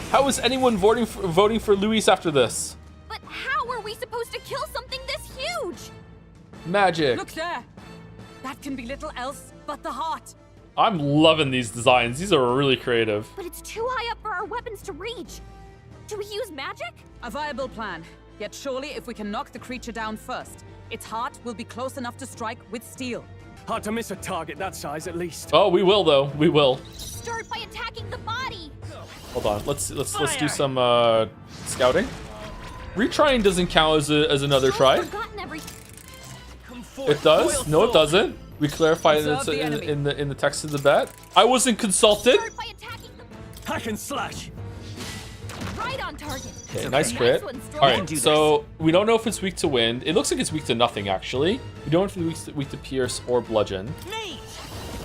How is anyone voting for Luis after this? But how are we supposed to kill something this huge? Magic. Look there. That can be little else but the heart. I'm loving these designs. These are really creative. But it's too high up for our weapons to reach. Do we use magic? A viable plan. Yet surely if we can knock the creature down first, its heart will be close enough to strike with steel. Hard to miss a target that size, at least. Oh, we will though. We will. Start by attacking the body. Hold on. Let's do some scouting. Retrying doesn't count as another try. It does. No, it doesn't. We clarified it in the text of the bet. I wasn't consulted. Hack and slash. Right on target. Okay, nice crit. All right, so we don't know if it's weak to wind. It looks like it's weak to nothing, actually. We don't know if it's weak to pierce or bludgeon.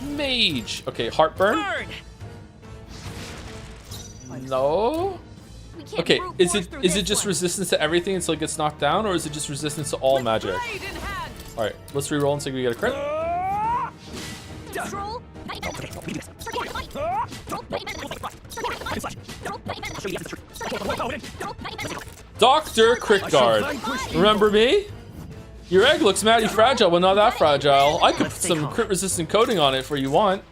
Mage. Okay, heartburn. No. Okay, is it just resistance to everything until it gets knocked down, or is it just resistance to all magic? All right, let's re-roll and see if we get a crit. Dr. Crickguard. Remember me? Your egg looks mighty fragile, but not that fragile. I could put some crit resistant coating on it for you want.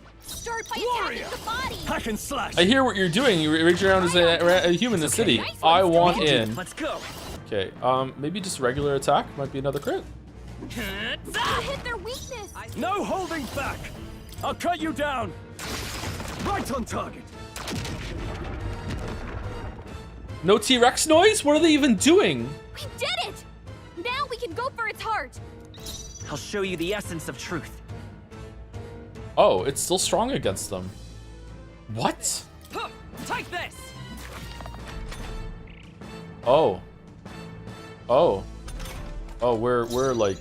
Hack and slash. I hear what you're doing. You rage around as a human in the city. I want in. Let's go. Okay, maybe just regular attack might be another crit. Hit their weakness. No holding back. I'll cut you down. Right on target. No T-Rex noise? What are they even doing? We did it! Now we can go for its heart. I'll show you the essence of truth. Oh, it's still strong against them. What? Take this. Oh. Oh. Oh, we're really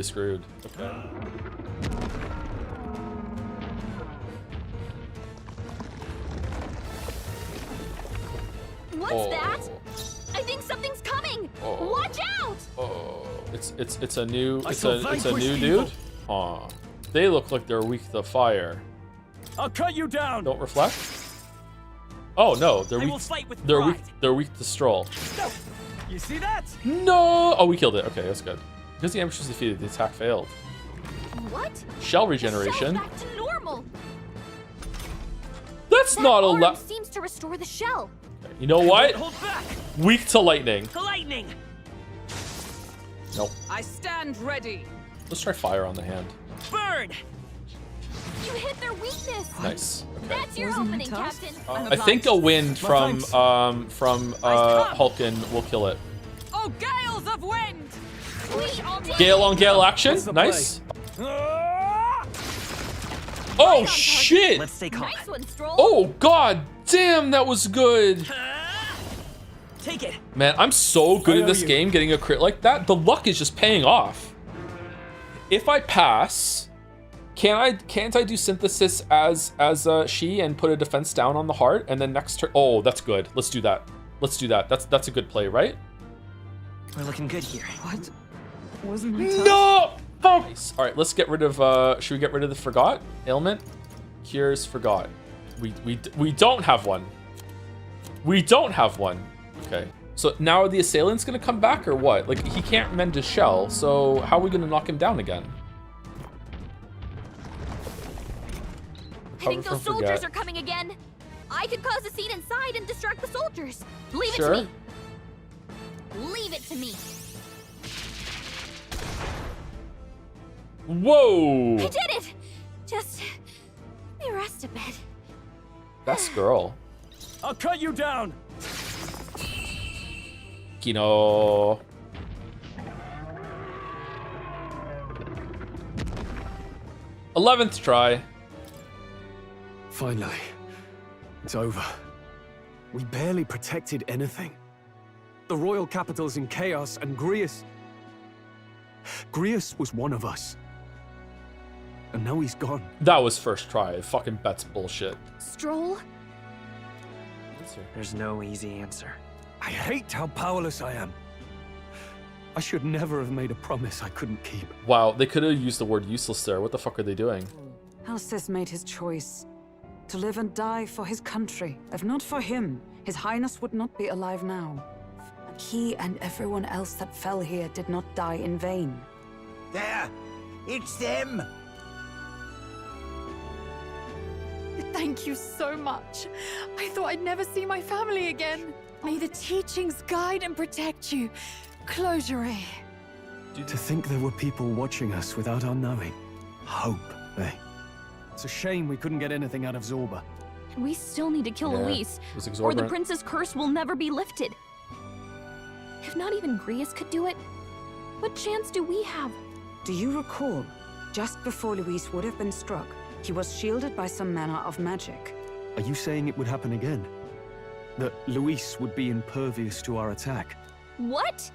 screwed. Okay. What's that? I think something's coming. Watch out! Oh, it's a new dude. Aw, they look like they're weak to fire. I'll cut you down. Don't reflect. Oh no, they're weak. They're weak to stroll. No. You see that? No. Oh, we killed it. Okay, that's good. Because the ambush was defeated, the attack failed. What? Shell regeneration. Back to normal. That's not a lot. Seems to restore the shell. You know what? Hold back. Weak to lightning. Lightning. Nope. I stand ready. Let's try fire on the hand. Burn. You hit their weakness. Nice. Okay. That's your opening, Captain. I think a wind from Hulken will kill it. Oh, gales of wind! Gale on gale action. Nice. Oh shit! Let's stay calm. Nice one, Stroll. Oh god damn, that was good. Take it. Man, I'm so good at this game, getting a crit like that. The luck is just paying off. If I pass, can't I do synthesis as she and put a defense down on the heart, and then next turn? Oh, that's good. Let's do that. Let's do that. That's a good play, right? We're looking good here. What? Wasn't my touch? No. Nice. All right, let's get rid of. Should we get rid of the forgot ailment? Cures forgot. We don't have one. We don't have one. Okay. So now are the assailants gonna come back or what? Like he can't mend his shell, so how are we gonna knock him down again? I think those soldiers are coming again. I could cause a scene inside and distract the soldiers. Leave it to me. Leave it to me. Whoa! I did it! Just let me rest a bit. Best girl. I'll cut you down. Kino. th try. Finally, it's over. We barely protected anything. The royal capital's in chaos, and Grius was one of us. And now he's gone. That was first try. Fucking bet's bullshit. Stroll, answer. There's no easy answer. I hate how powerless I am. I should never have made a promise I couldn't keep. Wow, they could have used the word useless there. What the fuck are they doing? Alcest made his choice. To live and die for his country. If not for him, His Highness would not be alive now. And he and everyone else that fell here did not die in vain. There! It's them! Thank you so much. I thought I'd never see my family again. May the teachings guide and protect you. Closure. To think there were people watching us without our knowing. Hope, eh? It's a shame we couldn't get anything out of Zorba. And we still need to kill Luis, it was or the exorbitant. prince's curse will never be lifted. If not even Grius could do it, what chance do we have? Do you recall, just before Luis would have been struck, he was shielded by some manner of magic? Are you saying it would happen again? That Luis would be impervious to our attack? What?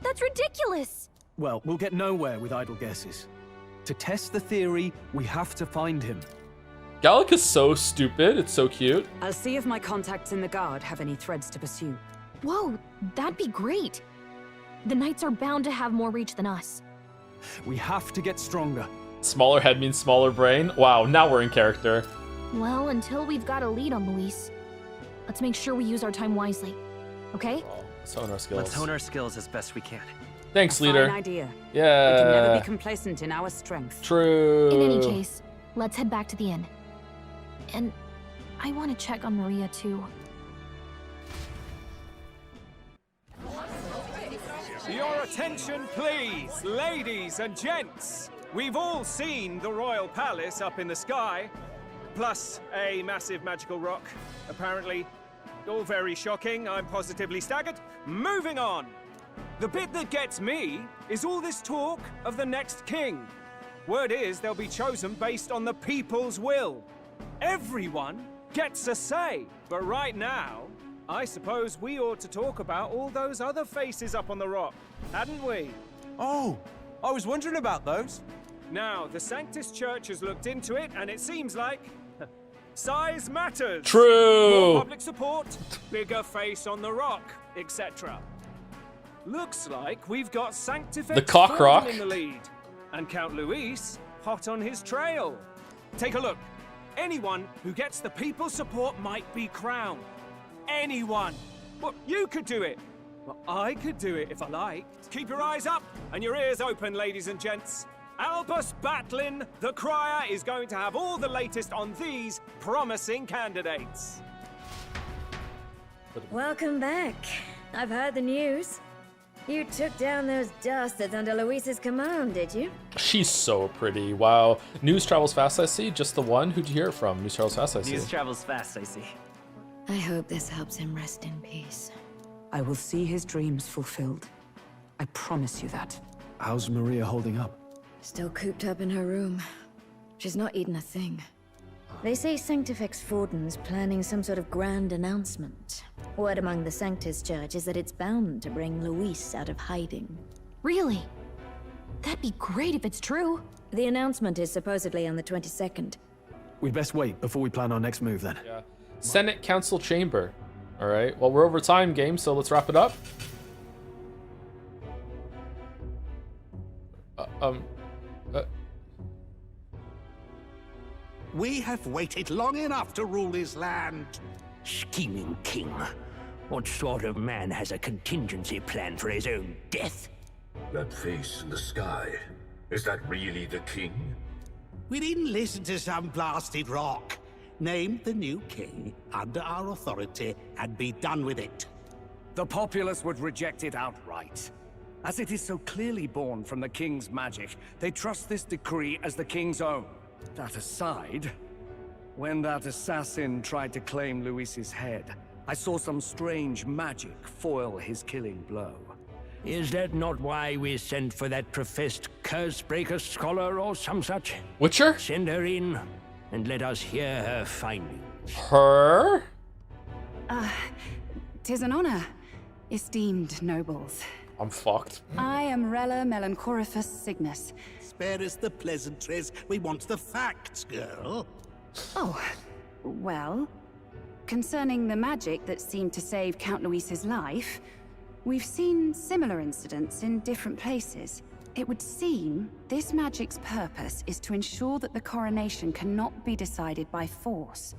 That's ridiculous! Well, we'll get nowhere with idle guesses. To test the theory, we have to find him. Gallic is so stupid. It's so cute. I'll see if my contacts in the Guard have any threads to pursue. Whoa, that'd be great. The Knights are bound to have more reach than us. We have to get stronger. Smaller head means smaller brain. Wow, now we're in character. Well, until we've got a lead on Luis, let's make sure we use our time wisely. Okay? Let's hone our skills. Let's hone our skills as best we can. Thanks, A leader. fine idea. Yeah. We can never be complacent in our strength. True. In any case, let's head back to the inn. And I want to check on Maria too. Your attention, please, ladies and gents. We've all seen the royal palace up in the sky, plus a massive magical rock, apparently. All very shocking, I'm positively staggered. Moving on. The bit that gets me is all this talk of the next king. Word is they'll be chosen based on the people's will. Everyone gets a say, but right now, I suppose we ought to talk about all those other faces up on the rock, hadn't we? Oh, I was wondering about those. Now, the Sanctus Church has looked into it, and it seems like size matters. True. More public support, bigger face on the rock, etc. Looks like we've got Sanctifex The cock rock. in the lead, and Count Luis hot on his trail. Take a look. Anyone who gets the people's support might be crowned. Anyone. Well, you could do it. Well, I could do it if I liked. Keep your eyes up and your ears open, ladies and gents. Albus Batlin, the crier, is going to have all the latest on these promising candidates. Welcome back. I've heard the news. You took down those dastards under Luis's command, did you? She's so pretty. Wow. News travels fast, I see. Just the one. Who'd you hear it from? News travels fast, I see. News travels fast, I see. I hope this helps him rest in peace. I will see his dreams fulfilled. I promise you that. How's Maria holding up? Still cooped up in her room. She's not eaten a thing. They say Sanctifex Forden's planning some sort of grand announcement. Word among the Sanctus Church is that it's bound to bring Luis out of hiding. Really? That'd be great if it's true. The announcement is supposedly on the 22nd. We'd best wait before we plan our next move then. Yeah. Senate Council Chamber. All right. Well, we're over time, game, so let's wrap it up. We have waited long enough to rule this land. Scheming king. What sort of man has a contingency plan for his own death? That face in the sky, is that really the king? We didn't listen to some blasted rock. Name the new king under our authority and be done with it. The populace would reject it outright. As it is so clearly born from the king's magic, they trust this decree as the king's own. That aside, when that assassin tried to claim Luis's head, I saw some strange magic foil his killing blow. Is that not why we sent for that professed curse-breaker scholar or some such? Witcher? Send her in, and let us hear her findings. Her? 'Tis an honor, esteemed nobles. I'm fucked. I am Rella Melanchorophus Cygnus. Spare us the pleasantries. We want the facts, girl. Oh, well, concerning the magic that seemed to save Count Luis's life, we've seen similar incidents in different places. It would seem this magic's purpose is to ensure that the coronation cannot be decided by force,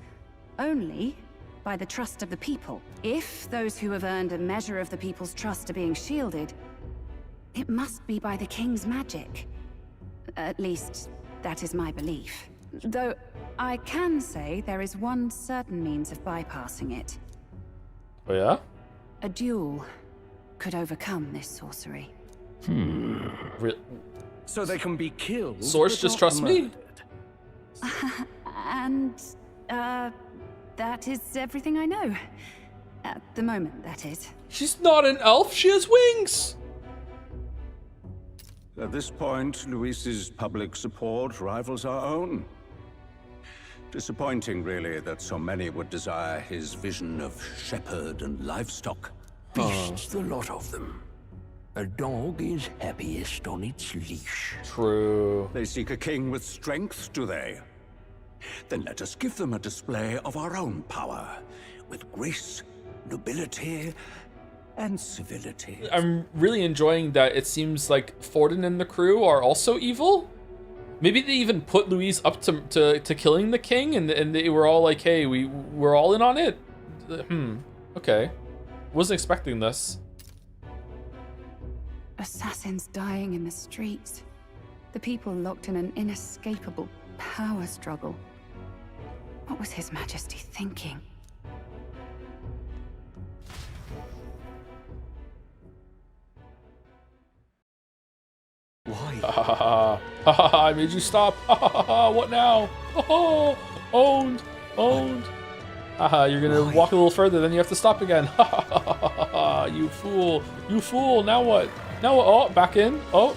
only by the trust of the people. If those who have earned a measure of the people's trust are being shielded, it must be by the king's magic. At least, that is my belief. Though, I can say there is one certain means of bypassing it. Oh yeah? A duel could overcome this sorcery. So they can be killed. Source, just trust me. And, that is everything I know. At the moment, that is. She's not an elf, she has wings! At this point, Luis's public support rivals our own. Disappointing, really, that so many would desire his vision of shepherd and livestock. Beasts, the lot of them. A dog is happiest on its leash. True. They seek a king with strength, do they? Then let us give them a display of our own power, with grace, nobility, and civility. I'm really enjoying that it seems like Forden and the crew are also evil. Maybe they even put Luis up to killing the king, and they were all like, hey, we're all in on it? Okay. Wasn't expecting this. Assassins dying in the streets. The people locked in an inescapable power struggle. What was His Majesty thinking? Why? I made you stop. What now? Owned. You're gonna walk a little further, then you have to stop again. You fool. Now what? Oh, back in. Oh,